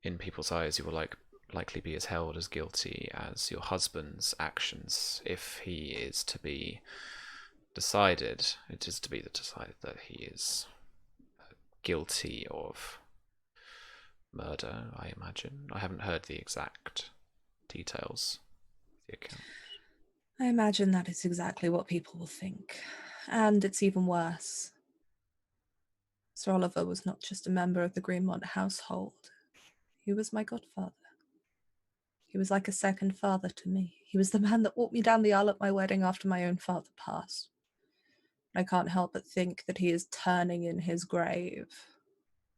In people's eyes, you will likely be as held as guilty as your husband's actions. If he is to be decided, it is to be decided that he is guilty of murder, I imagine. I haven't heard the exact details of the account. I imagine that is exactly what people will think. And it's even worse. Sir Oliver was not just a member of the Greenmont household. He was my godfather. He was like a second father to me. He was the man that walked me down the aisle at my wedding after my own father passed. I can't help but think that he is turning in his grave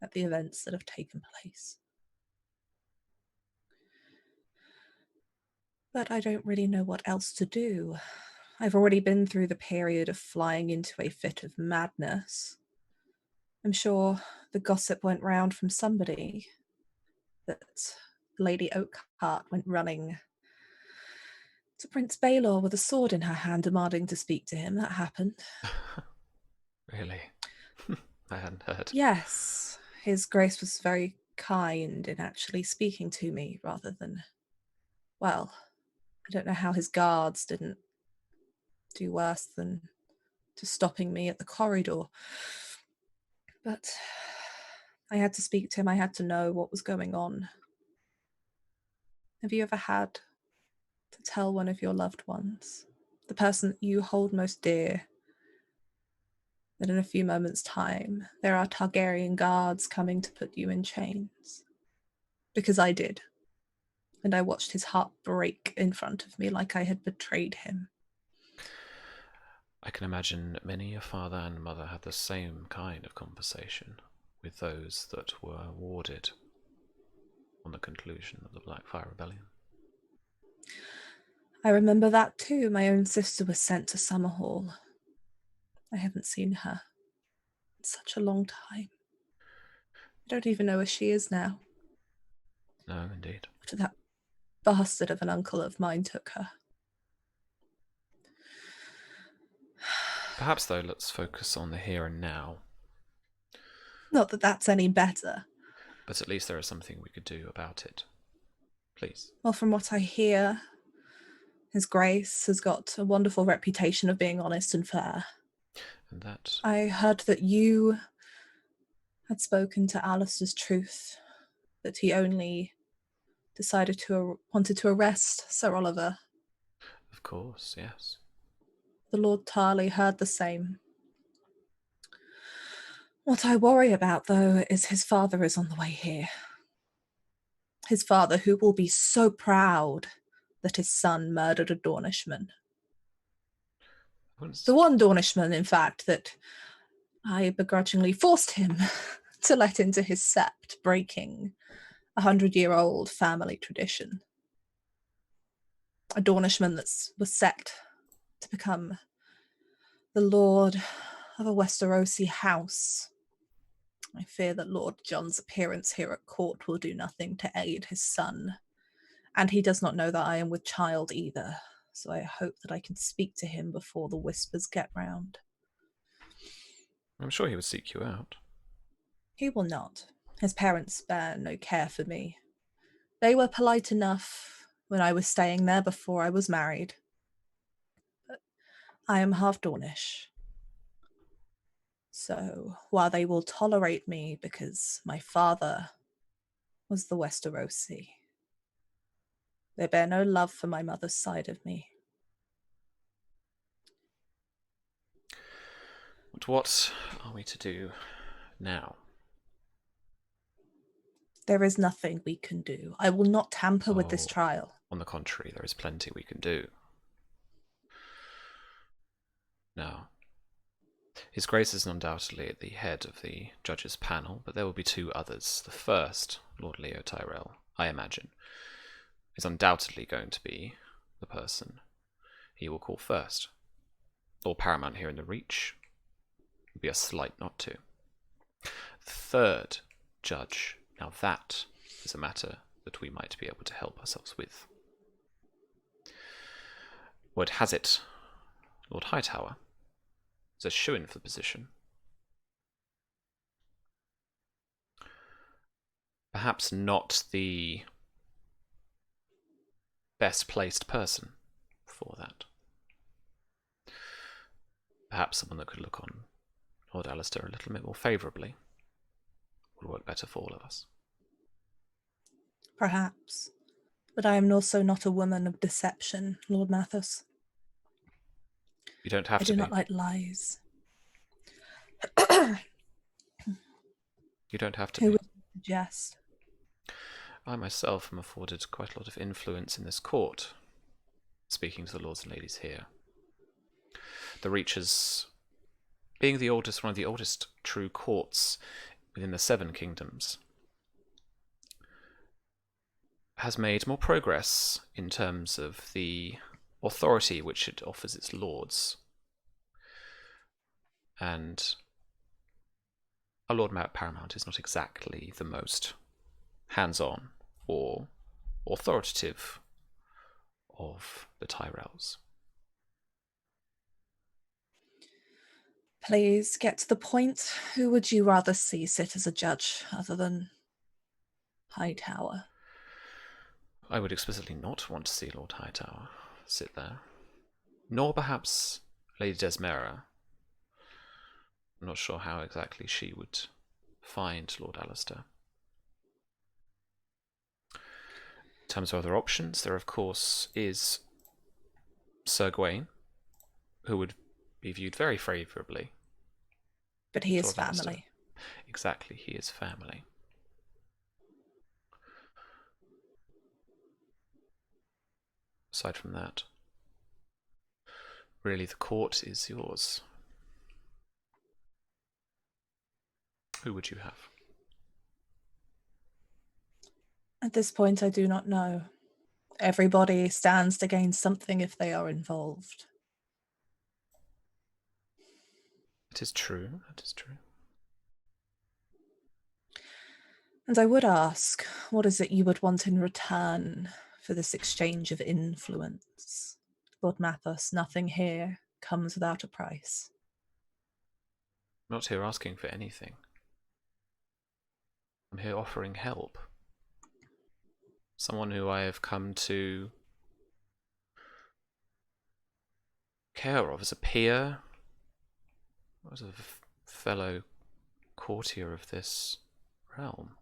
at the events that have taken place. But I don't really know what else to do. I've already been through the period of flying into a fit of madness. I'm sure the gossip went round from somebody that Lady Oakhart went running to Prince Baelor with a sword in her hand, demanding to speak to him. That happened. Really? I hadn't heard. Yes, His Grace was very kind in actually speaking to me rather than... Well, I don't know how his guards didn't do worse than just stopping me at the corridor. But I had to speak to him. I had to know what was going on. Have you ever had to tell one of your loved ones, the person that you hold most dear, that in a few moments' time there are Targaryen guards coming to put you in chains? Because I did. And I watched his heart break in front of me like I had betrayed him. I can imagine many a father and mother had the same kind of conversation with those that were warded on the conclusion of the Blackfyre Rebellion. I remember that too. My own sister was sent to Summerhall. I haven't seen her in such a long time. I don't even know where she is now. No, indeed. But that bastard of an uncle of mine took her. Perhaps, though, let's focus on the here and now. Not that that's any better. But at least there is something we could do about it. Please. Well, from what I hear, His Grace has got a wonderful reputation of being honest and fair. And that... I heard that you had spoken to Alistair's truth, that he only wanted to arrest Sir Oliver. Of course, yes. The Lord Tarly heard the same. What I worry about, though, is his father is on the way here. His father, who will be so proud that his son murdered a Dornishman. The one Dornishman, in fact, that I begrudgingly forced him to let into his sept, breaking 100-year-old family tradition. A Dornishman that was set to become the lord of a Westerosi house. I fear that Lord John's appearance here at court will do nothing to aid his son, and he does not know that I am with child either, so I hope that I can speak to him before the whispers get round. I'm sure he would seek you out. He will not. His parents bear no care for me. They were polite enough when I was staying there before I was married. But I am half Dornish. So while they will tolerate me because my father was the Westerosi, they bear no love for my mother's side of me. But what are we to do now? There is nothing we can do. I will not tamper with this trial. On the contrary, there is plenty we can do. Now, His Grace is undoubtedly at the head of the judges' panel, but there will be two others. The first, Lord Leo Tyrell, I imagine, is undoubtedly going to be the person he will call first. Lord Paramount here in the Reach would be a slight not to. The third judge, now that is a matter that we might be able to help ourselves with. Word has it, Lord Hightower is a shoo-in for the position. Perhaps not the best placed person for that. Perhaps someone that could look on Lord Alistair a little bit more favourably would work better for all of us. Perhaps. But I am also not a woman of deception, Lord Mathis. You don't have to be. I do not like lies. You don't have to Who be. would you suggest? I myself am afforded quite a lot of influence in this court, speaking to the lords and ladies here. The Reachers, being the oldest, one of the oldest true courts within the Seven Kingdoms, has made more progress in terms of the authority which it offers its lords. And our Lord Paramount is not exactly the most hands-on or authoritative of the Tyrells. Please get to the point. Who would you rather see sit as a judge other than Hightower? I would explicitly not want to see Lord Hightower sit there. Nor perhaps Lady Desmera. I'm not sure how exactly she would find Lord Alistair. In terms of other options, there of course is Sir Gawain, who would be viewed very favourably. But he is family. Alistair. Exactly, he is family. Aside from that, really the court is yours. Who would you have? At this point, I do not know. Everybody stands to gain something if they are involved. It is true, it is true. And I would ask, what is it you would want in return for this exchange of influence? Lord Mathos, nothing here comes without a price. I'm not here asking for anything. I'm here offering help. Someone who I have come to care of as a peer, as a fellow courtier of this realm.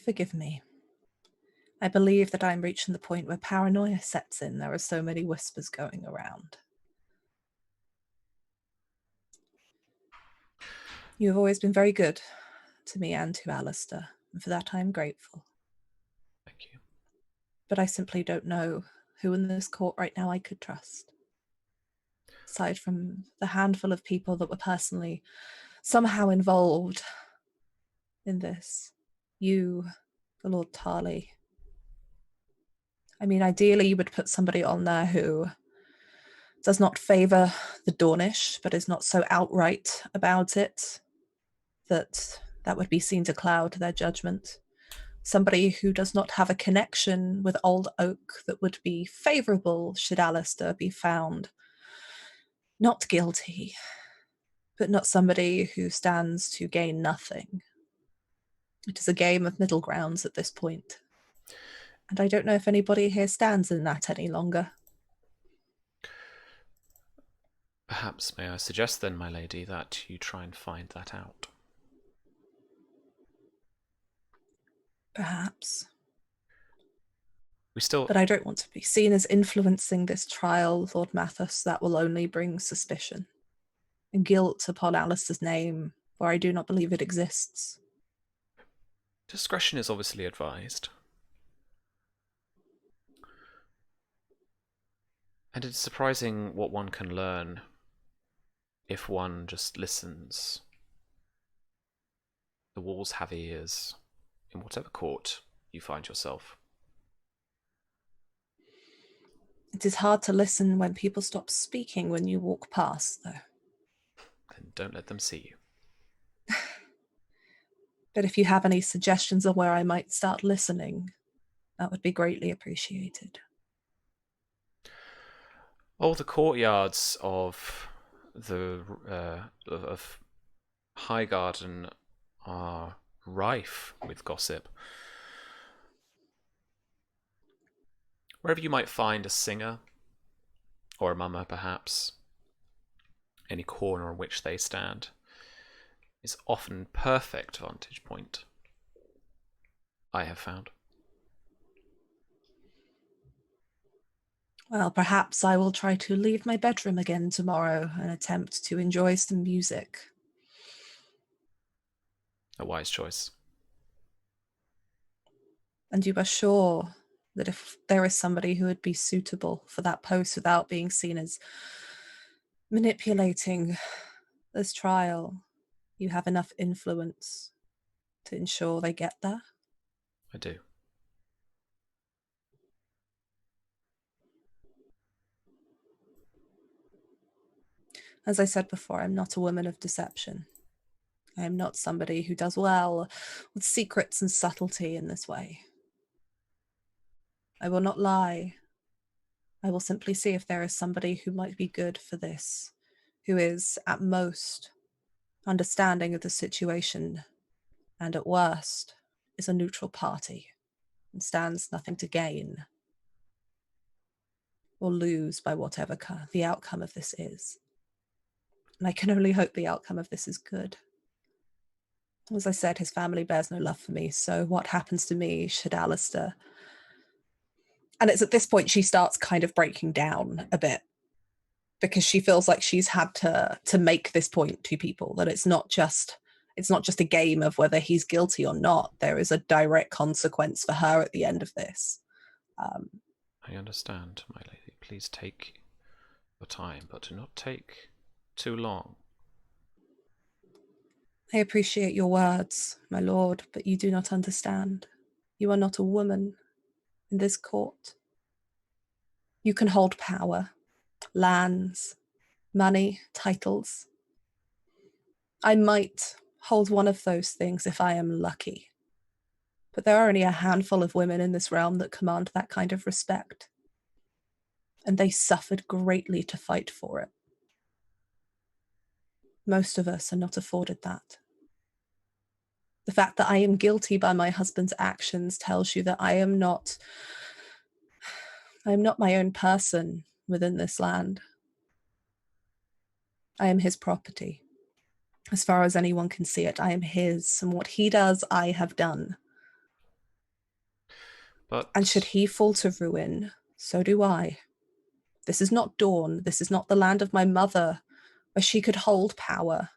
Forgive me. I believe that I'm reaching the point where paranoia sets in. There are so many whispers going around. You have always been very good to me and to Alistair, and for that I am grateful. Thank you. But I simply don't know who in this court right now I could trust. Aside from the handful of people that were personally somehow involved in this. You, the Lord Tarly. I mean, ideally you would put somebody on there who does not favour the Dornish, but is not so outright about it that would be seen to cloud their judgment. Somebody who does not have a connection with Old Oak that would be favourable should Alistair be found not guilty, but not somebody who stands to gain nothing. It is a game of middle grounds at this point. And I don't know if anybody here stands in that any longer. Perhaps may I suggest then, my lady, that you try and find that out. Perhaps. But I don't want to be seen as influencing this trial, Lord Mathis. That will only bring suspicion and guilt upon Alistair's name, where I do not believe it exists. Discretion is obviously advised. And it's surprising what one can learn if one just listens. The walls have ears in whatever court you find yourself. It is hard to listen when people stop speaking when you walk past, though. Then don't let them see you. But if you have any suggestions on where I might start listening, that would be greatly appreciated. Oh, the courtyards of of Highgarden are rife with gossip. Wherever you might find a singer, or a mummer perhaps, any corner on which they stand, is often perfect vantage point, I have found. Well, perhaps I will try to leave my bedroom again tomorrow and attempt to enjoy some music. A wise choice. And you are sure that if there is somebody who would be suitable for that post without being seen as manipulating this trial, you have enough influence to ensure they get there? I do. As I said before, I'm not a woman of deception. I am not somebody who does well with secrets and subtlety in this way. I will not lie. I will simply see if there is somebody who might be good for this, who is, at most, understanding of the situation, and at worst, is a neutral party and stands nothing to gain or lose by whatever the outcome of this is. And I can only hope the outcome of this is good. As I said, his family bears no love for me, so what happens to me should Alistair... And it's at this point she starts kind of breaking down a bit, because she feels like she's had to make this point to people, that it's not just a game of whether he's guilty or not. There is a direct consequence for her at the end of this. I understand, my lady. Please take your time, but do not take too long. I appreciate your words, my lord, but you do not understand. You are not a woman in this court. You can hold power, lands, money, titles. I might hold one of those things if I am lucky. But there are only a handful of women in this realm that command that kind of respect. And they suffered greatly to fight for it. Most of us are not afforded that. The fact that I am guilty by my husband's actions tells you that I am not my own person within this land. I am his property. As far as anyone can see it, I am his, and what he does, I have done. And should he fall to ruin, so do I. This is not Dawn. This is not the land of my mother, where she could hold power.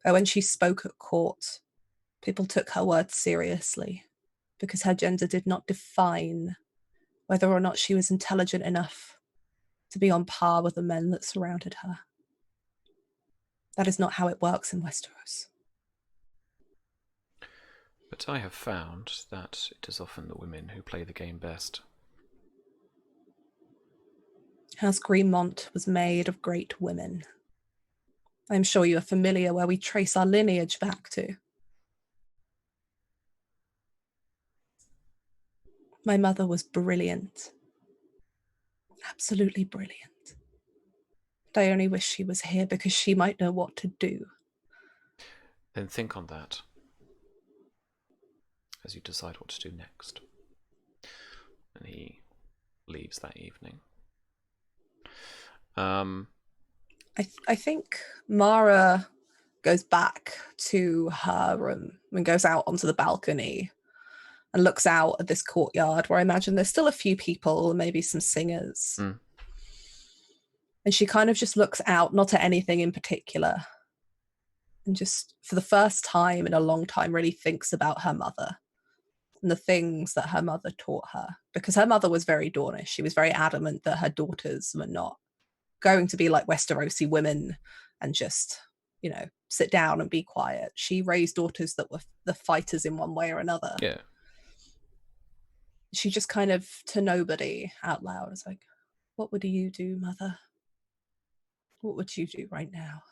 But when she spoke at court, people took her words seriously, because her gender did not define whether or not she was intelligent enough to be on par with the men that surrounded her. That is not how it works in Westeros. But I have found that it is often the women who play the game best. House Greenmont was made of great women. I am sure you are familiar where we trace our lineage back to. My mother was brilliant. Absolutely brilliant. And I only wish she was here because she might know what to do. Then think on that as you decide what to do next. And he leaves that evening. I think Mara goes back to her room and goes out onto the balcony and looks out at this courtyard where I imagine there's still a few people, maybe some singers. Mm. And she kind of just looks out, not at anything in particular, and just for the first time in a long time really thinks about her mother and the things that her mother taught her. Because her mother was very Dornish. She was very adamant that her daughters were not going to be like Westerosi women and just, you know, sit down and be quiet. She raised daughters that were the fighters in one way or another. Yeah. She just kind of, to nobody out loud, was like, what would you do, mother? What would you do right now?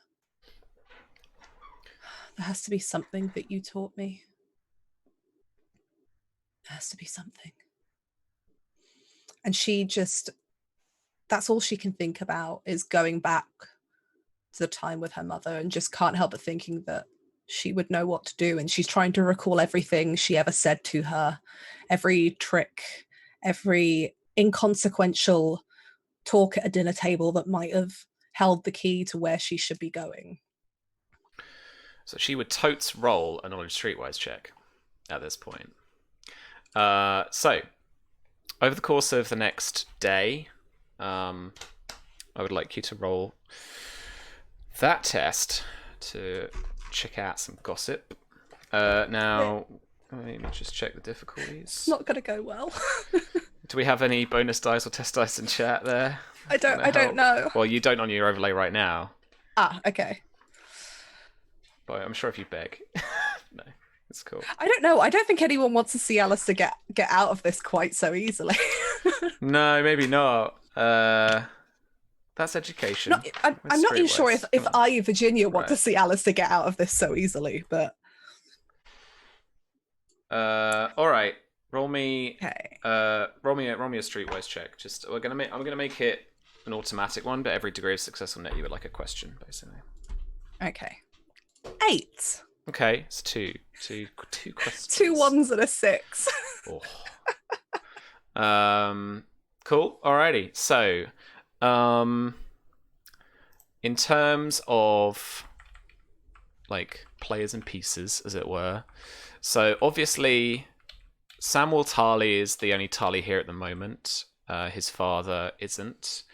There has to be something that you taught me. There has to be something. And she just, that's all she can think about is going back to the time with her mother and just can't help but thinking that she would know what to do. And she's trying to recall everything she ever said to her, every trick, every inconsequential talk at a dinner table that might have held the key to where she should be going. So she would totes roll a knowledge streetwise check at this point. So, over the course of the next day, I would like you to roll that test to check out some gossip. Now, let me just check the difficulties. It's not going to go well. Do we have any bonus dice or test dice in chat there? I don't know. Well, you don't on your overlay right now. Ah, okay. But I'm sure if you beg. No, it's cool. I don't know. I don't think anyone wants to see Alistair get out of this quite so easily. No, maybe not. That's education. I'm not even sure if I, Virginia, want to see Alistair get out of this so easily, but... all right. Roll me. Okay. Roll me a streetwise check. Just I'm gonna make it an automatic one, but every degree of success will net you with like a question, basically. Okay. 8. Okay, it's two questions. 2 1s and a 6. Oh. Cool. Alrighty. So, in terms of like players and pieces, as it were. So obviously, Samuel Tarly is the only Tarly here at the moment. His father isn't,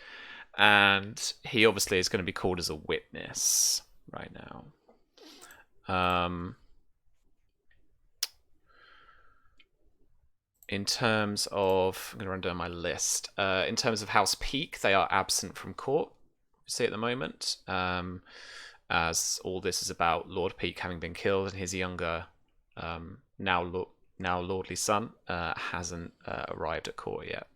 and he obviously is going to be called as a witness right now. In terms of, I'm going to run down my list. In terms of House Peak, they are absent from court, see at the moment, as all this is about Lord Peak having been killed and his younger, now lordly son hasn't arrived at court yet.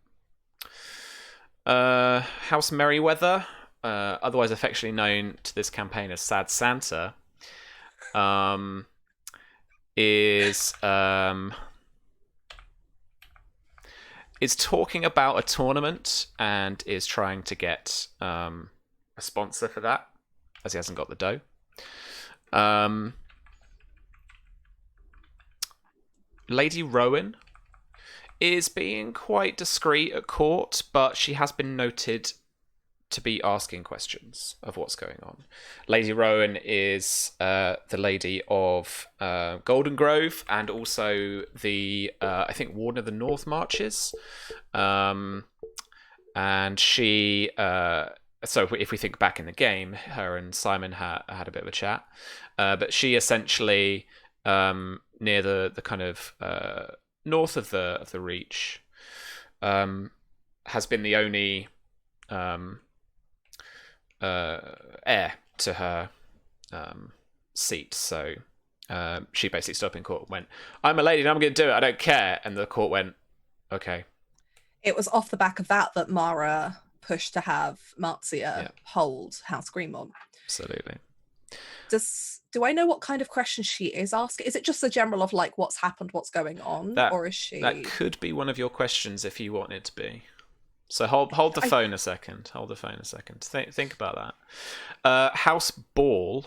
House Merryweather, otherwise affectionately known to this campaign as Sad Santa, is talking about a tournament and is trying to get a sponsor for that, as he hasn't got the dough. Lady Rowan is being quite discreet at court, but she has been noted to be asking questions of what's going on. Lady Rowan is the lady of Golden Grove and also the I think Warden of the North Marches, and she. So if we think back in the game, her and Simon had a bit of a chat, but she essentially near the kind of north of the Reach has been the only heir to her seat. So she basically stood up in court and went, "I'm a lady and I'm going to do it. I don't care." And the court went, "Okay." It was off the back of that Mara pushed to have Myria hold House Greenmont. Absolutely. Do I know what kind of questions she is asking? Is it just the general of like what's happened, what's going on, or is she? That could be one of your questions if you want it to be. So hold the phone a second. Hold the phone a second. Think about that. House Ball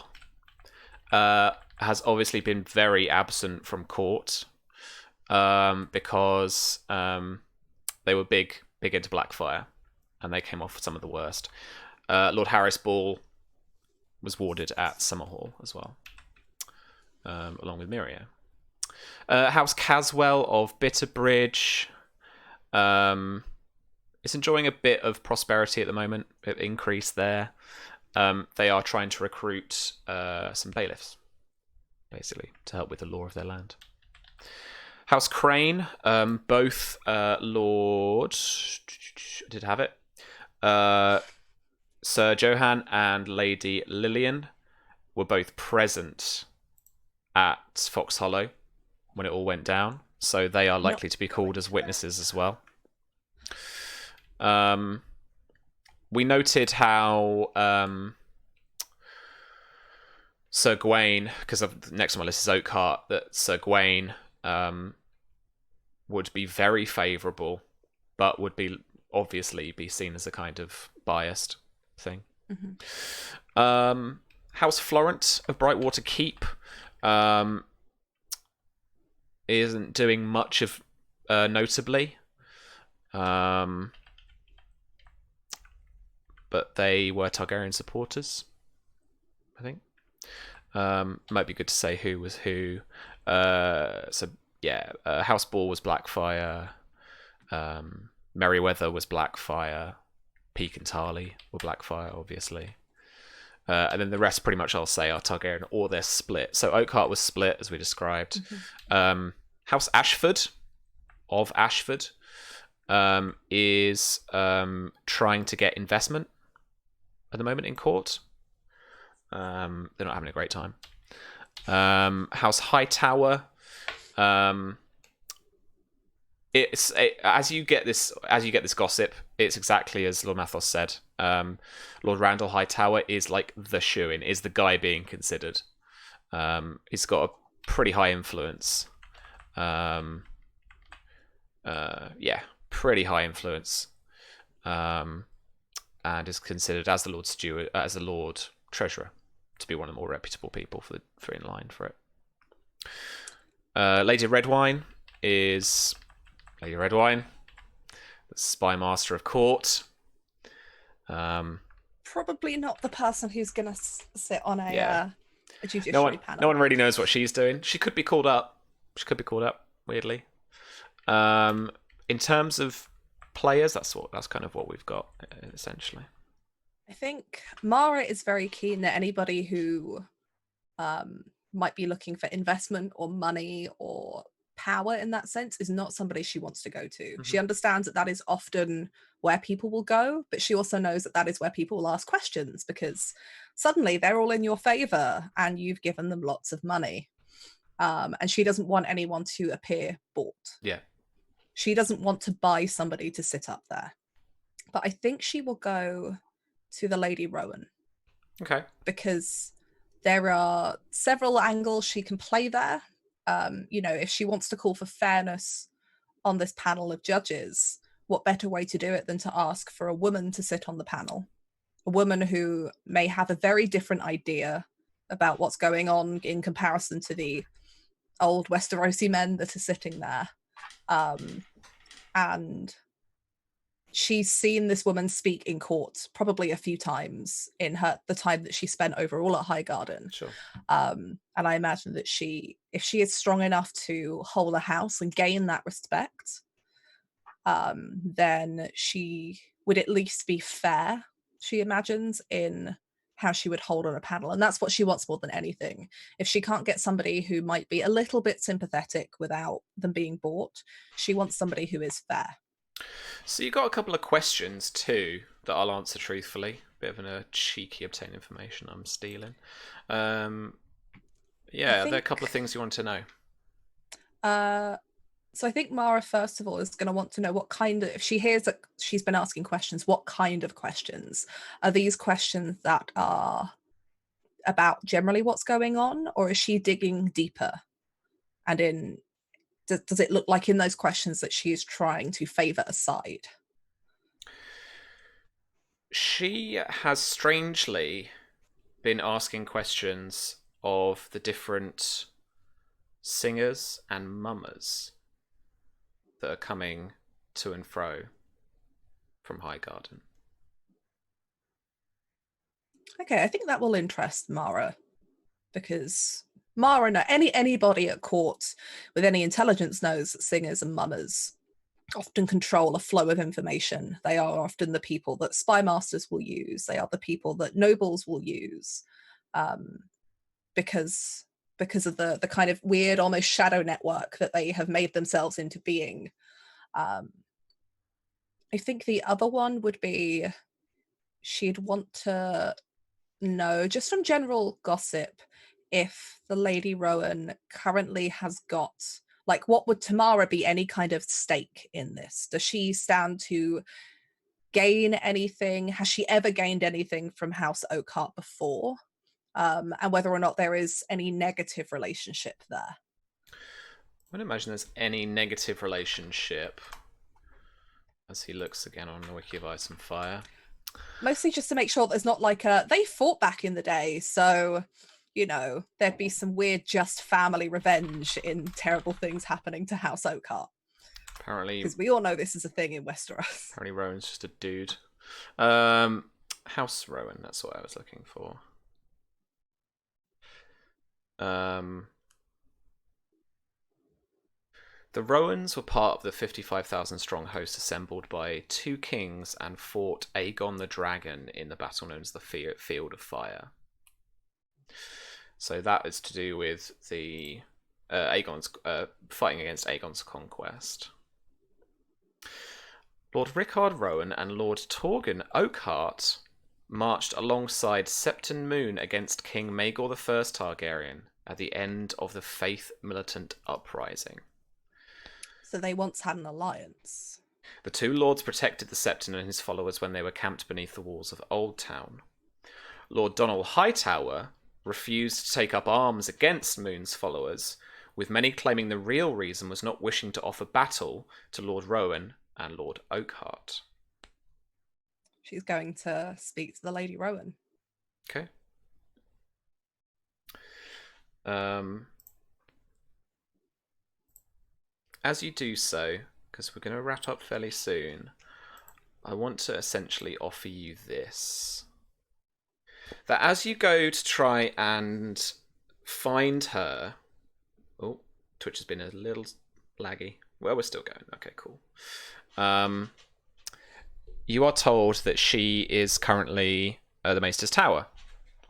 has obviously been very absent from court because they were big into Blackfyre, and they came off with some of the worst. Lord Harris Ball was warded at Summerhall as well, along with Myria. House Caswell of Bitterbridge is enjoying a bit of prosperity at the moment, a bit of increase there. They are trying to recruit some bailiffs, basically, to help with the law of their land. House Crane, both Lord... I did have it. Sir Johan and Lady Lillian were both present at Fox Hollow when it all went down, so they are likely to be called as witnesses as well. We noted how Sir Gawain, because next on my list is Oakhart, that Sir Gawain would be very favourable, but would be obviously be seen as a kind of biased thing. Mm-hmm. House Florent of Brightwater Keep isn't doing much of notably, but they were Targaryen supporters, I think. Might be good to say who was who. House Ball was Blackfyre, Merryweather was Blackfyre, Peake and Tarley were Blackfyre, obviously. And then the rest pretty much I'll say are Targaryen, or they're split. So Oakhart was split, as we described. Mm-hmm. House Ashford of Ashford is trying to get investment at the moment in court. They're not having a great time. House Hightower. As you get this gossip, it's exactly as Lord Mathos said. Lord Randall Hightower is like the shoo-in, is the guy being considered. He's got a pretty high influence. Pretty high influence. And is considered as the Lord Steward, as the Lord Treasurer, to be one of the more reputable people for in line for it. Lady Redwine is Lady Redwine, the Spy Master of Court. Probably not the person who's going to sit on a judiciary panel. No one really knows what she's doing. She could be called up. Weirdly. In terms of players, that's kind of what we've got essentially. I think Mara is very keen that anybody who might be looking for investment or money or power in that sense is not somebody she wants to go to. Mm-hmm. She understands that is often where people will go, but she also knows that is where people will ask questions because suddenly they're all in your favor and you've given them lots of money. And she doesn't want anyone to appear bought. Yeah. She doesn't want to buy somebody to sit up there. But I think she will go to the Lady Rowan. Okay. Because there are several angles she can play there. If she wants to call for fairness on this panel of judges, what better way to do it than to ask for a woman to sit on the panel? A woman who may have a very different idea about what's going on in comparison to the old Westerosi men that are sitting there. And she's seen this woman speak in court probably a few times in the time that she spent overall at Highgarden. Sure. And I imagine that if she is strong enough to hold a house and gain that respect, then she would at least be fair, she imagines, in how she would hold on a panel. And that's what she wants more than anything. If she can't get somebody who might be a little bit sympathetic without them being bought, she wants somebody who is fair. So you got a couple of questions too that I'll answer truthfully. Bit of a cheeky obtain information I'm stealing. Yeah, there are a couple of things you want to know. So I think Mara, first of all, is going to want to know what kind of, if she hears that she's been asking questions, what kind of questions? Are these questions that are about generally what's going on, or is she digging deeper? And does it look like in those questions that she is trying to favour a side? She has strangely been asking questions of the different singers and mummers that are coming to and fro from Highgarden. Okay, I think that will interest Mara, because Mara, anybody at court with any intelligence knows that singers and mummers often control a flow of information. They are often the people that spy masters will use. They are the people that nobles will use, because of the kind of weird, almost shadow network that they have made themselves into being. I think the other one would be, she'd want to know, just from general gossip, if the Lady Rowan currently has got, like, what would Tamara be any kind of stake in this? Does she stand to gain anything? Has she ever gained anything from House Oakhart before? And whether or not there is any negative relationship there. I wouldn't imagine there's any negative relationship. As he looks again on the Wiki of Ice and Fire. Mostly just to make sure there's not like they fought back in the day, so, you know, there'd be some weird just family revenge in terrible things happening to House Oakhart. Apparently, because we all know this is a thing in Westeros. Apparently Rowan's just a dude. House Rowan, that's what I was looking for. The Rowans were part of the 55,000 strong host assembled by 2 kings and fought Aegon the Dragon in the battle known as the Field of Fire. So that is to do with the Aegon's fighting against Aegon's conquest. Lord Rickard Rowan and Lord Torgon Oakhart marched alongside Septon Moon against King Maegor I Targaryen at the end of the Faith Militant Uprising. So they once had an alliance. The 2 lords protected the Septon and his followers when they were camped beneath the walls of Old Town. Lord Donald Hightower refused to take up arms against Moon's followers, with many claiming the real reason was not wishing to offer battle to Lord Rowan and Lord Oakhart. She's going to speak to the Lady Rowan. Okay. As you do so, because we're going to wrap up fairly soon, I want to essentially offer you this. That as you go to try and find her... Oh, Twitch has been a little laggy. Well, we're still going. Okay, cool. You are told that she is currently at the Maester's Tower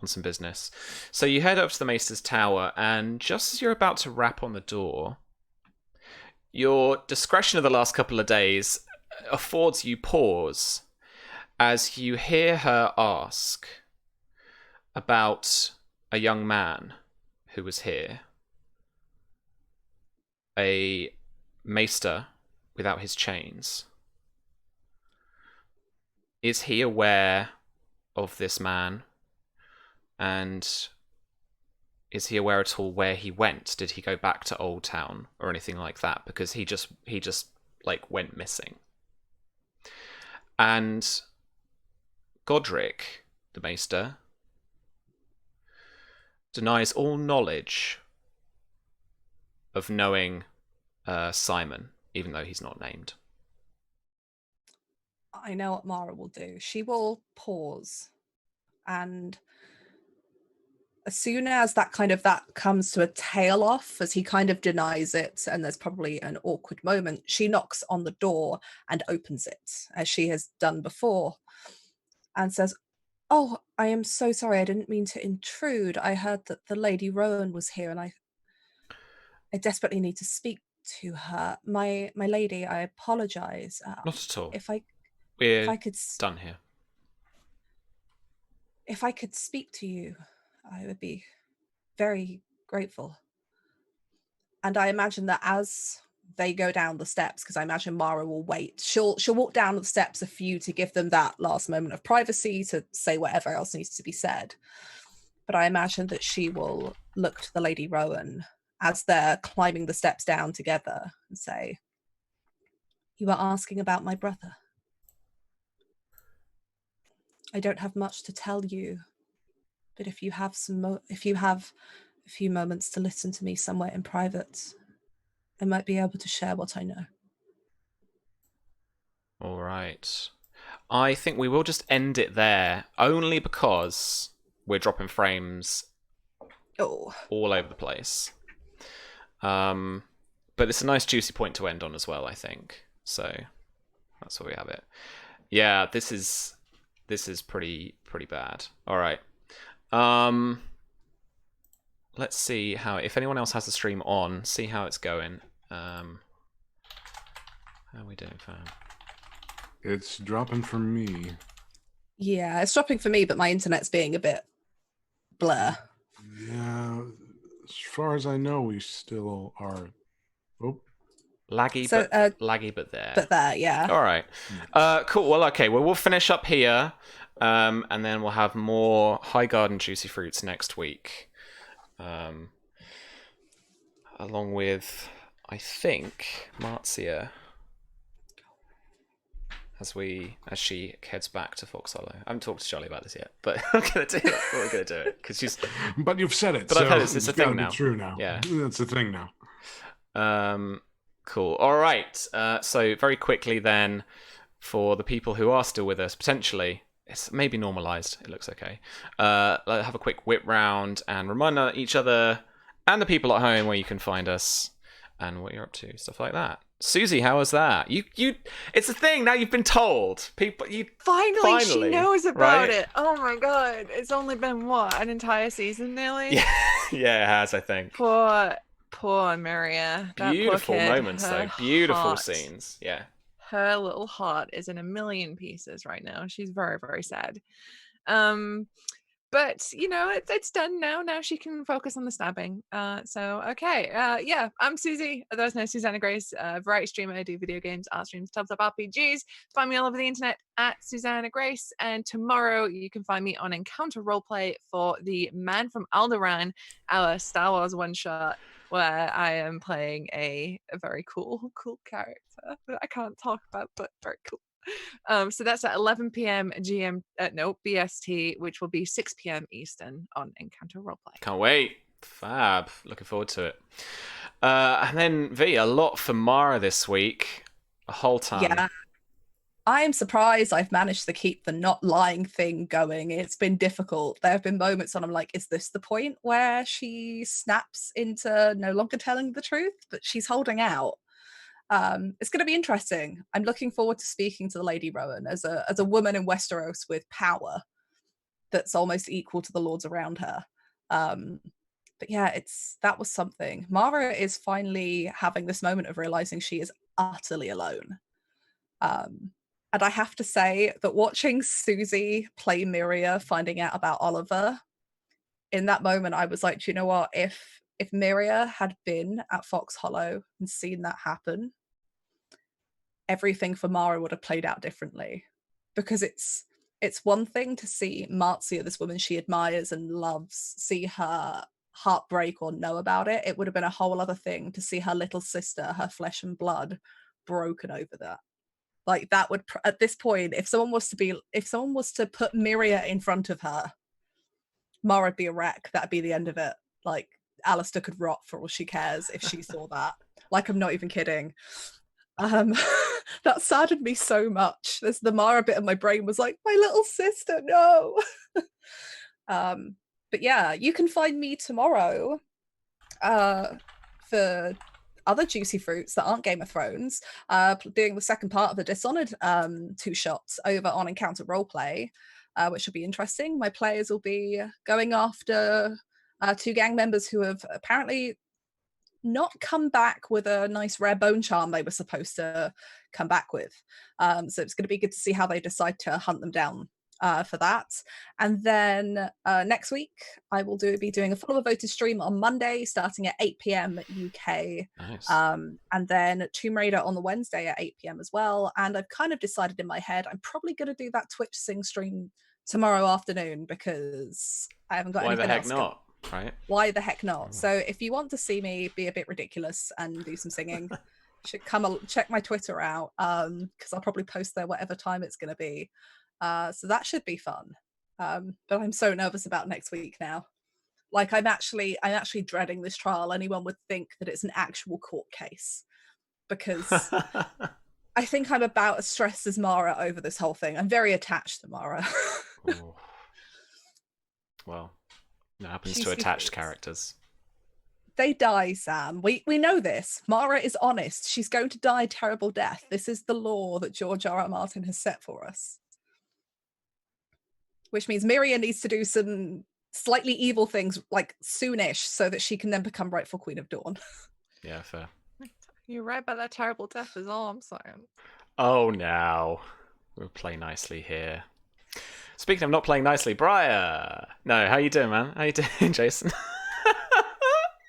on some business. So you head up to the Maester's Tower, and just as you're about to rap on the door, your discretion of the last couple of days affords you pause as you hear her ask about a young man who was here. A maester without his chains. Is he aware of this man? And is he aware at all where he went? Did he go back to Old Town or anything like that? Because he just like went missing. And Godric, the maester, denies all knowledge of knowing Simon, even though he's not named. I know what Mara will do. She will pause, and as soon as that comes to a tail off, as he kind of denies it, and there's probably an awkward moment, she knocks on the door and opens it, as she has done before, and says, "Oh, I am so sorry. I didn't mean to intrude. I heard that the Lady Rowan was here, and I desperately need to speak to her. My lady, I apologize. Not at all. If I could done here. If I could speak to you, I would be very grateful." And I imagine that as they go down the steps, because I imagine Mara will wait. She'll walk down the steps a few to give them that last moment of privacy to say whatever else needs to be said. But I imagine that she will look to the Lady Rowan as they're climbing the steps down together and say, "You are asking about my brother. I don't have much to tell you, but if you have a few moments to listen to me somewhere in private, I might be able to share what I know." All right. I think we will just end it there, only because we're dropping frames all over the place. But it's a nice juicy point to end on as well, I think. So that's where we have it. Yeah, this is pretty bad. All right. Let's see if anyone else has the stream on, see how it's going. How are we doing, fam? It's dropping for me. Yeah, it's dropping for me, but my internet's being a bit blur. Yeah, as far as I know, we still are. Oh, laggy, but there. But there, yeah. All right. Cool. Well, okay. Well, we'll finish up here, and then we'll have more Highgarden Juicy Fruits next week, along with, I think, Myria, as she heads back to Fox Hollow. I haven't talked to Charlie about this yet, but I'm gonna do it. We're gonna do it because she's. But you've said it. But I've heard it's a thing now. True now. Yeah, it's a thing now. Cool. All right. So very quickly then, for the people who are still with us, potentially it's maybe normalized. It looks okay. Let's have a quick whip round and remind each other and the people at home where you can find us and what you're up to, stuff like that. Susie, how was that? You it's a thing now. You've been told. People, finally she knows about it. Oh my god! It's only been an entire season nearly. Yeah, yeah, it has. I think. Poor Myria. Beautiful moments though. Beautiful scenes. Yeah. Her little heart is in a million pieces right now. She's very, very sad. But it's done now. Now she can focus on the stabbing. So okay. Yeah, I'm Susie. There's no Susanna Grace, variety streamer. I do video games, art streams, tabletop RPGs. Find me all over the internet at Susanna Grace. And tomorrow you can find me on Encounter Roleplay for the Man from Alderaan, our Star Wars one shot, where I am playing a very cool character that I can't talk about, but very cool. So that's at 11 p.m. BST, which will be 6 p.m. Eastern on Encounter Roleplay. Can't wait. Fab. Looking forward to it. And then V, a lot for Mara this week. A whole ton. Yeah. I am surprised I've managed to keep the not lying thing going. It's been difficult. There have been moments when I'm like, is this the point where she snaps into no longer telling the truth? But she's holding out. It's going to be interesting. I'm looking forward to speaking to the Lady Rowan as a woman in Westeros with power that's almost equal to the lords around her. But yeah, that was something. Mara is finally having this moment of realizing she is utterly alone. And I have to say that watching Susie play Myria, finding out about Oliver, in that moment I was like, do you know what? If Myria had been at Fox Hollow and seen that happen, everything for Mara would have played out differently. Because it's one thing to see Myria, this woman she admires and loves, see her heartbreak or know about it. It would have been a whole other thing to see her little sister, her flesh and blood, broken over that. Like that would, at this point, if someone was to put Myria in front of her, Mara'd be a wreck. That'd be the end of it. Like Alistair could rot for all she cares if she saw that. Like, I'm not even kidding. That saddened me so much. There's the Mara bit of my brain was like, my little sister, no. But yeah, you can find me tomorrow for other juicy fruits that aren't Game of Thrones, doing the second part of the Dishonored two shots over on Encounter Roleplay, which will be interesting. My players will be going after two gang members who have apparently not come back with a nice rare bone charm they were supposed to come back with. So it's going to be good to see how they decide to hunt them down for that. And then next week, I will be doing a follower voted stream on Monday, starting at 8 p.m. UK. Nice. And then Tomb Raider on the Wednesday at 8 p.m. as well. And I've kind of decided in my head, I'm probably going to do that Twitch Sing stream tomorrow afternoon because I haven't got anything else. Why the heck not? Right? Why the heck not? So if you want to see me be a bit ridiculous and do some singing, should come check my Twitter out because I'll probably post there whatever time it's going to be. So that should be fun. But I'm so nervous about next week now. Like I'm actually dreading this trial. Anyone would think that it's an actual court case because I think I'm about as stressed as Mara over this whole thing. I'm very attached to Mara. Well. It happens to attached characters. They die, Sam. We know this. Mara is honest. She's going to die a terrible death. This is the law that George R.R. Martin has set for us. Which means Myria needs to do some slightly evil things, like soonish, so that she can then become rightful Queen of Dawn. Yeah, fair. You're right about that terrible death is all I'm saying. Oh, now. We'll play nicely here. Speaking of not playing nicely, Briar. No, how you doing, man? How you doing, Jason?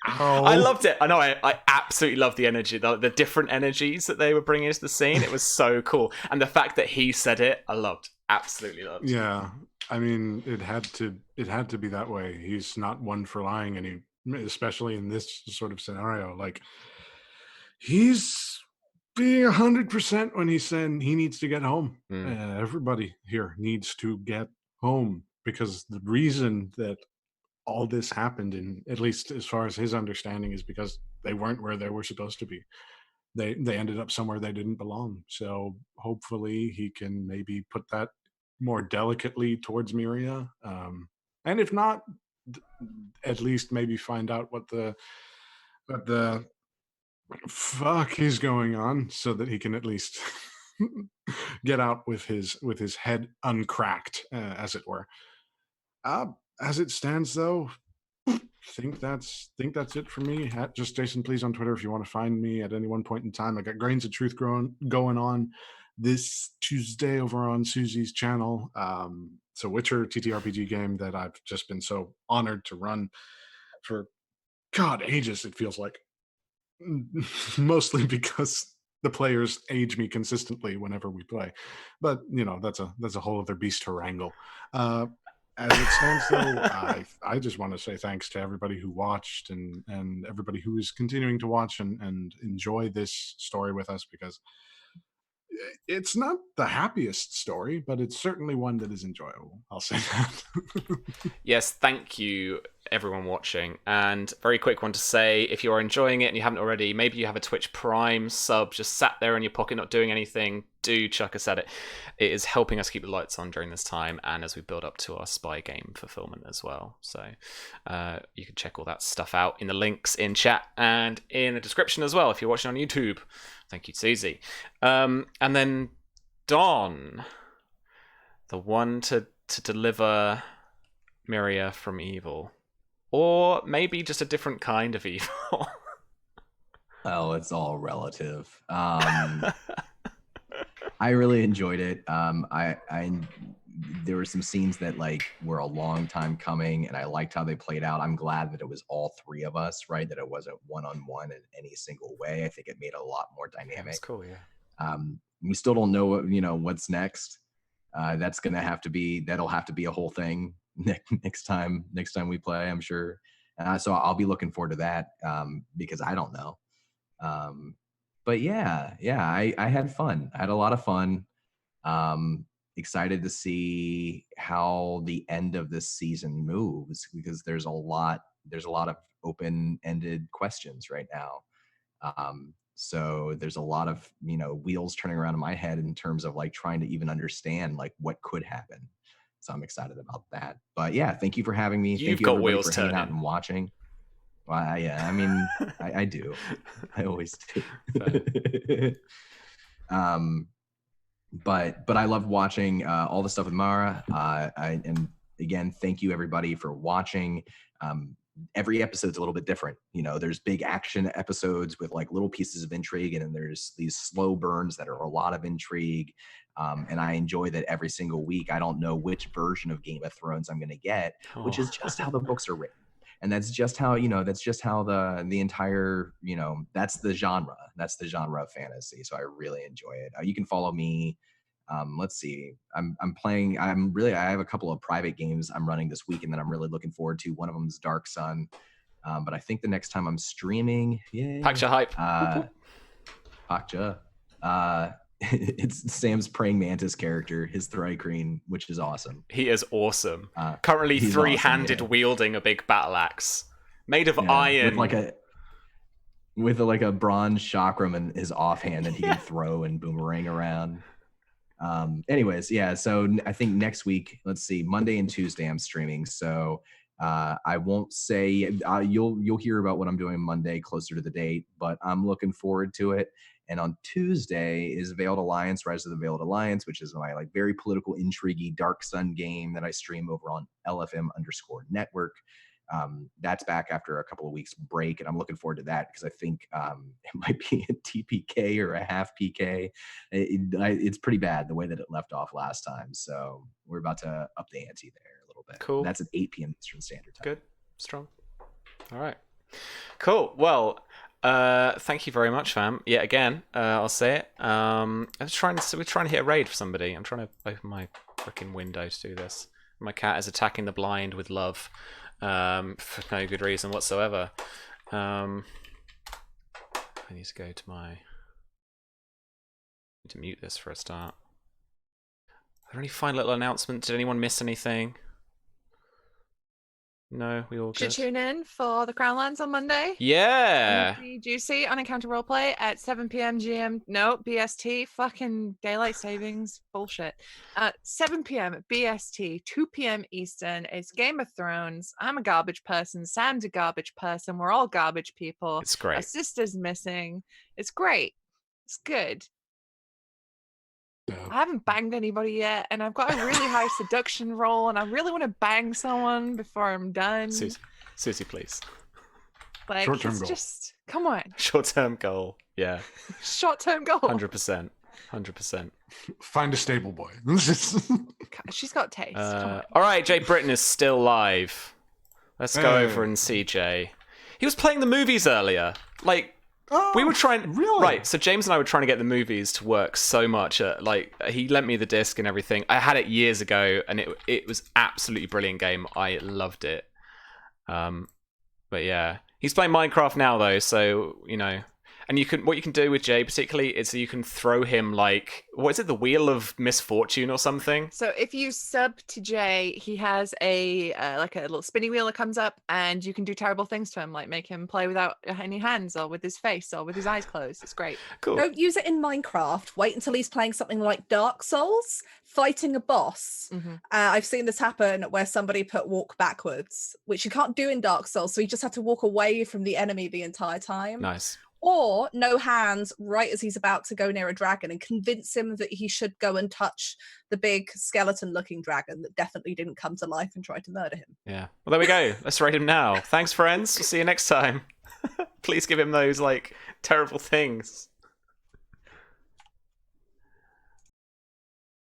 I loved it. I know. I absolutely loved the energy, the different energies that they were bringing into the scene. It was so cool, and the fact that he said it, I loved. Absolutely loved. Yeah, I mean, it had to be that way. He's not one for lying, and especially in this sort of scenario, like he's being 100% when he's saying he needs to get home. Everybody here needs to get home because the reason that all this happened, in at least as far as his understanding, is because they weren't where they were supposed to be. They ended up somewhere they didn't belong. So hopefully he can maybe put that more delicately towards Myria, and if not, at least maybe find out what the fuck is going on so that he can at least get out with his head uncracked, as it were. As it stands, though, think that's it for me. Just Jason Please on Twitter if you want to find me at any one point in time. I got Grains of Truth going on this Tuesday over on Susie's channel. It's a Witcher TTRPG game that I've just been so honored to run for ages, it feels like. Mostly because the players age me consistently whenever we play, but that's a whole other beast to wrangle. As it stands, though, I just want to say thanks to everybody who watched and everybody who is continuing to watch and enjoy this story with us, because it's not the happiest story, but it's certainly one that is enjoyable. I'll say that. Yes, thank you, everyone watching. And very quick one to say, if you are enjoying it and you haven't already, maybe you have a Twitch Prime sub just sat there in your pocket not doing anything, do chuck us at it. It is helping us keep the lights on during this time and as we build up to our spy game fulfillment as well. So you can check all that stuff out in the links in chat and in the description as well if you're watching on YouTube. Thank you, Susie. And then Don, the one to deliver Myria from evil. Or maybe just a different kind of evil. Oh, it's all relative. I really enjoyed it. There were some scenes that were a long time coming, and I liked how they played out. I'm glad that it was all three of us, right? That it wasn't one-on-one in any single way. I think it made it a lot more dynamic. That's cool, yeah. We still don't know what's next. That'll have to be a whole thing next time we play, I'm sure. So I'll be looking forward to that because I don't know. But yeah, I had fun. I had a lot of fun. Excited to see how the end of this season moves because there's a lot of open-ended questions right now. So there's a lot of, wheels turning around in my head in terms of like trying to even understand like what could happen. So I'm excited about that. But yeah, thank you for having me. Thank you everybody for hanging out and watching. Well, yeah, I mean, I do. I always do. But I loved watching all the stuff with Mara. And again, thank you everybody for watching. Every episode's a little bit different. There's big action episodes with like little pieces of intrigue, and then there's these slow burns that are a lot of intrigue. And I enjoy that every single week. I don't know which version of Game of Thrones I'm going to get, which is just how the books are written. And that's just how, the entire, that's the genre. That's the genre of fantasy. So I really enjoy it. You can follow me. Let's see. I'm playing. I have a couple of private games I'm running this week, and that I'm really looking forward to. One of them is Dark Sun. But I think the next time I'm streaming, Paksha hype. Paksha. It's Sam's praying mantis character, his Thri-kreen, which is awesome. He is awesome. Currently three-handed, wielding a big battle axe made of iron, with a bronze chakram in his offhand that he can throw and boomerang around. Anyways, yeah. So I think next week, let's see, Monday and Tuesday I'm streaming. So I won't say you'll hear about what I'm doing Monday closer to the date, but I'm looking forward to it. And on Tuesday is Veiled Alliance, Rise of the Veiled Alliance, which is my like very political, intriguey Dark Sun game that I stream over on LFM_network. That's back after a couple of weeks break, and I'm looking forward to that because I think it might be a TPK or a half PK. It's pretty bad the way that it left off last time, so we're about to up the ante there a little bit. Cool. That's at 8 p.m. Eastern Standard Time. Good. Strong. All right. Cool. Well, thank you very much, fam. Yet again, I'll say it. We're trying to hit a raid for somebody. I'm trying to open my freaking window to do this. My cat is attacking the blind with love. For no good reason whatsoever. I need to go to to mute this for a start. Are there any fine little announcements? Did anyone miss anything? No, we all good. Should tune in for the Crownlands on Monday. Yeah. Juicy on Encounter Roleplay at 7 p.m. GM. No, BST. Fucking daylight savings bullshit. 7 p.m. BST, 2 p.m. Eastern. It's Game of Thrones. I'm a garbage person. Sam's a garbage person. We're all garbage people. It's great. Our sister's missing. It's great. It's good. I haven't banged anybody yet, and I've got a really high seduction roll, and I really want to bang someone before I'm done. Susie, please. Like, short-term it's goal. just, come on. Short-term goal, yeah. Short-term goal. 100%. Find a stable boy. She's got taste. All right, Jay Britton is still live. Let's go over and see Jay. He was playing the movies earlier. Like, we were trying, really? Right, so James and I were trying to get the movies to work so much. He lent me the disc and everything. I had it years ago, and it was absolutely brilliant game. I loved it. But yeah, he's playing Minecraft now though, so and what you can do with Jay particularly is you can throw him like, what is it, the Wheel of Misfortune or something? So if you sub to Jay, he has a like a little spinny wheel that comes up, and you can do terrible things to him, like make him play without any hands, or with his face, or with his eyes closed. It's great. Cool. Don't use it in Minecraft. Wait until he's playing something like Dark Souls, fighting a boss. Mm-hmm. I've seen this happen where somebody put walk backwards, which you can't do in Dark Souls, so you just have to walk away from the enemy the entire time. Nice. Or no hands right as he's about to go near a dragon, and convince him that he should go and touch the big skeleton-looking dragon that definitely didn't come to life and try to murder him. Yeah. Well, there we go. Let's raid him now. Thanks, friends. We'll see you next time. Please give him those, like, terrible things.